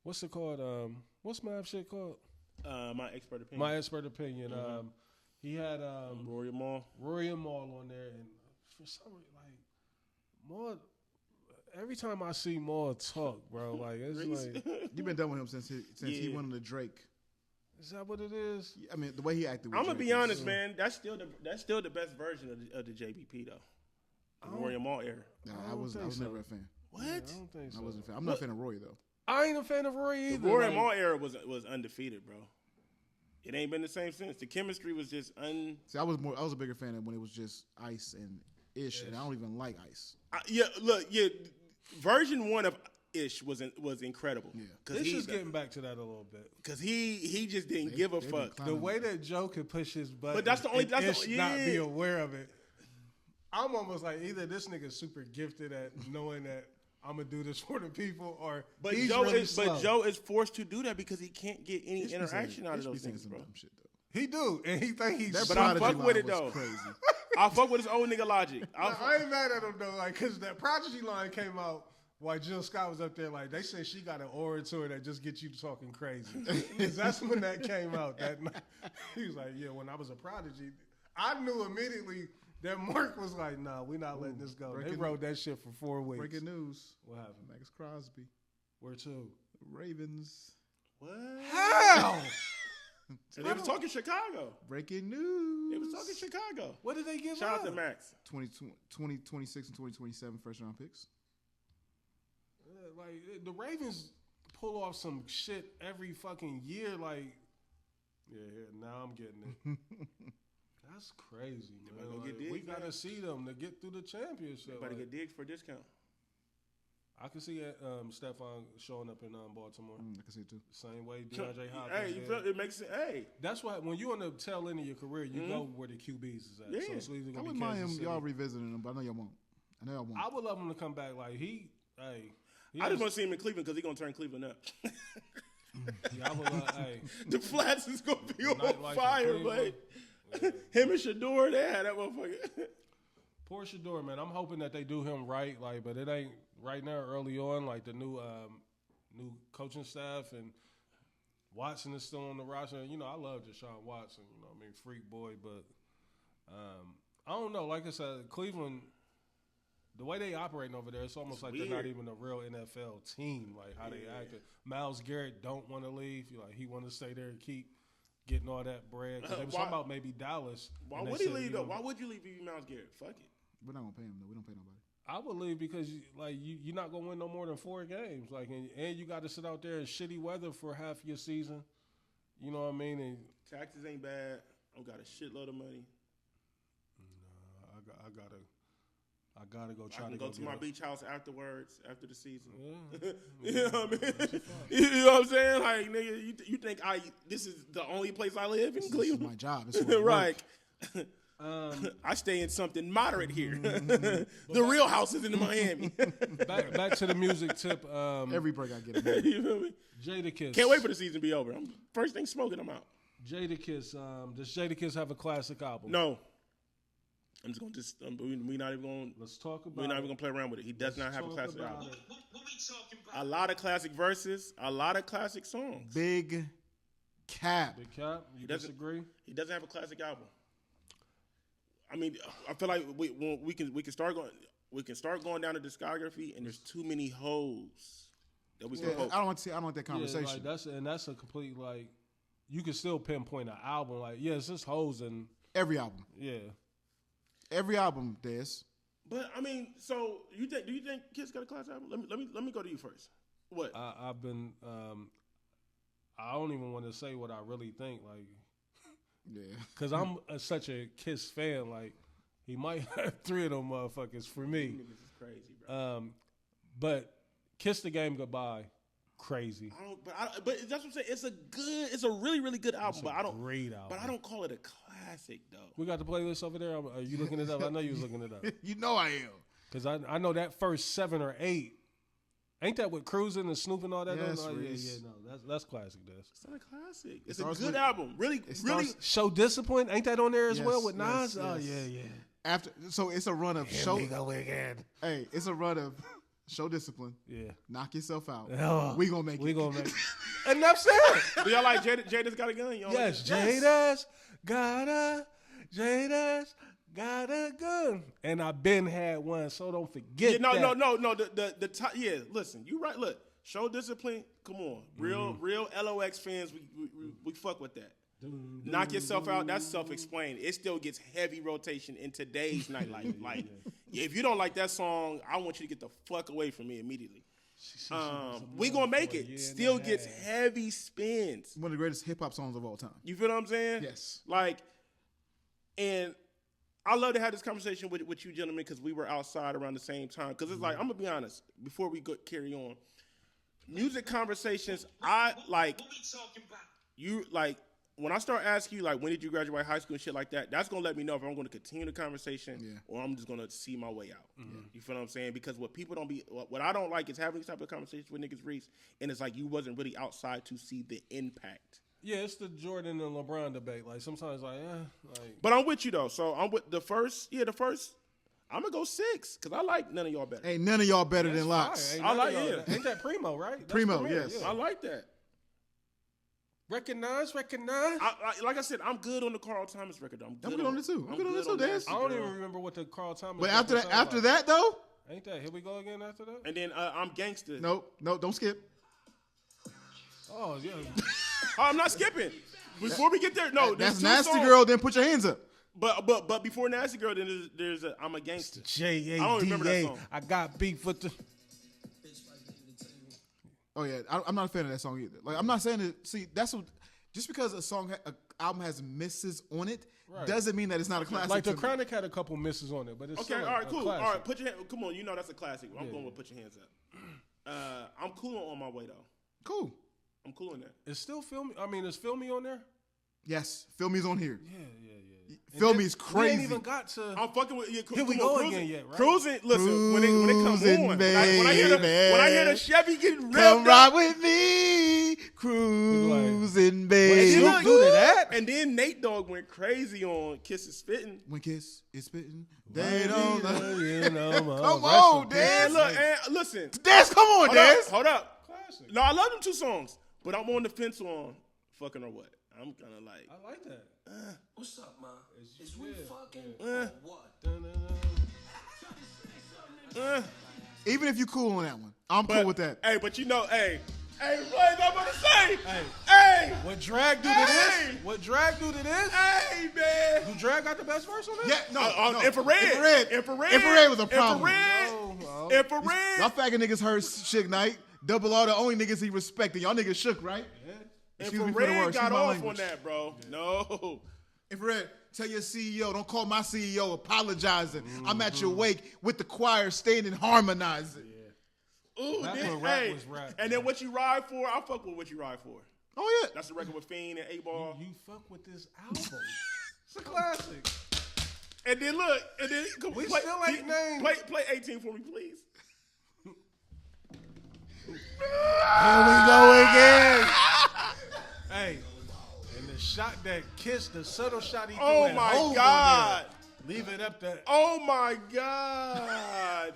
What's it called? What's Math shit called? My expert opinion. My expert opinion. He had Rory and Maul on there, and for some reason, like Maul. Every time I see Maul talk, bro, like it's like You've been done with him since he went on the Drake. Is that what it is? I mean, the way he acted. With I'm gonna Drake be honest, man. That's still the best version of the JBP though. The Rory and Maul era. Nah, I I was never a fan. What? Yeah, I don't think so. I wasn't a fan. I'm not a fan of Roy though. I ain't a fan of Roy either. The Rory and Maul era was undefeated, bro. It ain't been the same since. The chemistry was just See, I was a bigger fan of when it was just Ice and Ish, and I don't even like Ice. Version 1 of Ish was incredible. Yeah, This is getting back to that a little bit. Because he just didn't give a fuck. The way that Joe could push his button, But that's the only- and that's Ish the- not be yeah. aware of it. I'm almost like either this nigga's super gifted at knowing that I'm gonna do this for the people, or But he's Joe really slow. but Joe is forced to do that because he can't get any Ish be interaction saying- out of Ish be those saying things, some bro. dumb shit though. He do, and he think he's. That But I Prodigy fuck with it line was though. Crazy. I fuck with his old nigga logic. I ain't mad at him though, like, cause that Prodigy line came out while Jill Scott was up there. Like, they said she got an aura to her that just gets you talking crazy. 'Cause that's when that came out. That night. He was like, yeah, when I was a Prodigy, I knew immediately that Mark was like, nah, we not letting this go. They wrote that shit for 4 weeks. Breaking news. What happened? Max Crosby. Where to? Ravens. What? How? They was talking Chicago. Breaking news. They was talking Chicago. What did they give Shout up? out to Max. 2026 and 2027 first round picks. Like, the Ravens pull off some shit every fucking year. Like, yeah, now I'm getting it. That's crazy, man. Go get Like, we Diggs, gotta man. see them to get through the championship. Better Like, get Diggs for a discount. I can see Stephon showing up in Baltimore. I can see it too. Same way DeAndre Hopkins. Hey, you did. feel it makes it. Hey, That's why when you on the tail end of your career, you go where the QBs is at. Yeah. So it's either I gonna wouldn't be mind Kansas him, City. y'all revisiting him, but I know y'all won't. I would love him to come back. Like he I just want to see him in Cleveland because he's gonna turn Cleveland up. Yeah, I would love. Hey, The Flats is gonna be on Nightlife in fire, Cleveland. man. Him and Shador, they had that motherfucker. poor Shador, man. I'm hoping that they do him right. Like, but it ain't right now. Early on, like the new coaching staff and Watson is still on the roster. You know, I love Deshaun Watson. You know, I mean, freak boy. But I don't know. Like I said, Cleveland. The way they operating over there, it's almost like they're not weird. even a real NFL team. Like how they acting. Miles Garrett don't want to leave. Like he want to stay there and keep getting all that bread. 'Cause they was talking about maybe Dallas. Why and they would he said, leave you though? know, Why would you leave if you Miles Garrett? Fuck it. We're not gonna pay him though. We don't pay nobody. I would leave because you're not gonna win no more than 4 games. Like and you got to sit out there in shitty weather for half your season. You know what I mean? And Taxes ain't bad. I got a shitload of money. I gotta go try I can to go to my beach house afterwards, after the season. Yeah. You know what I mean? You know what I'm saying? Like, nigga, you think this is the only place I live in This is Cleveland? my job. It's where I Right. work. I stay in something moderate here. The real house is in Miami. back to the music tip. Every break I get. A You feel me? Jadakiss. Can't wait for the season to be over. First thing smoking, I'm out. Jadakiss. Does Jadakiss have a classic album? No. I'm just gonna we're not even gonna Let's talk about. we're not even it. gonna play around with it. He does not have a talk classic about album. it. What we talking about? A lot of classic verses, a lot of classic songs. Big cap. Big Cap. You doesn't- disagree? He doesn't have a classic album. I mean, I feel like we can start going down the discography, and there's too many hoes that we can Yeah, poke. I don't want that conversation. Yeah, like that's a complete like. You can still pinpoint an album like it's just hoes and Every album. yeah. Every album, Des. But I mean, so do you think Kiss got a classic album? Let me go to you first. What? I've been. I don't even want to say what I really think, like, Yeah. because I'm such a Kiss fan. Like, He might have 3 of them motherfuckers for me. Niggas is crazy, bro. But Kiss the Game Goodbye, crazy. But that's what I'm saying. It's a really, really good album. But I don't. Great album. But I don't call it a classic though. We got the playlist over there. Are you looking it up? I know you was looking it up. You know I am. Because I know that first 7 or 8. Ain't that with Cruising and Snoop and all that? Yes, No, that's classic. It's not a classic. It's a good album. Really. Show Discipline, ain't that on there as well with Nas? Yes, Oh yes. yeah. So it's a run of show. We go again. Hey, it's a run of Show Discipline. Yeah. Knock yourself out. Oh, we gonna make we it. gonna make it. Enough said. Do y'all like Jada's Got a Gun? Y'all Yes, like Jada's got a gun. And I been had one, so don't forget no. that. The top. Yeah, listen, you right. Look, Show Discipline. Come on, real LOX fans. We fuck with that. Knock yourself out. That's self-explained. It still gets heavy rotation in today's nightlife. Like, if you don't like that song, I want you to get the fuck away from me immediately. We Gonna Make It still gets heavy spins. One of the greatest hip hop songs of all time. You feel what I'm saying? Yes. Like, and I love to have this conversation with you gentlemen because we were outside around the same time. Because it's like, I'm gonna be honest. Before we carry on, music conversations. I like What we talking about? you like. When I start asking you, like, when did you graduate high school and shit like that, that's going to let me know if I'm going to continue the conversation or I'm just going to see my way out. Mm-hmm. You feel what I'm saying? Because what I don't like is having these type of conversations with niggas, Reese, and it's like you wasn't really outside to see the impact. Yeah, it's the Jordan and LeBron debate. Like, sometimes, But I'm with you, though. So I'm with the first, I'm going to go 6 because I like None of Y'all better. Ain't none of y'all better than Locks. I like it. Ain't that Primo, right? That's Primo, yes. I like that. Recognize. Like I said, I'm good on the Carl Thomas record. I'm good on it too. I'm good on it too, Dez. I don't even remember what the Carl Thomas. But after that though, ain't that? Here we go again. After that, and then I'm Gangsta. No, don't skip. Oh yeah. I'm not skipping. Before we get there, no. That's two Nasty songs. Girl. Then put your hands up. But before Nasty Girl, then there's I'm a Gangsta. J-A-D-A. I don't remember that song. I got beef with the. Oh yeah, I'm not a fan of that song either. Like I'm not saying that. See, that's what. Just because a album has misses on it doesn't mean that it's not a classic. Like the Chronic had a couple misses on it, but it's okay. Still all right, cool. Classic. All right, put your hand. Come on, you know that's a classic. I'm going with Put Your Hands Up. I'm cool on My Way though. Cool. I'm cool on that. It's still Filmy. I mean, is Filmy on there? Yes, Feel Me's on here. Yeah. Feel Me's crazy. We ain't even got to. I'm fucking with. Here we go again yet, right? Cruising. Listen, when it comes on, baby, when I hear the Chevy getting revved come up, ride with me, cruising, baby. Snoop do that. And then Nate Dogg went crazy on Kiss is Spitting. When Kiss is spitting, they don't know. You know, Come on, And Dez. look, and listen. Dez, come on, Dez. Hold up. Classic. No, I love them 2 songs, but I'm on the fence on Fucking or What. I'm kind of like. I like that. What's up, man? Is we fucking Uh. or what? Even if you cool on that one, I'm cool with that. Hey, but you know, hey, what I'm gonna say? Hey. Hey, What Drag do to Hey. this? What Drag do to this? hey, man. Do Drag got the best verse on this? Yeah, no. Infrared. Infrared was a problem. Oh. Infrared. Y'all faggot niggas heard Suge Knight. Double R, the only niggas he respected. Y'all niggas shook, right? Excuse me for the Infrared word. got Excuse my off language. on that, bro. No. Infrared, tell your CEO, don't call my CEO apologizing. I'm at your wake with the choir standing harmonizing. Ooh, That's then, when rap hey. was rap. And then What You Ride For, I fuck with What You Ride For. Oh, yeah. That's the record with Fiend and 8-Ball. You fuck with this album. It's a classic. And then look, and then We still ain't named. Play 18 for me, please. Here we go again. Hey, and the shot that Kiss, the subtle shot he threw Oh at my Hov on God. there. Leave it up to. Oh my God.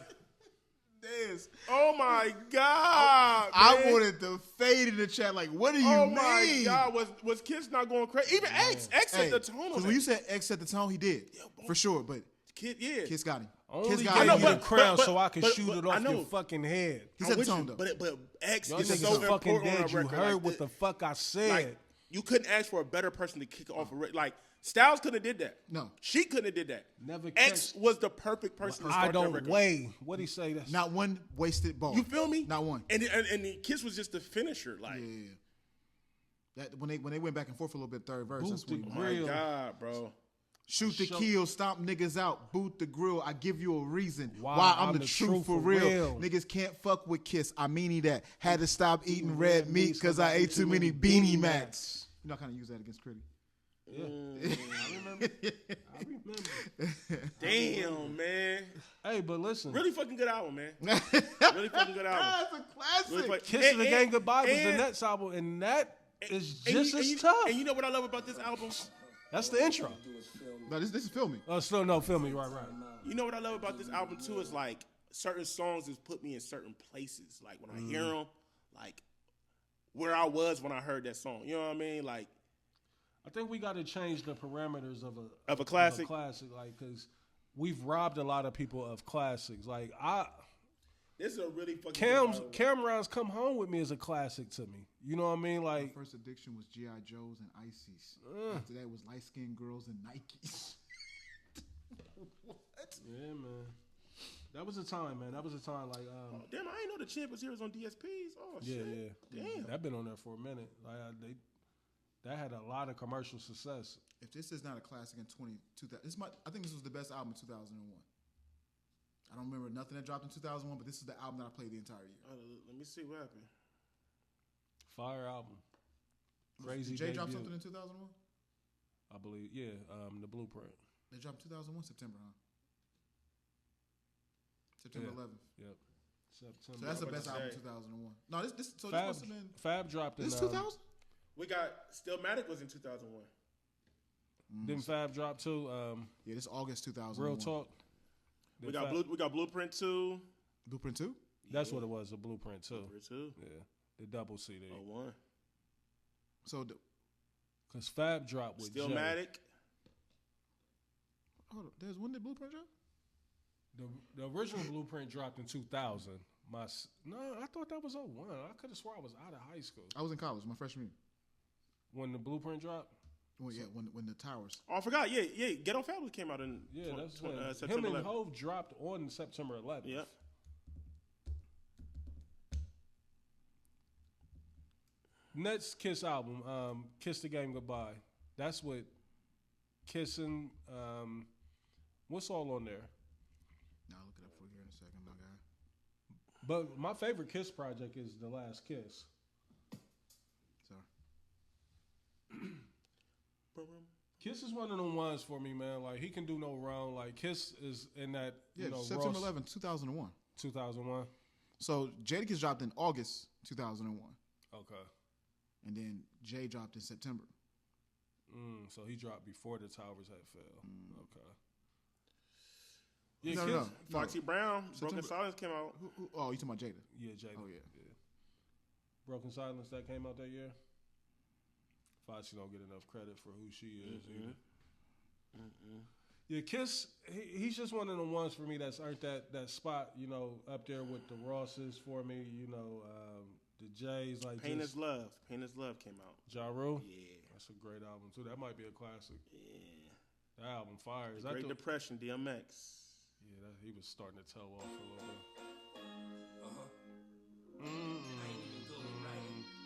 This. Oh my God. I man. wanted to fade in the chat like, what do you Oh mean? my God. Was Kiss not going crazy? Even X set the tone on Because it. when you said X set the tone, he did. For sure, but Kiss got him. Only Kiss gave got you him. the crown but- so I can but- shoot it but I off know. your fucking head. He I'm set the with tone, you, though. but X Y'all is niggas so are fucking important on dead. that You record. heard like, what the fuck I said. like, you couldn't ask for a better person to kick off a like Styles couldn't have did that. No. She couldn't have did that. Never X catch- was the perfect person to I start that don't record. weigh. What'd he say? That's Not one wasted ball. You feel me? Not one. And the Kiss was just the finisher. Like, Yeah. That when they went back and forth a little bit, third verse. That's Boosted when oh my Real. God, bro. Shoot the kill, stomp niggas out, boot the grill. I give you a reason Why I'm the truth for real. Niggas can't fuck with Kiss. I mean that. Had to stop eating red meat because I ate too many Beanie Macs. You know, I kind of use that against Critty. Yeah. I remember. Damn, man. Hey, but listen. Really fucking good album, man. Really fucking good album. That's a classic. Really Kiss of the Game Goodbye was the next album, and that is just as tough. And you know what I love about this album? That's the intro. No, this is filming. Oh, so no, filming. Right. You know what I love about this album too is like certain songs just put me in certain places. Like when I hear them, like where I was when I heard that song. You know what I mean? Like I think we got to change the parameters of a classic. Like because we've robbed a lot of people of classics. Like this is a really fucking Cameron's Come Home With Me is a classic to me. You know what I mean? Like my first addiction was G.I. Joes and Ices. After that was light skinned girls and Nikes. What? Yeah, man. That was a time, man. That was a time like damn, I ain't know the Champ was here on DSPs. Oh shit. Yeah. Damn. That been on there for a minute. Like that had a lot of commercial success. If this is not a classic in 2000, I think this was the best album in 2001. I don't remember nothing that dropped in 2001, but this is the album that I played the entire year. Let me see what happened. Fire album. Crazy. Did Jay drop something in 2001? I believe, yeah. The Blueprint. They dropped 2001 September, huh? September 11th. Yep. September. So that's the best album in 2001. No, this must have been. Fab dropped in. This 2000? We got Stillmatic was in 2001. Didn't Fab drop too? Yeah, this August 2001. Real Talk. We got Blueprint 2. Blueprint 2? That's what it was, a Blueprint 2. Blueprint 2. Yeah, the double CD. 01. So, because Fab dropped with Stillmatic. Hold on, when did Blueprint drop? The original Blueprint dropped in 2000. I thought that was 01. I could have swore I was out of high school. I was in college, my freshman year. When the Blueprint dropped? Well, yeah, when the Towers. Oh, I forgot. Yeah. Ghetto Fabulous came out in September 11th. Him and Hove dropped on September 11th. Yep. Next Kiss album, Kiss the Game Goodbye. That's what Kissing. What's all on there? I'll look it up for you here in a second, my guy. But my favorite Kiss project is The Last Kiss. Sorry. Kiss is one of them ones for me, man. Like, he can do no wrong. Like, Kiss is in that, September 11th, 2001. 2001. So, Jadakiss dropped in August 2001. Okay. And then Jay dropped in September. So he dropped before the Towers had fell. Okay. Yeah, No. Foxy Brown, September. Broken Silence came out. Oh, you talking about Jada? Yeah, Jada. Oh, yeah. Broken Silence, that came out that year. Foxy don't get enough credit for who she is either. Yeah, Kiss, he's just one of the ones for me that's earned that spot, up there with the Rosses for me, the Jays. Like Pain is Love. Pain is Love came out. Ja Rule? Yeah. That's a great album, too. That might be a classic. Yeah. That album fire. The Great Depression, DMX. Yeah, he was starting to toe off a little bit.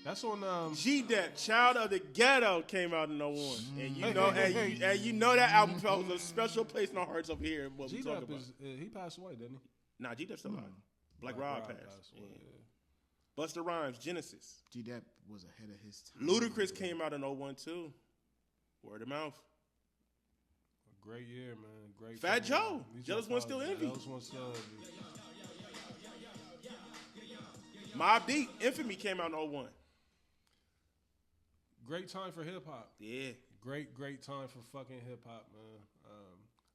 That's on G-Dep, Child of the Ghetto came out in 01. And you know that album holds a special place in our hearts over here. What we talk about. He passed away, didn't he? Nah, G-Dep's still alive. Black Rob passed. away, Busta Rhymes, Genesis. G-Dep was ahead of his time. Ludacris came out in 01 too. Word of mouth. A great year, man. Great. Fat Joe. Jealous One Still Envy. Jealous One Still Envy. Mobb Deep, Infamy came out in 01. Great time for hip hop. Yeah. Great time for fucking hip hop, man.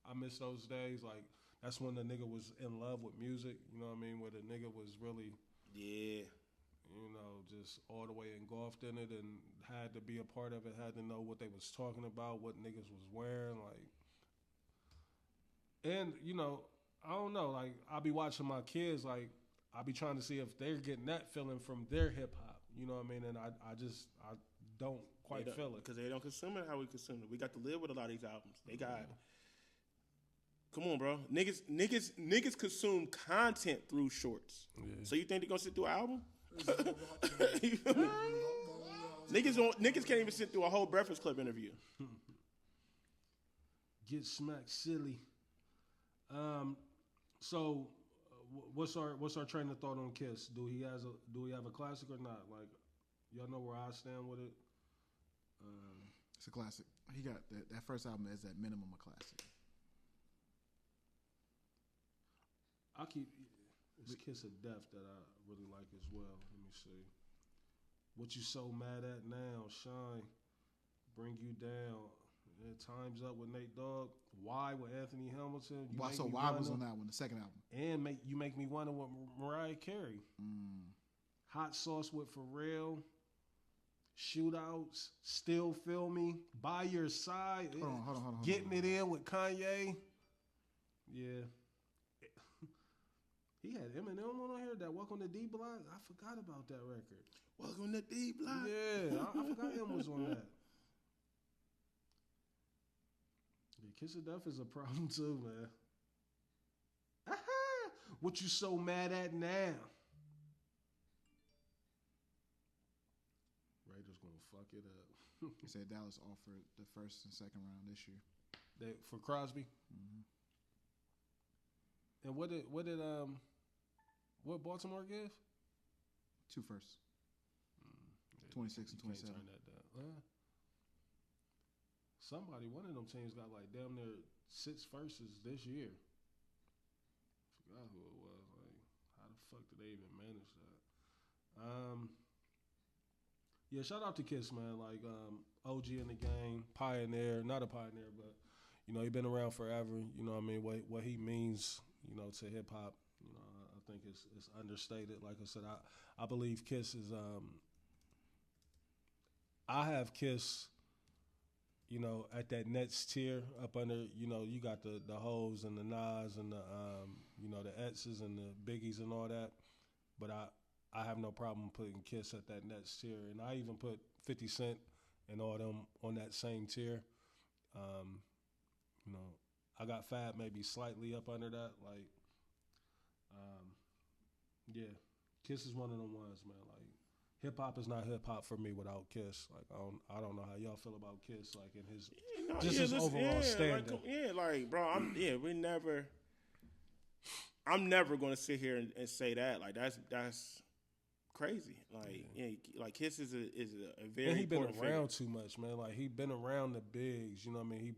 I miss those days. Like, that's when the nigga was in love with music. You know what I mean? Where the nigga was really, just all the way engulfed in it and had to be a part of it. Had to know what they was talking about, what niggas was wearing, like. And I don't know. Like, I'll be watching my kids. Like, I'll be trying to see if they're getting that feeling from their hip hop. You know what I mean? And I don't quite feel it. Because they don't consume it how we consume it. We got to live with a lot of these albums. They got... Come on, bro. Niggas consume content through shorts. Yeah. So you think they're going to sit through an album? Niggas can't even sit through a whole Breakfast Club interview. Get smacked silly. So what's our train of thought on Kiss? Do he have a classic or not? Like, y'all know where I stand with it. It's a classic. He got that first album as that minimum a classic. It's Kiss of Death that I really like as well. Let me see. What You So Mad At Now? Shine. Bring You Down. Yeah, Time's Up with Nate Dogg. Why with Anthony Hamilton. So Why was on that one, the second album. And You Make Me Wonder with Mariah Carey. Hot Sauce with Pharrell. Shootouts. Still Feel Me. By Your Side. Hold on. Getting It In with Kanye. Yeah. He had Eminem on here, that Welcome to D Block. I forgot about that record. Welcome to D Block. Yeah, I forgot him was on that. Yeah, Kiss of Death is a problem too, man. What You So Mad At Now? Raiders gonna fuck it up. He said Dallas offered the first and second round this year. For Crosby. Mm-hmm. And what Baltimore give? 2 firsts. 26 and 27. Turn that down. One of them teams got like damn near 6 firsts this year. Forgot who it was. Like, how the fuck did they even manage that? Yeah, shout out to Kiss, man. Like, OG in the game, pioneer, not a pioneer, but he been around forever. You know what I mean? What he means, to hip hop. I think it's understated. Like I said, I believe Kiss is. I have Kiss, at that next tier up under. You got the Hoes and the Nas and the the Etzes and the Biggies and all that, but I have no problem putting Kiss at that next tier, and I even put 50 Cent and all them on that same tier. I got Fab maybe slightly up under that, like. Yeah, Kiss is one of them ones, man. Like, hip hop is not hip hop for me without Kiss. Like, I don't know how y'all feel about Kiss, like in his his overall standing. Bro, I'm never gonna sit here and say that. Like, that's crazy. Like Kiss is a very. And he been figure. around too much, man. Like, he been around the bigs. You know what I mean?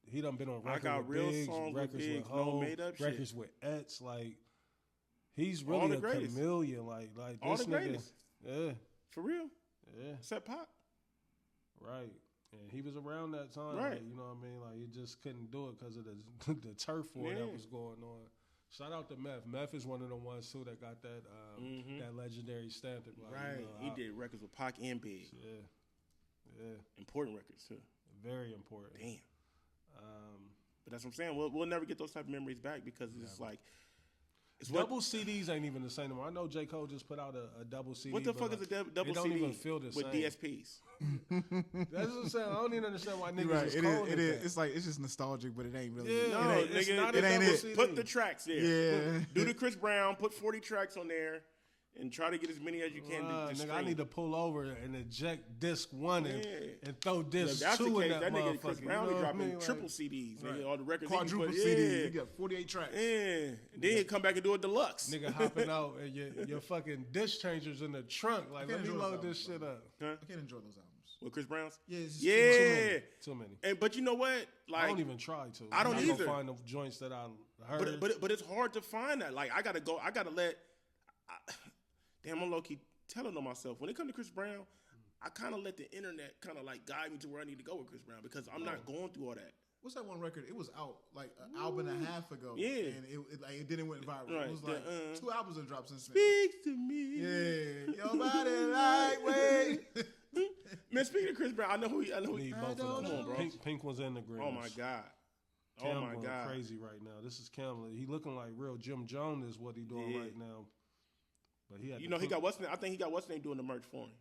He done been on records with Biggs, records with Ho, records with Etz. Like, he's really a chameleon. Like all this the nigga. Greatest. Yeah. For real. Yeah. Except Pop. Right. And he was around that time. Right. Like, you know what I mean? Like, he just couldn't do it because of the turf war that was going on. Shout out to Meth. Meth is one of the ones too that got that that legendary stamp. Like, right. He did records with Pac and Big. Yeah. Important records too. Very important. Damn. But that's what I'm saying. We'll never get those type of memories back because it's like double CDs ain't even the same anymore. I know J. Cole just put out a double CD. What the fuck is a double CD even feel the with same. DSPs? That's what I'm saying. I don't even understand why niggas is calling it that. It's like it's just nostalgic, but it ain't really. Yeah, no, it's nigga, not it a ain't double it. CD. Put the tracks there. Yeah. Do the Chris Brown. Put 40 tracks on there. And try to get as many as you can. Nigga, I need to pull over and eject disc 1 and throw disc 2 that's the in case, that nigga Chris motherfucker. Brown be dropping Like, triple CDs. Right. Nigga, all the records. Quadruple he CDs. You got 48 tracks. Yeah. Then he'd come back and do a deluxe. Nigga hopping out and your fucking disc changers in the trunk. Like, let me load this shit up. Huh? I can't enjoy those albums. With Chris Brown's? Yeah, it's just Too many. But you know what? Like, I don't even try to. I don't either. Find the joints that I heard. But it's hard to find that. Like, I gotta let. Damn, I'm low key telling on myself. When it comes to Chris Brown, I kind of let the internet kind of like guide me to where I need to go with Chris Brown because I'm not going through all that. What's that one record? It was out like an album and a half ago. Yeah. And it didn't went viral. Right. It was like 2 albums have dropped since then. Speaks to me. Yeah. Your body lightweight. Man, speaking of Chris Brown, I know who. Need both of them. Come on, bro. Pink was in the green. Oh my God. Cam Oh my going God. crazy right now. This is Cam. He looking like real Jim Jones is what he doing right now. But he had he got what's name. I think he got what's name doing the merch for him.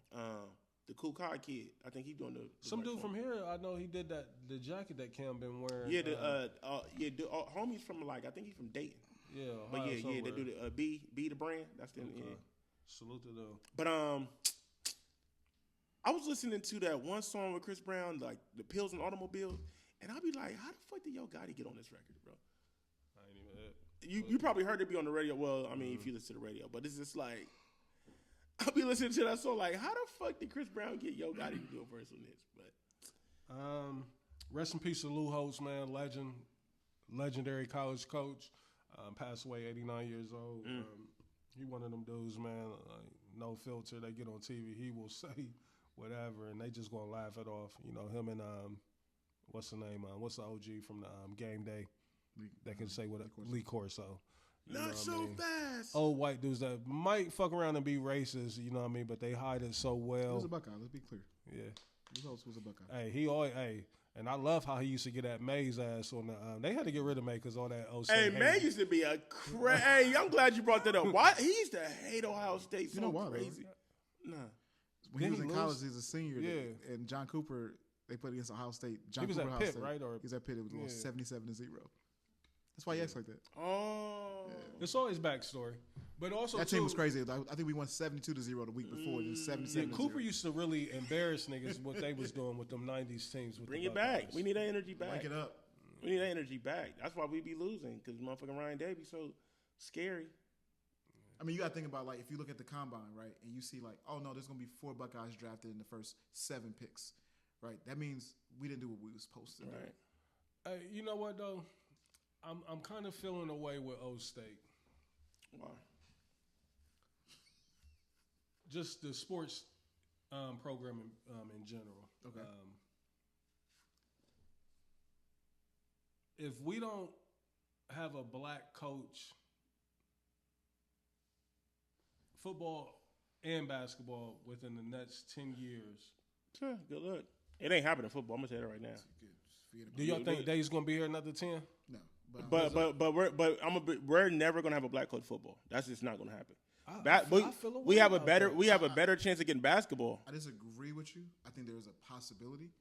The Cool Card Kid. I think he's doing the some merch dude for from him. here. I know he did the jacket that Cam been wearing. Yeah, homies from like I think he's from Dayton. Yeah, but Ohio they somewhere. do the B the brand. That's the yeah. Salute to them. But I was listening to that one song with Chris Brown, like the Pills and Automobiles, And I'll be like, how the fuck did Yo Gotti get on this record, bro? I ain't even heard. You probably heard it be on the radio. Well, I mean, if you listen to the radio, but it's just like I'll be listening to that song like, how the fuck did Chris Brown get Yo Gotti to do a verse on this? But rest in peace to Lou Holtz, man, legendary college coach, passed away 89 years old. He one of them dudes, man, like, no filter. They get on TV, he will say whatever, and they just gonna laugh it off. You know, him and what's the name? What's the OG from the Game Day that can say what Lee Corso. Not so fast. Old white dudes that might fuck around and be racist, you know what I mean, but they hide it so well. He was a Buckeye, let's be clear. Yeah. Lou Holtz was a Buckeye. Hey, he always, and I love how he used to get that Mays ass on the. They had to get rid of May because all that OC. Hey, May used to be a hey, I'm glad you brought that up. Why he used to hate Ohio State so crazy? Nah. When he was in college, he was a senior. Yeah. And John Cooper, they played against Ohio State. He was at Pitt, right? Or he was at Pitt. It was 77-0. That's why he acts like that. Oh. Yeah. It's always backstory. But also, that team was crazy. I think we won 72-0 the week before. Then 77-0. Yeah, Cooper used to really embarrass niggas what they was doing with them 90s teams. With Bring it back. We need that energy back. Wake it up. We need that energy back. That's why we be losing, because motherfucking Ryan Day be so scary. I mean, you got to think about, like, if you look at the combine, right, and you see, like, oh, no, there's going to be 4 Buckeyes drafted in the first 7 picks, right? That means we didn't do what we was supposed to do. Right. Hey, you know what, though? I'm kind of feeling away with O State. Why? Just the sports program in general. Okay. If we don't have a black coach, football and basketball within the next 10 years. Sure, good luck. It ain't happening in football. I'm gonna say that right now. Do y'all think Dave's gonna be here another 10? No. But we're never gonna have a black coach football. That's just not gonna happen. We have a better chance of getting basketball. I disagree with you. I think there's a possibility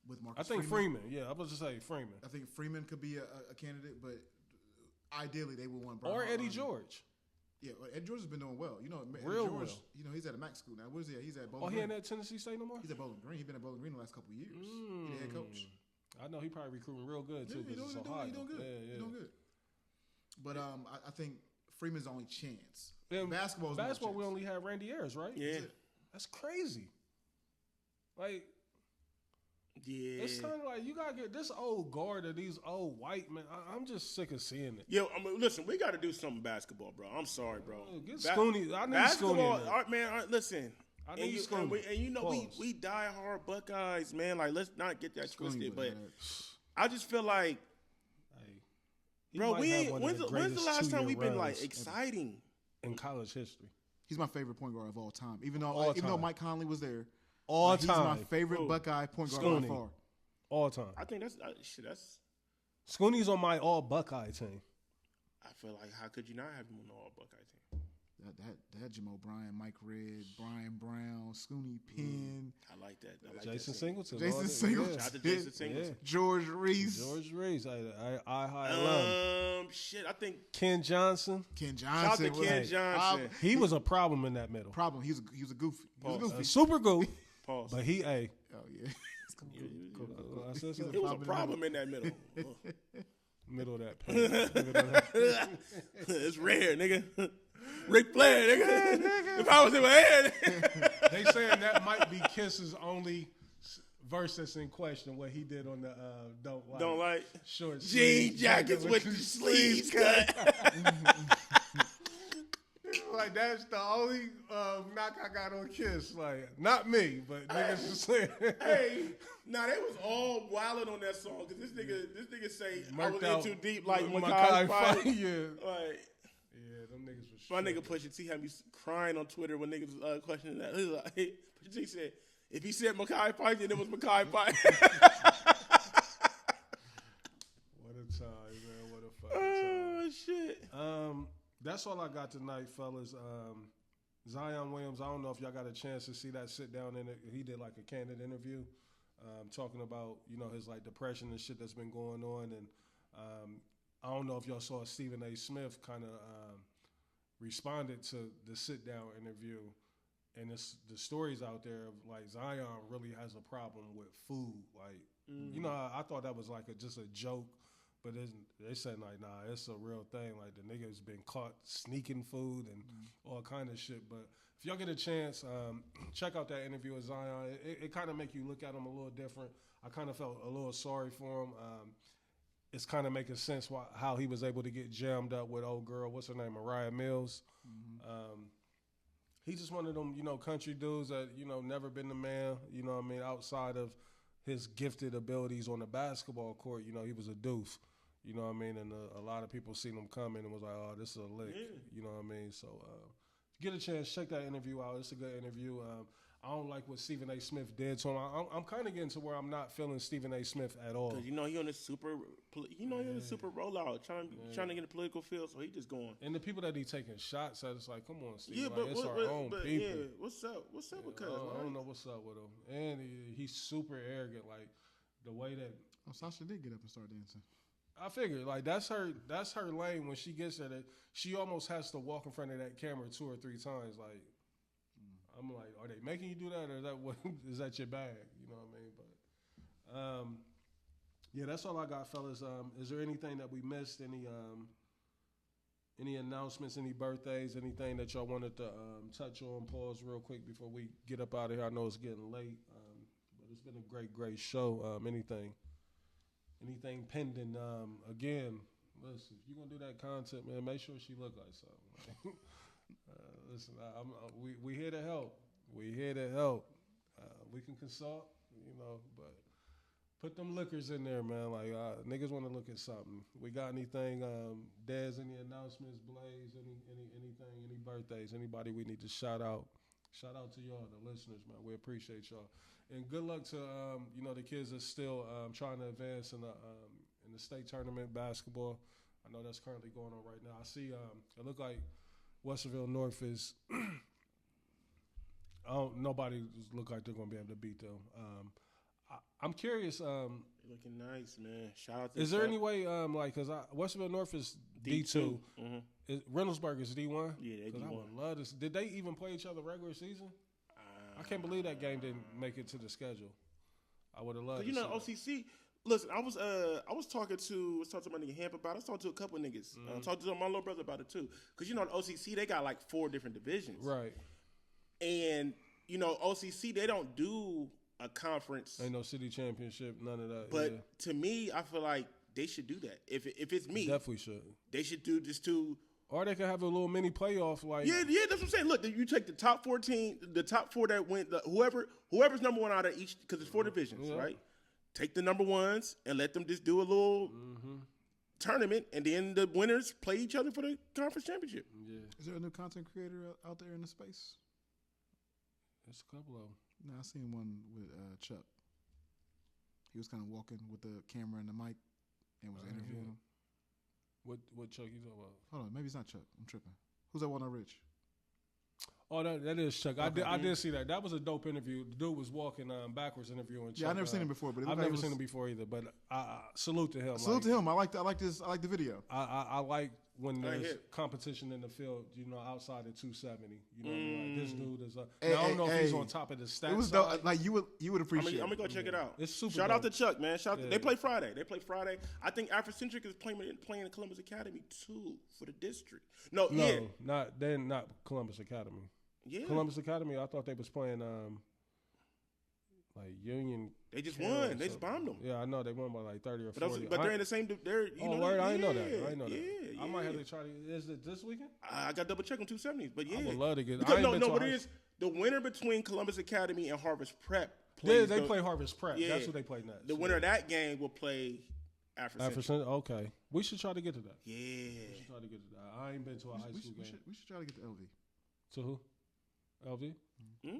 with Marcus. I think Freeman. Yeah, I was just say Freeman. I think Freeman could be a candidate, but ideally they would want Brian or Hartline. Eddie George. Yeah, Eddie George has been doing well. You know, Eddie Real George. well. You know, he's at a MAC school now. Where's he at? He's at Bowling He Green. ain't at Tennessee State no more. He's at Bowling Green. He's been at Bowling Green the last couple of years. He's the head coach. I know he probably recruiting real good too. He's doing good. Yeah. He's doing good. But I think Freeman's the only chance. And basketball, we only have Randy Ayers, right? Yeah, that's crazy. Like, yeah, it's kind of like you gotta get this old guard of these old white men. I'm just sick of seeing it. Yo, I mean, listen, we got to do something basketball, bro. I'm sorry, bro. Get Scooney. I need basketball, Scooney. Man, listen. I need Scooney. And you know, we die hard Buckeyes, man. Like, let's not get that twisted. But I just feel like, bro, when's the last time we've been like exciting in college history? He's my favorite point guard of all time. Even though Mike Conley was there, time. He's my favorite Buckeye point guard by far. All time. I think that's Scooney's on my all Buckeye team. I feel like, how could you not have him on the all Buckeye team? That Jim O'Brien, Mike Red, Brian Brown, Scooney Penn. I like that. Jason Singleton. Shout out to Jason Singleton. George Reese. I love him. Shit, I think Ken Johnson. Shout out to Ken Johnson. He was a problem in that middle. He was a goofy. Super goofy. Pause. But he, oh yeah. It was a problem in that middle. Middle of that paint. It's rare, nigga. Ric Flair, nigga. If I was in my head. They saying that might be Kiss's only verse that's in question, what he did on the Don't Like short jean jackets with the sleeves cut. Like, that's the only knock I got on Kiss. Like, not me, but niggas just saying. Hey, they was all wilding on that song because this nigga say I was in too deep like Makai Fight. Yeah. Like, yeah, them niggas was my nigga Pusha T had me crying on Twitter when niggas was questioning that. He was like, Pusha T said, if he said Makai Fight, then it was Makai Fight. What a time, man. What a fucking time. Oh, shit. That's all I got tonight, fellas. Zion Williams, I don't know if y'all got a chance to see that sit down in it. He did like a candid interview talking about, his like depression and shit that's been going on. And I don't know if y'all saw Stephen A. Smith kind of responded to the sit down interview. and the stories out there of like Zion really has a problem with food. Like, you know, I thought that was like just a joke, but they said like, nah, it's a real thing. Like the nigga's been caught sneaking food and all kind of shit. But if y'all get a chance, check out that interview with Zion. It kind of make you look at him a little different. I kind of felt a little sorry for him. It's kind of making sense how he was able to get jammed up with old girl. What's her name? Mariah Mills. He's just one of them, you know, country dudes that, you know, never been the man, you know what I mean, outside of his gifted abilities on the basketball court. You know, he was a doof, you know what I mean, and a lot of people seen him coming and was like, oh, this is a lick, you know what I mean. So if you get a chance, check that interview out. It's a good interview. I don't like what Stephen A. Smith did to him. I'm kind of getting to where I'm not feeling Stephen A. Smith at all. Because he on this super, he on a super rollout, trying to get a political field, so he just going. And the people that he taking shots at, it's like, come on, Steve. Yeah, like, but it's our own people. Yeah, what's up? What's up with Cuz? I don't know what's up with him. And he's super arrogant, like the way that. Oh, Sasha did get up and start dancing. I figured, like that's her lane when she gets there. That she almost has to walk in front of that camera 2 or 3 times, like. I'm like, are they making you do that, or is that your bag? You know what I mean? But yeah, that's all I got, fellas. Is there anything that we missed? Any announcements? Any birthdays? Anything that y'all wanted to touch on? Pause real quick before we get up out of here. I know it's getting late, but it's been a great show. Anything pending? Again, listen, if you're gonna do that content, man, make sure she look like something. Listen, we here to help. We here to help. We can consult, you know, but put them liquors in there, man. Like niggas want to look at something. We got anything? Dez, any announcements? Blaze, anything? Any birthdays? Anybody we need to shout out? Shout out to y'all, the listeners, man. We appreciate y'all, and good luck to you know the kids that's still trying to advance in the state tournament basketball. I know that's currently going on right now. I see it look like Westerville North is nobody look like they're going to be able to beat them. I'm curious. Looking nice, man. Shout out to is there any way, like, because Westerville North is D2. Reynoldsburg is D1? Yeah, they D1. I would love this. Did they even play each other regular season? I can't believe that game didn't make it to the schedule. I would have loved to. You know, OCC. Listen, I was talking to my nigga Hamp about it. I was talking to a couple of niggas. Talked to my little brother about it too. Because, you know, OCC, they got like 4 different divisions. Right. And, you know, OCC, they don't do a conference. Ain't no city championship, none of that. But to me, I feel like they should do that. If it's me. Definitely should. They should do this too. Or they could have a little mini playoff. Like Yeah, that's what I'm saying. Look, you take the top 14, the top 4 that went, whoever's number 1 out of each, because it's 4 divisions, right? Take the number 1s and let them just do a little tournament, and then the winners play each other for the conference championship. Yeah. Is there a new content creator out there in the space? There's a couple of them. No, I seen one with Chuck. He was kind of walking with the camera and the mic and was interviewing him. What Chuck you talking about? Hold on, maybe it's not Chuck. I'm tripping. Who's that one on Rich? Oh, that is Chuck. Okay. I did see that. That was a dope interview. The dude was walking backwards interviewing Chuck. Yeah, I never seen him before, but I've never seen him before either. But I salute to him. Salute to him. I like the video. I like when there's competition in the field. You know, outside of 270. You know, what I mean? Like this dude is. I don't know if he's on top of the stats. It was dope. Like you would appreciate. I'm gonna go check it out. It's super. Shout out to Chuck, man. They play Friday. I think Afrocentric is playing in Columbus Academy too for the district. No, they're not Columbus Academy. Yeah. Columbus Academy, I thought they was playing like Union. They just won. They just bombed them. Yeah, I know they won by like 30 or 40. But they're in the same. They're word. I didn't know that. I didn't know that. Yeah. I might have to try to. Is it this weekend? I got double check on 270s, but yeah. I would love to get. Because, but it is the winner between Columbus Academy and Harvest Prep. They play Harvest Prep. Yeah. That's what they play next. The winner of that game will play Afrocentric. Okay, we should try to get to that. Yeah, we should try to get to that. I ain't been to a high school game. We should try to get to LV. To who? LV. Mm-hmm. Yeah.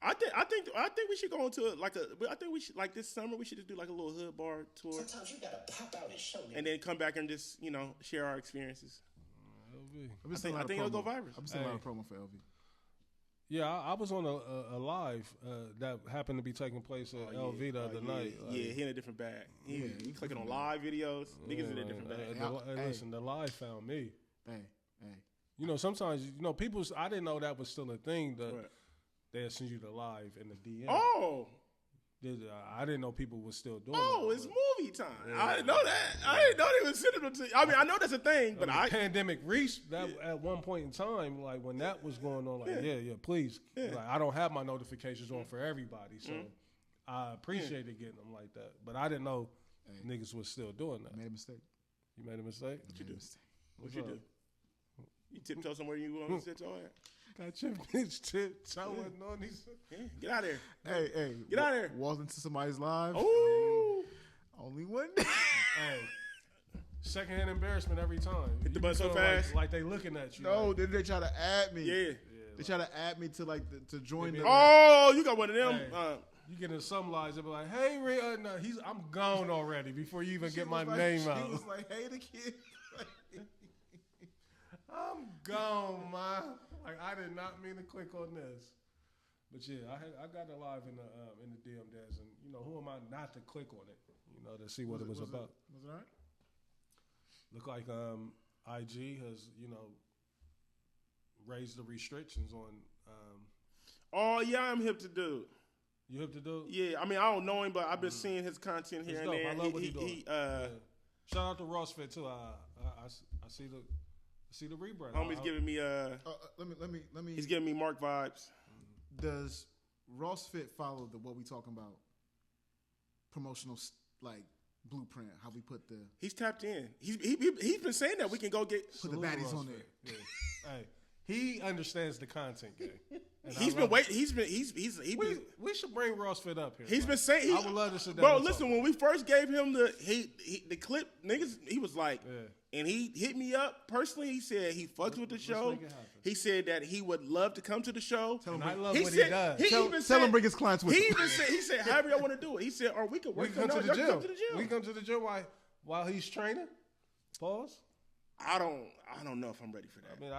I think we should go into I think we should, like, this summer, we should just do like a little hood bar tour. Sometimes you gotta pop out and show me. And then come back and just, you know, share our experiences. LV. I think it'll go viral. I've been seeing a lot of promo for LV. Yeah, I was on a live that happened to be taking place at LV the other night. Like, he in a different bag. He clicking on live videos. Niggas in a different bag. Listen, the live found me. Hey. You know, sometimes people. I didn't know that was still a thing. That Right. they'll send you the live in the DM. Oh. I didn't know people were still doing. Oh, that, it's but- movie time. I didn't know that. I didn't know they was sending them to. I mean, I know that's a thing, but I pandemic reached that at one point in time, like when that was going on, like please, like I don't have my notifications on for everybody, so I appreciated getting them like that. But I didn't know niggas was still doing that. I made a mistake. You made a mistake. What you do? What What's you up? do? You tiptoe somewhere you want to tiptoe at? Got your bitch tiptoeing on these. Yeah, get out of there. Hey, Get out of there. Walked into somebody's live. Oh, Only one. Hey, secondhand embarrassment every time. Hit the You button so feel fast. like they looking at you. No, like, then they try to add me. yeah. They try to add me to to join the. Oh, you got one of them. Hey. You get in some lies, they be like, "Hey, no, I'm gone already before you even She get my was like- name out." She was like, "Hey, the kid." I'm gone, man. Like I did not mean to click on this, but yeah, I got it live in the DM dads, and who am I not to click on it? To see what it was about. Was it all right? Look like IG has raised the restrictions on. Oh yeah, I'm hip to dude. You hip to do? Yeah, I mean I don't know him, but I've been seeing his content here It's and dope. there. I love what he doing. Yeah. Shout out to Rossfit too. I see the rebrand. Homie's giving me Let me. he's giving me Mark vibes. Does RossFit follow what we talking about? Promotional blueprint. How we put the He's tapped in. He's been saying that we can go get. put the baddies on there. Yeah. Hey, he understands the content game. And He's I been love waiting. He's been. We should bring Rossfit up here. He's bro. been saying. I would love to sit down. Bro, and listen. talk. When we first gave him the clip, niggas, he was like, Yeah. and he hit me up personally. He said he fucks with the show. make it happen. He said that he would love to come to the show. Tell him And I bring- love He what said, he does. he Tell even tell said, him bring his clients with He him. even said, however y'all want to do it. He said, or we could We work can on come to it. the Y'all gym. come to the gym. We can come to the gym while he's training. Pause. I don't know if I'm ready for that. I mean,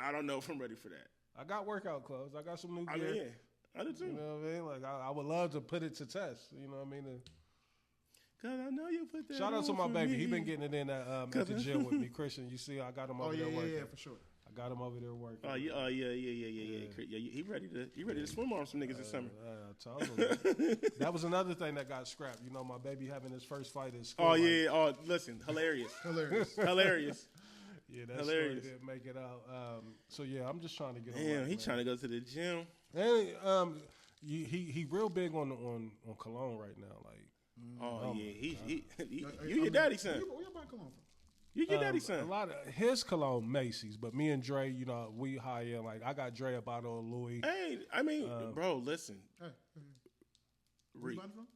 I don't know if I'm ready for that. I got workout clothes. I got some new I gear. mean, yeah, I do too. You know what I mean? Like I would love to put it to test. You know what I mean? Cause I know you put that. Shout out to on my for baby. me. He been getting it in at the gym with me, Christian. You see, I got him Oh over yeah, there working. yeah, for sure. I got him over there working. Oh yeah, yeah. He ready to swim on some niggas this summer. I told him. That was another thing that got scrapped. You know, my baby having his first fight at school. Oh like, yeah. Oh, listen, hilarious, hilarious. Yeah, that Hilarious. story didn't make it out. So yeah, I'm just trying to get. Damn, he trying to go to the gym. And he real big on cologne right now. Like, Oh yeah, you Hey, your daddy's son. Where you buy cologne from? You your daddy's a son. lot of his cologne Macy's, but me and Dre, we high end. Like I got Dre a bottle of Louis. Hey, I mean, bro, listen. Hey, where Reek. you buying it from?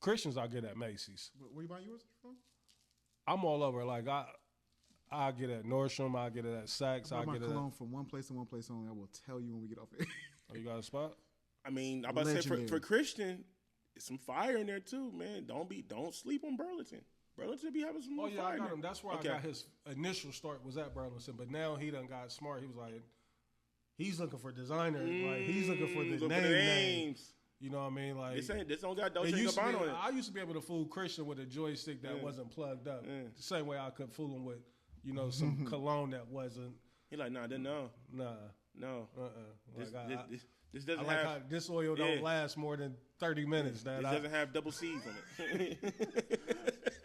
Christians I get at Macy's. Where you buying yours from? I'm all over. Like I get it at Nordstrom. I get it at Saks. I I buy my get it. cologne from one place and one place only. I will tell you when we get off here. Oh, you got a spot? I mean, I'm about to say for Legendary. Christian, it's some fire in there too, man. Don't sleep on Burlington. Burlington be having some Oh more yeah, fire. I got in him. there. That's where Okay. I got his initial start was at Burlington, but now he done got smart. He was like, he's looking for designer. Like he's looking for the Look name. for the name. names. You know what I mean? Like This don't got it Dolce & used to be- Gabbana on it. I used to be able to fool Christian with a joystick that wasn't plugged up. The same way I could fool him with, some cologne that wasn't. He like, nah, no. No. This, Like, this I doesn't like have. how this oil don't Yeah. last more than 30 minutes. This doesn't have double C's on it.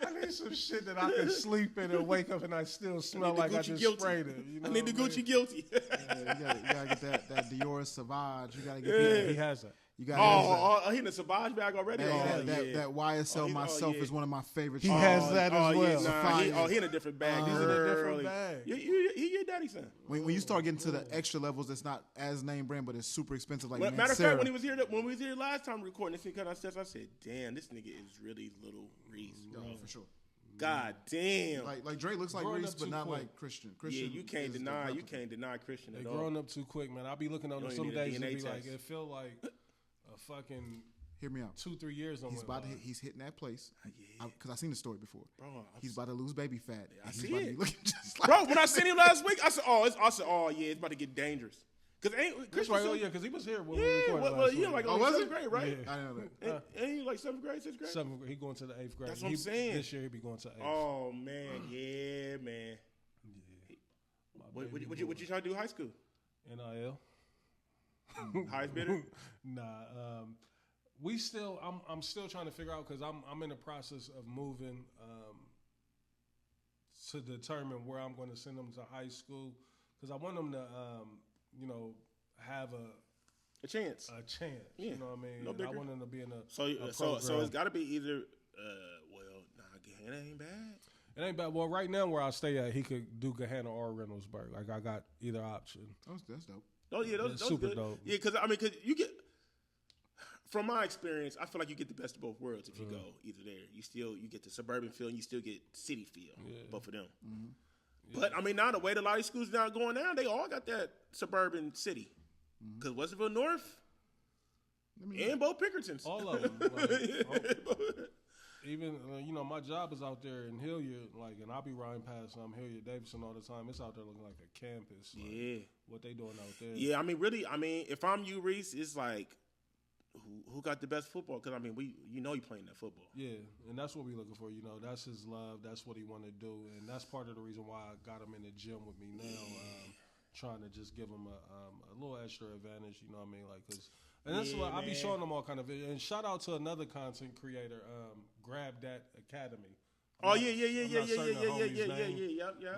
I need some shit that I can sleep in and wake up and I still smell the like I Gucci just guilty. sprayed it. You know I need the what I Gucci guilty. Yeah, you gotta get that Dior Sauvage. You gotta get He has that. You gotta he in the Sauvage bag already. that YSL Oh, myself yeah. is one of my favorites. He has that as well. Yeah, nah, he, Fire. he in a different bag. He's in a different Early. bag. He your daddy's son. When you start getting to the extra levels, that's not as name brand, but it's super expensive. Like Matter of Mancera. fact, when we was here last time recording this thing, I said, damn, this nigga is really little Reese, bro. for sure. God damn. Like Dre looks like Growing Reese, up but too not quick. like Christian. Yeah, Christian you can't is the deny replica. Christian They at all. growing up too quick, man. I be looking on You them don't some even days need a and be DNA like, test. it feel like a fucking Hear me out. 2-3 years on He's he's hitting that place. Yeah. Because I seen the story before. Bro, He's about to lose baby fat. I and he's see about to it. be looking just like Bro, when I seen him last week, I said, yeah, it's about to get dangerous. Cause That's Christian right. said- Oh yeah, because he was here when we yeah, recorded well, last yeah, week. like Oh, on was seventh it? grade, right? Yeah. I didn't know that. And he like 7th grade, 6th grade. He going to the 8th grade. That's what I'm saying. This year he be going to 8th. Oh man, yeah, man. My What you trying to do high school? NIL. Highest bidder? Nah. I'm still trying to figure out because I'm in the process of moving to determine where I'm going to send them to high school because I want them to have a chance. Yeah. You know what I mean? No bigger. I want them to be in a so it's got to be either. Gahanna ain't bad. It ain't bad. Well, right now where I stay at, he could do Gahanna or Reynoldsburg. Like I got either option. That's dope. Oh yeah, those super good. dope. Yeah, because you get. From my experience, I feel like you get the best of both worlds if you go either there. You get the suburban feel and you still get city feel. Both of them. Mm-hmm. Yeah. But I mean, now the way the lot of these schools now going now, they all got that suburban city. Because Westerville North and Bo Pinkertons, all of them. Even my job is out there in Hilliard, and I'll be riding past Hilliard Davidson all the time. It's out there looking like a campus. What they doing out there? Yeah, I mean, really, if I'm you, Reese, it's like. Who got the best football? Because, he playing that football. Yeah, and that's what we looking for. That's his love. That's what he want to do. And that's part of the reason why I got him in the gym with me now, trying to just give him a little extra advantage, you know what I mean? And that's what I be showing them all kind of videos. And shout out to another content creator, Grab That Academy. Yeah.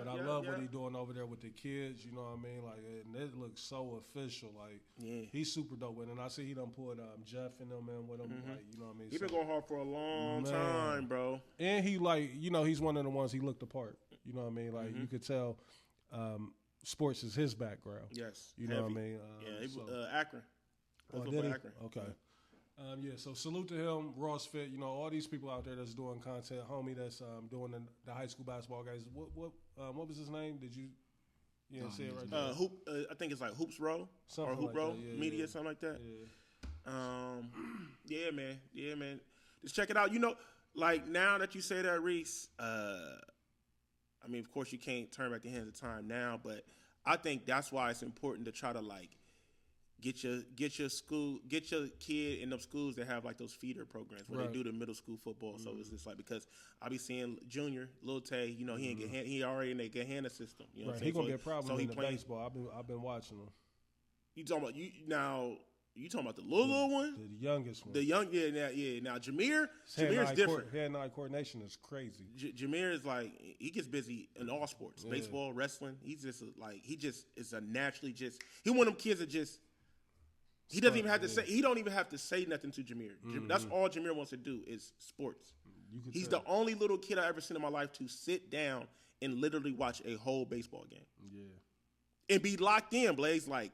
But I love what he's doing over there with the kids. You know what I mean? And it looks so official. He's super dope with it. And I see he done pulled Jeff and them in with him. You know what I mean? He's been going hard for a long time, bro. And he he's one of the ones he looked apart. You know what I mean? You could tell sports is his background. Yes. You know what I mean? Akron. Akron. Okay. So salute to him, Ross Fit, all these people out there that's doing content, homie that's doing the high school basketball guys. What was his name? Did you say it right there? I think it's like Hoops Row something or Hoop like Row that. Media, something like that. Yeah. Man. Just check it out. Now that you say that, Reese, of course you can't turn back the hands of time now, but I think that's why it's important to try to get your kid in those schools that have those feeder programs where they do the middle school football. So it's just because I be seeing Junior, Lil Tay, he already in the Gahanna system. You know what I'm saying? He gonna be a problem in the baseball. I've been watching him. You talking about you talking about the little one? The youngest one. The young Now Jameer's different. Hand-eye coordination is crazy. Jameer is he gets busy in all sports, baseball, wrestling. He's just he just is a naturally just he one of them kids that just. He doesn't even have to say. He don't even have to say nothing to Jameer. That's all Jameer wants to do is sports. He's the only little kid I ever seen in my life to sit down and literally watch a whole baseball game. Yeah, and be locked in. Blaze crazy.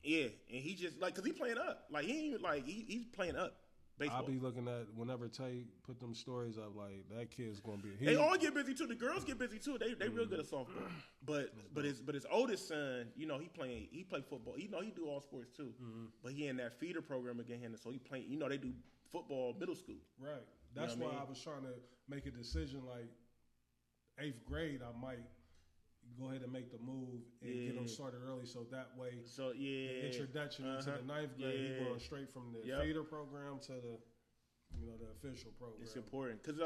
Yeah, and he just because he playing up. He ain't even he's playing up. Baseball. I'll be looking at whenever Tay put them stories up, that kid's gonna be. They all get busy too. The girls get busy too. They real good at softball. But his oldest son, he play football. He do all sports too. But he in that feeder program again, so he playing. They do football middle school. Right. That's why I was trying to make a decision. 8th grade, I might go ahead and make the move and get him started early, so that way, the introduction to the 9th grade, he going straight from the feeder program to the, the official program. It's important because,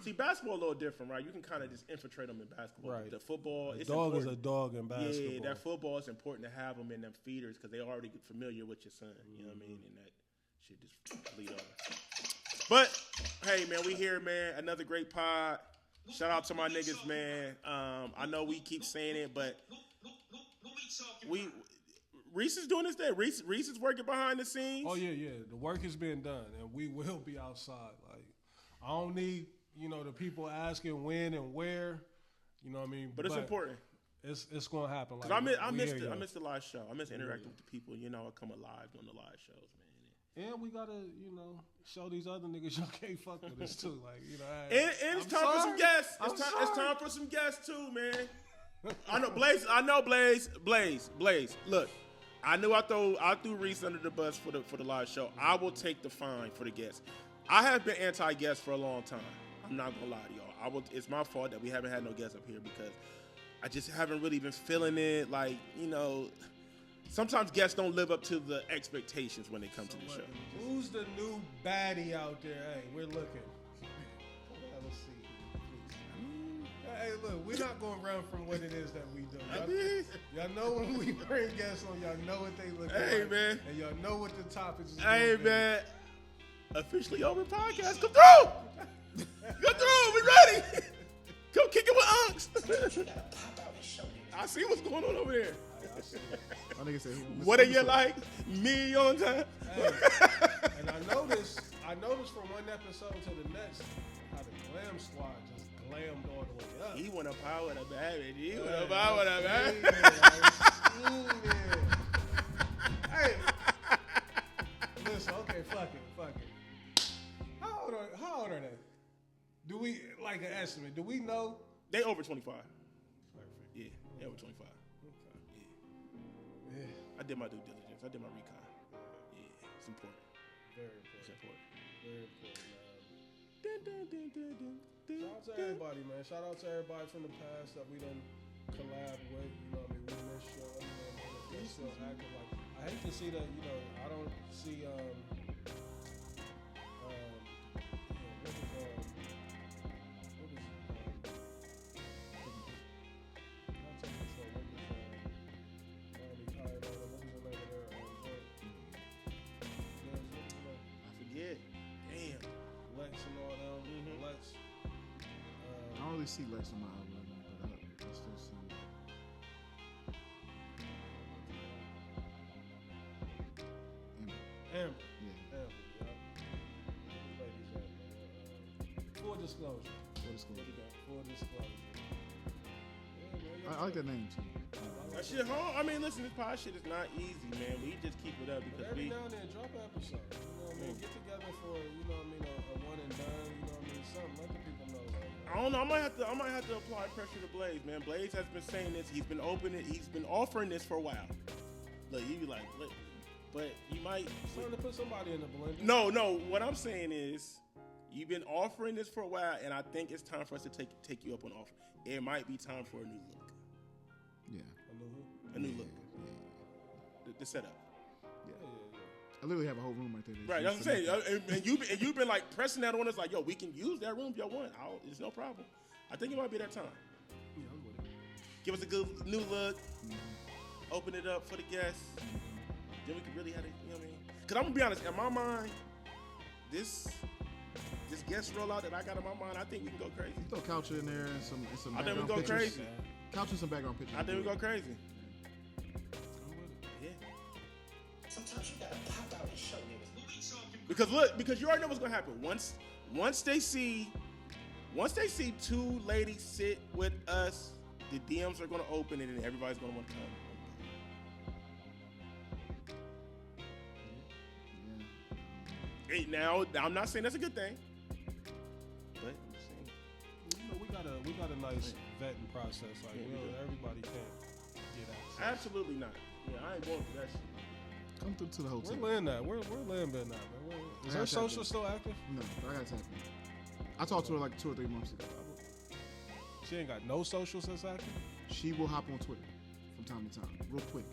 see, basketball a little different, right? You can kind of just infiltrate them in basketball. Right. The football, it's important. Dog is a dog in basketball. Yeah, that football is important to have them in them feeders because they already get familiar with your son. You know what I mean? And that shit just lead over. But hey, man, we here, man. Another great pod. Shout out to my niggas, man. I know we keep saying it, but Reese is doing this day. Reese is working behind the scenes. Oh yeah. The work is being done, and we will be outside. I don't need the people asking when and where. You know what I mean? But it's important. It's gonna happen. Cause I missed the live show. I miss interacting with the people. I come alive doing the live shows, man. And we gotta, show these other niggas y'all can't fuck with us too. And it's time for some guests. It's time for some guests too, man. I know Blaze. Look, I knew I threw Reese under the bus for the live show. I will take the fine for the guests. I have been anti-guest for a long time. I'm not gonna lie to y'all. It's my fault that we haven't had no guests up here because I just haven't really been feeling it. Sometimes guests don't live up to the expectations when they come to the show. Who's the new baddie out there? Hey, we're looking. Let's see. Hey, look, we're not going to run from what it is that we do. I mean, Y'all know when we bring guests on, y'all know what they look hey, like. man. And y'all know what the topics is Hey, gonna be. man. Officially over podcast. Come through. Come through. We ready. Come kick it with Unks. I see what's going on over there. I see it. My nigga said, What do you like? Me on time. Hey, and I noticed from one episode to the next how the Glam Squad just glammed all the way up. He want to power the baby. He want to power the baby. Hey, listen, okay, fuck it. How old are they? Do we, like an estimate, do we know? They over 25. Perfect. Yeah, they over 25. Okay. Yeah. Yeah, I did my due diligence. I did my recon. Yeah, it's important. very It's important. important. Very important. Dun, dun, dun, dun, dun, dun, Shout out to everybody, man. Shout out to everybody from the past that we done collab with. You know what I mean? We miss y'all. You know what I mean? If they're still active, like I hate to see that. You know, I don't see I forget. Damn. Lex and all them. Mhm. Lex. I don't really see Lex on my algorithm, but I still see. Amber. Yeah, Amber, yeah. Those ladies out there. Full disclosure. what is going on? Full disclosure. Yeah, man, I like that name too. That shit hard. I mean, listen, this pod shit is not easy, man. We just keep it up But because every we. now and then, drop an episode. You know what I mean? Get together for, you know what I mean, a one and done. You know what I mean? Something. Let the people know. I don't know. I might have to apply pressure to Blaze, man. Blaze has been saying this. He's been offering this for a while. Look, you be like, look, but you might. Trying to put somebody in the blender. No. What I'm saying is, you've been offering this for a while, and I think it's time for us to take you up on offer. It might be time for a new look. Yeah, A new look. Yeah. The setup. I literally have a whole room right there. Right, that's what I'm saying. And you've been like pressing that on us, like, yo, we can use that room if y'all want. It's no problem. I think it might be that time. Yeah, I'm with it. Give us a good new look. Open it up for the guests. Then we can really have it. You know what I mean? Because I'm gonna be honest, in my mind, this guest rollout that I got in my mind, I think we can go crazy. Throw couch in there and some I think we background go pictures. crazy. Couch and some background pictures. I think we go crazy. I'm with it. Yeah. Sometimes you gotta pop out and show niggas. What we talking about? Because you already know what's gonna happen. Once they see two ladies sit with us, the DMs are gonna open and then everybody's gonna want to come. Yeah. Hey, now I'm not saying that's a good thing, but I'm just saying. You know, we got a nice vetting process. Like, Yeah, we do. everybody can't get access. Absolutely not. Yeah, I ain't going for that shit. Come through to the hotel. We're laying that. We're laying that now, man. Is I her got social that. still active? No, I gotta tap in. I talked to her like 2 or 3 months ago. She ain't got no social since active? She will hop on Twitter from time to time, real quick.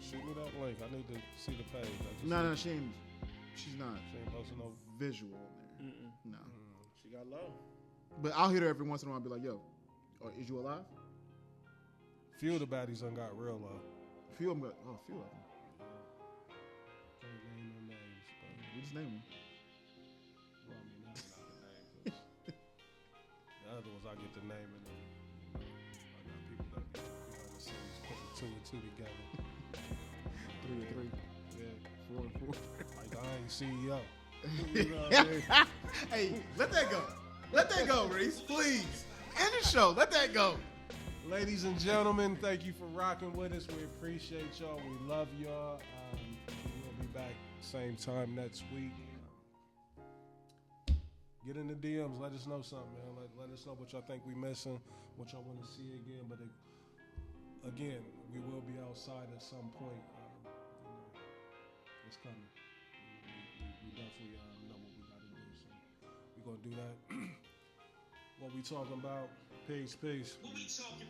Shoot me that link. I need to see the page. No, she ain't. She's not She ain't posting no. visual on there. No. She got low. But I'll hit her every once in a while and be like, yo, is you alive? Few of the baddies done got real low. A few of them got, a few of them. Can't name no names, but We just name them. well, I mean, that's not the name. 'Cause the other ones I get the name and then I got people that be behind the scenes putting 2 and 2 together. 3 and 3, Yeah, 4 and 4. like I ain't CEO. You know what I mean? Hey, let that go. Let that go, Reese, please. End the show. Let that go. Ladies and gentlemen, thank you for rocking with us. We appreciate y'all. We love y'all. We'll be back same time next week. Get in the DMs. Let us know something, man. Let us know what y'all think we missing, what y'all want to see again. But again, we will be outside at some point. It's coming. We definitely know what we got to do. So we're going to do that. What we talking about? Peace. What we talking